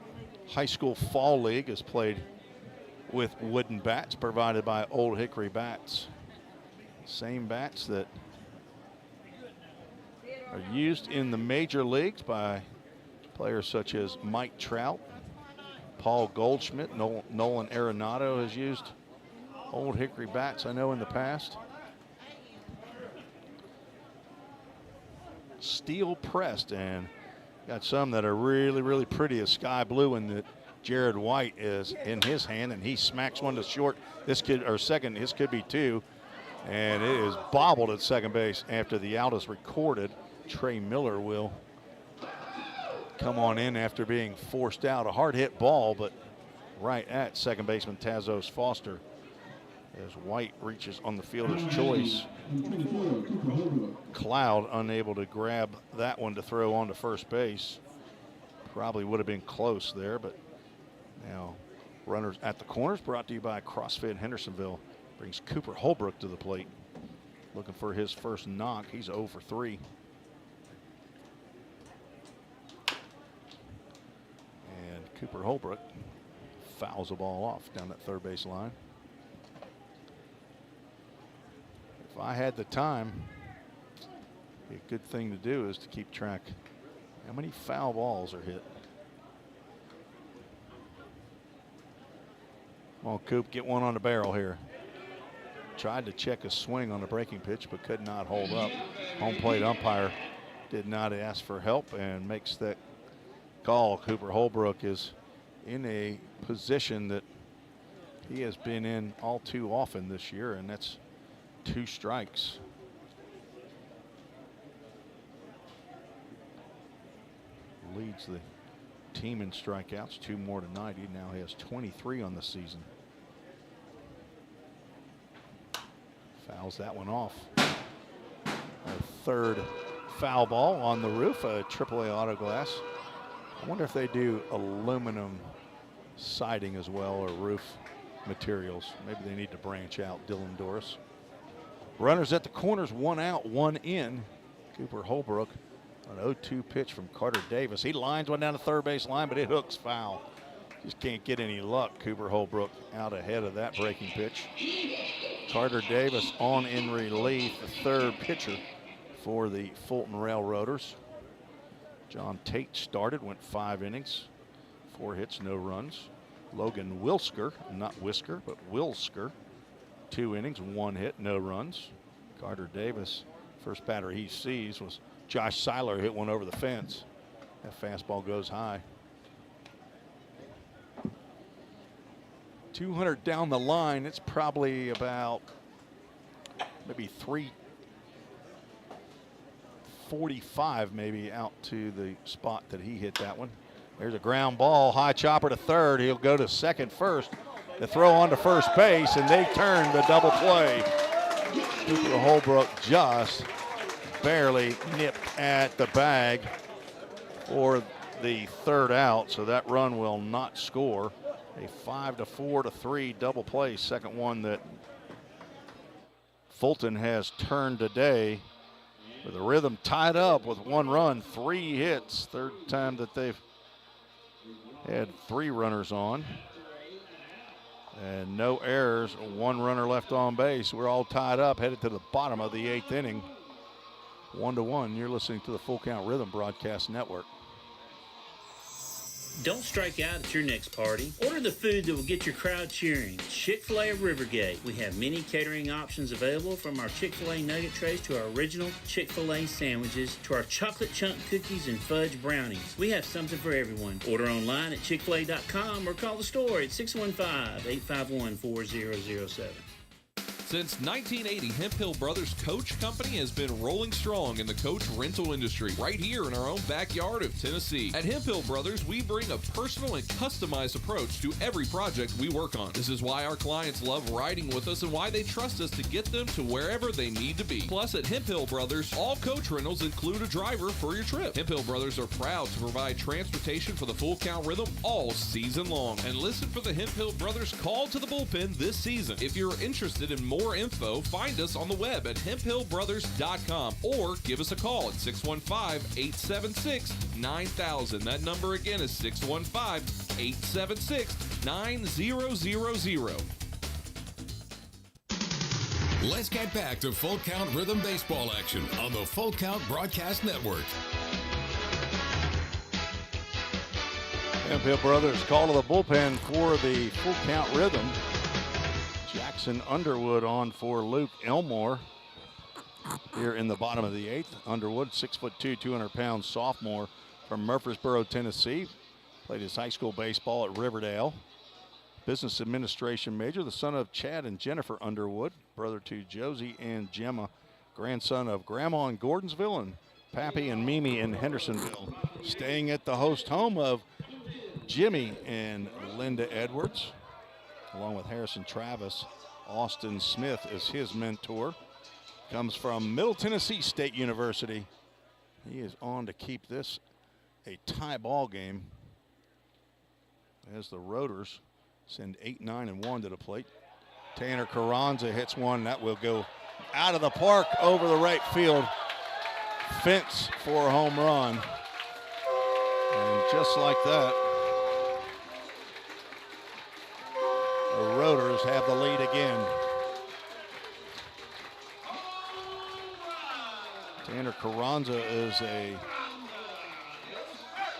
Speaker 2: High School Fall League is played with wooden bats provided by Old Hickory Bats. Same bats that are used in the major leagues by players such as Mike Trout, Paul Goldschmidt, Nolan Arenado has used Old Hickory bats, I know, in the past. Steel pressed, and got some that are really, really pretty as sky blue, and that Jared White is in his hand, and he smacks one to short. This kid, or second, this could be 2, and it is bobbled at second base after the out is recorded. Trey Miller will come on in after being forced out. A hard hit ball, but right at second baseman Tazos Foster as White reaches on the fielder's choice. Cloud unable to grab that one to throw onto first base. Probably would have been close there, but now runners at the corners, brought to you by CrossFit Hendersonville. Brings Cooper Holbrook to the plate. Looking for his first knock. He's 0 for 3. And Cooper Holbrook fouls the ball off down that third base line. If I had the time, a good thing to do is to keep track how many foul balls are hit. Come on, Coop, get one on the barrel here. Tried to check a swing on the breaking pitch, but could not hold up. Home plate umpire did not ask for help and makes that call. Cooper Holbrook is in a position that he has been in all too often this year, and that's 2 strikes. Leads the team in strikeouts, 2 more tonight. He now has 23 on the season. Fouls that one off. A third foul ball on the roof, a AAA auto glass. I wonder if they do aluminum siding as well, or roof materials. Maybe they need to branch out. Dylan Doris. Runners at the corners, 1 out, 1 in. Cooper Holbrook, an 0-2 pitch from Carter Davis. He lines one down the third base line, but it hooks foul. Just can't get any luck. Cooper Holbrook out ahead of that breaking pitch. Carter Davis on in relief, the third pitcher for the Fulton Railroaders. John Tate started, went 5 innings, 4 hits, no runs. Logan Wilsker, not Whisker, but Wilsker, 2 innings, 1 hit, no runs. Carter Davis, first batter he sees was Josh Seiler, hit one over the fence. That fastball goes high. 200 down the line. It's probably about maybe 345 maybe out to the spot that he hit that one. There's a ground ball, high chopper to third. He'll go to second first. The throw on to first base, and they turn the double play. Cooper Holbrook just barely nipped at the bag for the third out, so that run will not score. A 5-4-3 double play, second one that Fulton has turned today, with the Rhythm tied up with 1 run, 3 hits. Third time that they've had 3 runners on. And no errors, 1 runner left on base. We're all tied up, headed to the bottom of the 8th inning. 1-1, you're listening to the Full Count Rhythm Broadcast Network.
Speaker 3: Don't strike out at your next party. Order the food that will get your crowd cheering. Chick-fil-A of Rivergate. We have many catering options available, from our Chick-fil-A nugget trays to our original Chick-fil-A sandwiches to our chocolate chunk cookies and fudge brownies. We have something for everyone. Order online at chickfil-a.com or call the store at 615-851-4007.
Speaker 13: Since 1980, Hemp Hill Brothers Coach Company has been rolling strong in the coach rental industry right here in our own backyard of Tennessee. At Hemp Hill Brothers, we bring a personal and customized approach to every project we work on. This is why our clients love riding with us and why they trust us to get them to wherever they need to be. Plus, at Hemp Hill Brothers, all coach rentals include a driver for your trip. Hemp Hill Brothers are proud to provide transportation for the Full Count Rhythm all season long. And listen for the Hemp Hill Brothers call to the bullpen this season. If you're interested in more info, find us on the web at hemphillbrothers.com or give us a call at 615-876-9000. That number again is 615-876-9000.
Speaker 1: Let's get back to Full Count Rhythm baseball action on the Full Count Broadcast Network.
Speaker 2: Hemp Hill Brothers call to the bullpen for the Full Count Rhythm. Jackson Underwood on for Luke Elmore here in the bottom of the 8th. Underwood, 6'2", 200-pound sophomore from Murfreesboro, Tennessee. Played his high school baseball at Riverdale. Business administration major, the son of Chad and Jennifer Underwood, brother to Josie and Gemma, grandson of Grandma in Gordonsville and Pappy and Mimi in Hendersonville, staying at the host home of Jimmy and Linda Edwards, along with Harrison Travis. Austin Smith is his mentor. Comes from Middle Tennessee State University. He is on to keep this a tie ball game as the Rotors send 8, 9, and 1 to the plate. Tanner Carranza hits one. That will go out of the park over the right field fence for a home run. And just like that, the Rotors have the lead again. Tanner Carranza is a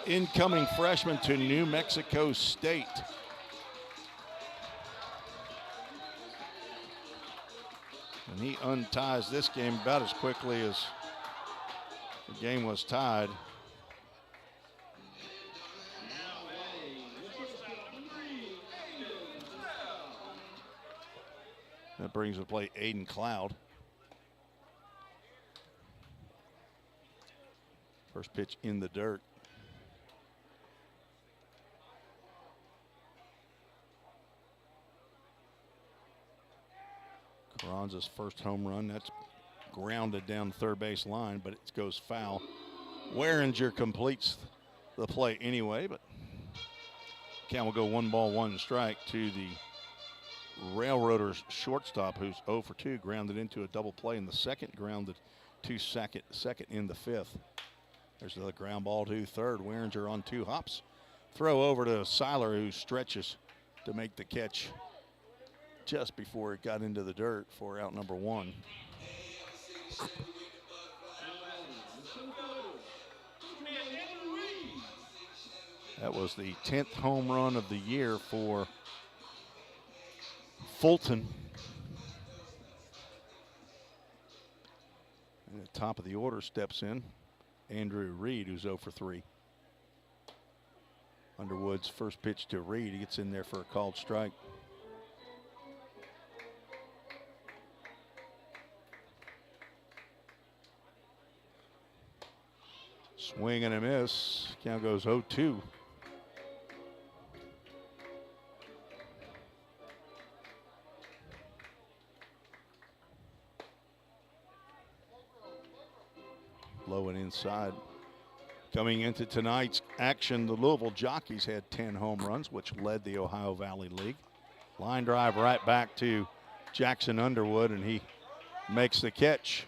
Speaker 2: incoming freshman to New Mexico State. And he unties this game about as quickly as the game was tied. That brings to play Aiden Cloud. First pitch in the dirt. Carranza's first home run. That's grounded down the third base line, but it goes foul. Warringer completes the play anyway, but count will go 1 ball, 1 strike to the Railroaders shortstop, who's 0 for 2, grounded into a double play in the second, grounded to second in the fifth. There's the ground ball to third. Warringer on 2 hops. Throw over to Seiler, who stretches to make the catch just before it got into the dirt for out number 1. That was the 10th home run of the year for Fulton. And at the top of the order steps in Andrew Reed, who's 0 for 3. Underwood's first pitch to Reed. He gets in there for a called strike. Swing and a miss. Count goes 0-2. Low and inside. Coming into tonight's action, the Louisville Jockeys had 10 home runs, which led the Ohio Valley League. Line drive right back to Jackson Underwood, and he makes the catch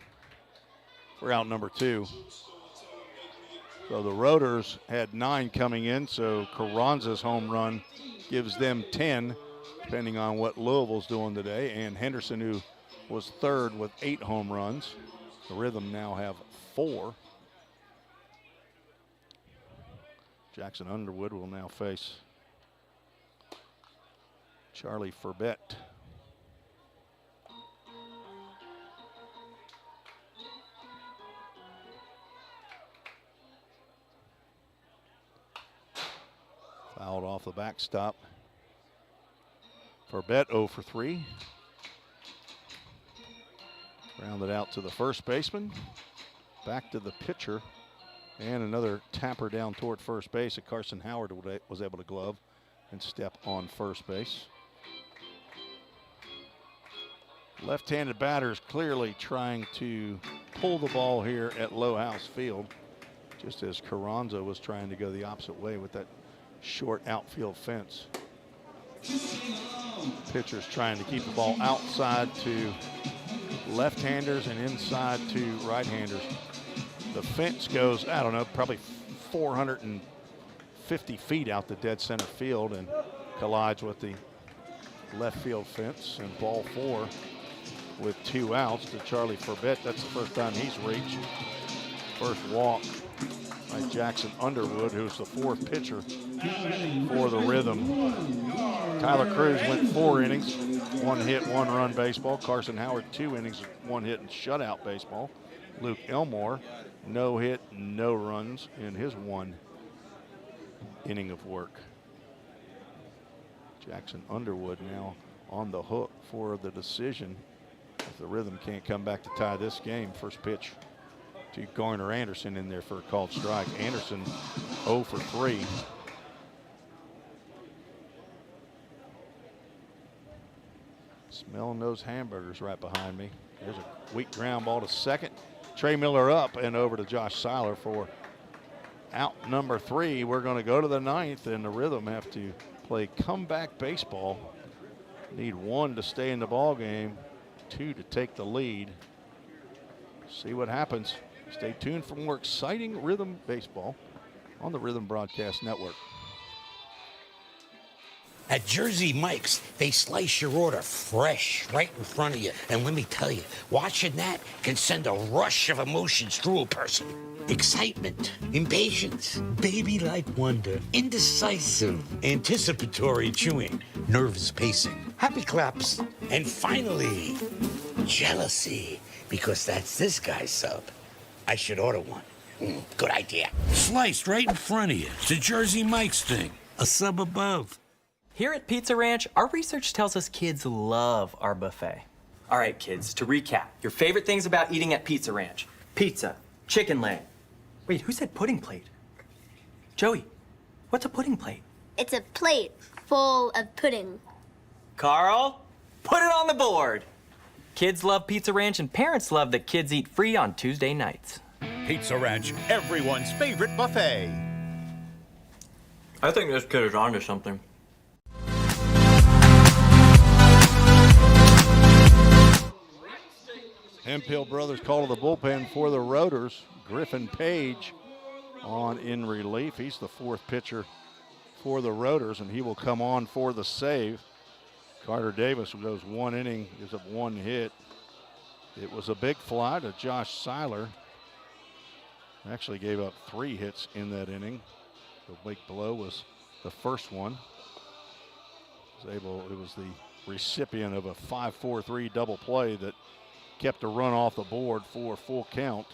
Speaker 2: for out number 2. So the Rotors had 9 coming in, so Carranza's home run gives them 10, depending on what Louisville's doing today. And Henderson, who was third with 8 home runs. The Rhythm now have 4. Jackson Underwood will now face Charlie Furbett. Fouled off the backstop. Furbett 0 for 3. Grounded out to the first baseman. Back to the pitcher. And another tapper down toward first base that Carson Howard was able to glove and step on first base. Left-handed batters clearly trying to pull the ball here at Low House Field, just as Carranza was trying to go the opposite way with that short outfield fence. Pitcher's trying to keep the ball outside to left-handers and inside to right-handers. The fence goes, I don't know, probably 450 feet out the dead center field and collides with the left field fence, and ball 4 with 2 outs to Charlie Furbett. That's the first time he's reached. First walk by Jackson Underwood, who's the 4th pitcher for the Rhythm. Tyler Cruz went 4 innings, 1 hit, 1 run baseball. Carson Howard 2 innings, 1 hit and shutout baseball. Luke Elmore, no hit, no runs in his 1 inning of work. Jackson Underwood now on the hook for the decision if the Rhythm can't come back to tie this game. First pitch to Garner Anderson in there for a called strike. Anderson 0 for 3. Smelling those hamburgers right behind me. There's a weak ground ball to second. Trey Miller up and over to Josh Seiler for out number 3. We're going to go to the 9th, and the Rhythm have to play comeback baseball. Need 1 to stay in the ball game, 2 to take the lead. See what happens. Stay tuned for more exciting Rhythm baseball on the Rhythm Broadcast Network.
Speaker 15: At Jersey Mike's, they slice your order fresh right in front of you. And let me tell you, watching that can send a rush of emotions through a person. Excitement, impatience, baby-like wonder, indecisive, anticipatory chewing, nervous pacing, happy claps, and finally, jealousy, because that's this guy's sub. I should order one. Good idea. Sliced right in front of you. It's a Jersey Mike's thing. A sub above.
Speaker 16: Here at Pizza Ranch, our research tells us kids love our buffet. All right, kids, to recap, your favorite things about eating at Pizza Ranch: pizza, chicken leg. Wait, who said pudding plate? Joey, what's a pudding plate?
Speaker 17: It's a plate full of pudding.
Speaker 16: Carl, put it on the board. Kids love Pizza Ranch, and parents love that kids eat free on Tuesday nights.
Speaker 18: Pizza Ranch, everyone's favorite buffet.
Speaker 16: I think this kid is onto something.
Speaker 2: Hemphill brothers call to the bullpen for the Rotors. Griffin Page on in relief. He's the 4th pitcher for the Rotors, and he will come on for the save. Carter Davis goes 1 inning, gives up 1 hit. It was a big fly to Josh Seiler. Actually gave up 3 hits in that inning. The big blow was the first one. It was the recipient of a 5-4-3 double play that kept a run off the board for a full count.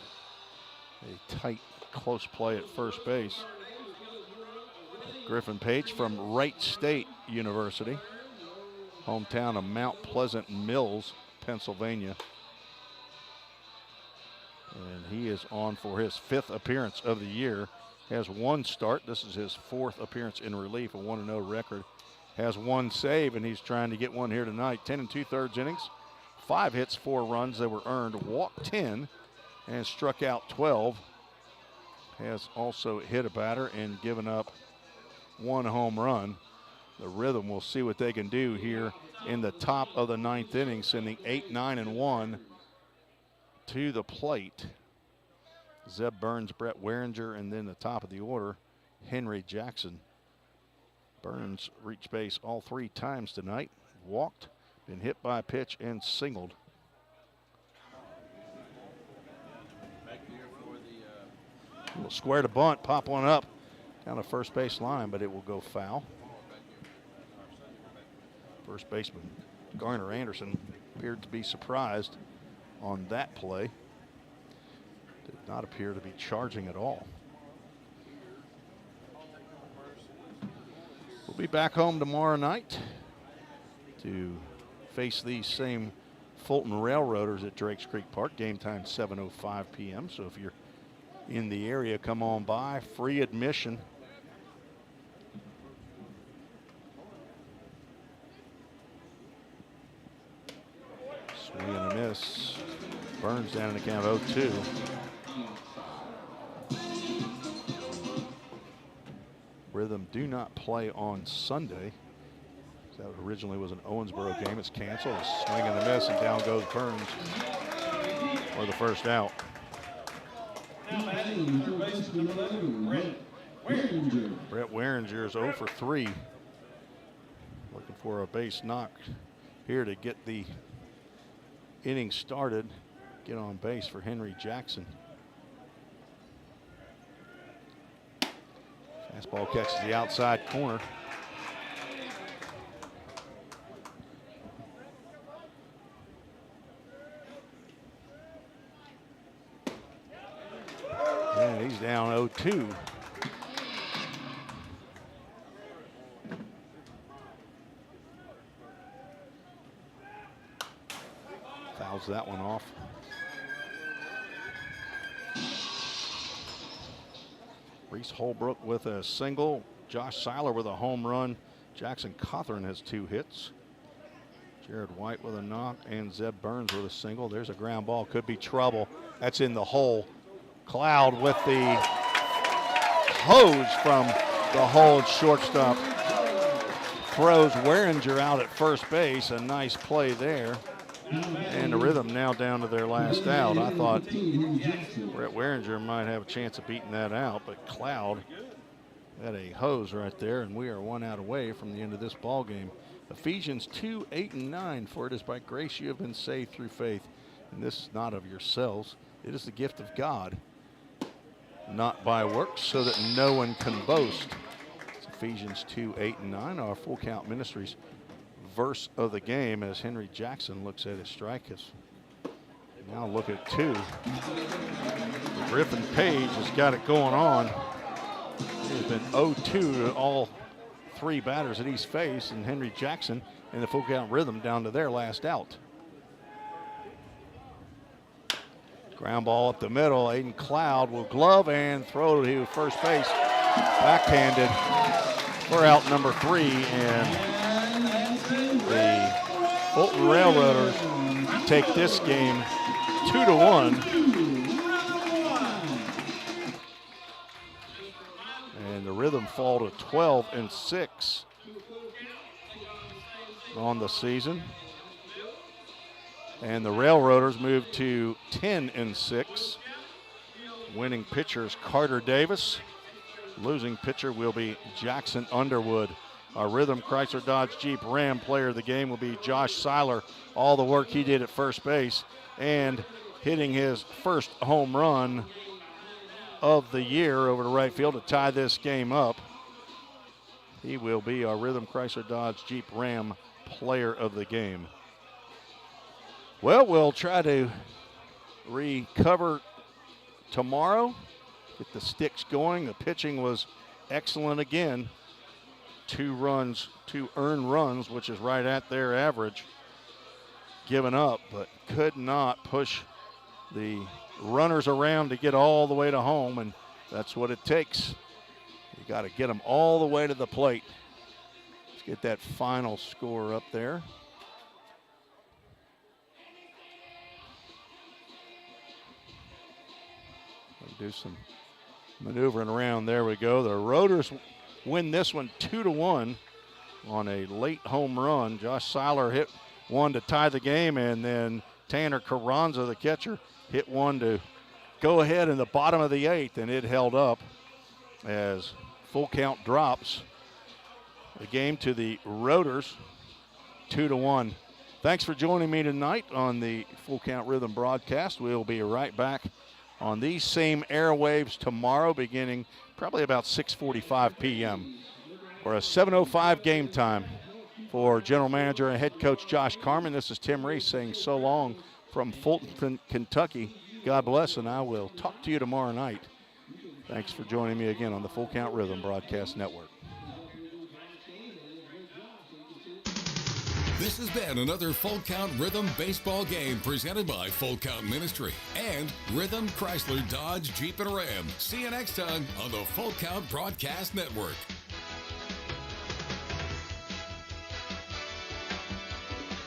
Speaker 2: A tight, close play at first base. Griffin Page from Wright State University, hometown of Mount Pleasant Mills, Pennsylvania. And he is on for his 5th appearance of the year. Has 1 start. This is his 4th appearance in relief, a 1-0 record. Has 1 save, and he's trying to get 1 here tonight. 10 2/3 innings. 5 hits, 4 runs that were earned, walked 10, and struck out 12. Has also hit a batter and given up 1 home run. The Rhythm will see what they can do here in the top of the 9th inning, sending 8, 9, and 1 to the plate. Zeb Burns, Brett Waringer, and then the top of the order, Henry Jackson. Burns reached base all 3 times tonight, walked, been hit by a pitch, and singled. Will square to bunt, pop one up down the first base line, but it will go foul. First baseman Garner Anderson appeared to be surprised on that play. Did not appear to be charging at all. We'll be back home tomorrow night to face these same Fulton Railroaders at Drakes Creek Park. Game time 7:05 p.m. So if you're in the area, come on by. Free admission. Swing and a miss. Burns down in the count 0-2. Rhythm do not play on Sunday. That originally was an Owensboro game. It's canceled. A swing and a miss, and down goes Burns for the first out. Brett Waringer is 0 for 3. Looking for a base knock here to get the inning started. Get on base for Henry Jackson. Fastball catches the outside corner. And he's down 0-2. Fouls that one off. Reese Holbrook with a single. Josh Seiler with a home run. Jackson Cawthorn has 2 hits. Jared White with a knock and Zeb Burns with a single. There's a ground ball. Could be trouble. That's in the hole. Cloud with the hose from the hole at shortstop. Throws Waringer out at first base. A nice play there. And the Rhythm now down to their last out. I thought Brett Waringer might have a chance of beating that out, but Cloud had a hose right there, and we are 1 out away from the end of this ball game. Ephesians 2:8-9, for it is by grace you have been saved through faith, and this is not of yourselves. It is the gift of God, not by works, so that no one can boast. It's Ephesians 2:8-9, our Full Count Ministries verse of the game, as Henry Jackson looks at his strike. Now look at 2. Griffin Page has got it going on. He has been 0-2 to all 3 batters that he's faced, and Henry Jackson and the Full Count Rhythm down to their last out. Ground ball up the middle. Aiden Cloud will glove and throw to first base. Backhanded for out number 3, and the Fulton Railroaders take this game 2-1. And the Rhythm fall to 12-6 on the season. And the Railroaders move to 10-6. Winning pitcher is Carter Davis. Losing pitcher will be Jackson Underwood. Our Rhythm Chrysler Dodge Jeep Ram player of the game will be Josh Seiler. All the work he did at first base and hitting his first home run of the year over to right field to tie this game up. He will be our Rhythm Chrysler Dodge Jeep Ram player of the game. Well, we'll try to recover tomorrow, get the sticks going. The pitching was excellent again. 2 earned runs, which is right at their average, given up, but could not push the runners around to get all the way to home, and that's what it takes. You got to get them all the way to the plate. Let's get that final score up there. Do some maneuvering around. There we go. The Roaders win this one 2-1 on a late home run. Josh Seiler hit one to tie the game, and then Tanner Carranza, the catcher, hit one to go ahead in the bottom of the 8th, and it held up as Full Count drops the game to the Roaders 2-1. Thanks for joining me tonight on the Full Count Rhythm broadcast. We'll be right back on these same airwaves tomorrow, beginning probably about 6:45 p.m. for a 7:05 game time. For General Manager and Head Coach Josh Carman, this is Tim Reese saying so long from Fulton, Kentucky. God bless, and I will talk to you tomorrow night. Thanks for joining me again on the Full Count Rhythm Broadcast Network.
Speaker 1: This has been another Full Count Rhythm baseball game presented by Full Count Ministry and Rhythm Chrysler Dodge Jeep and Ram. See you next time on the Full Count Broadcast Network.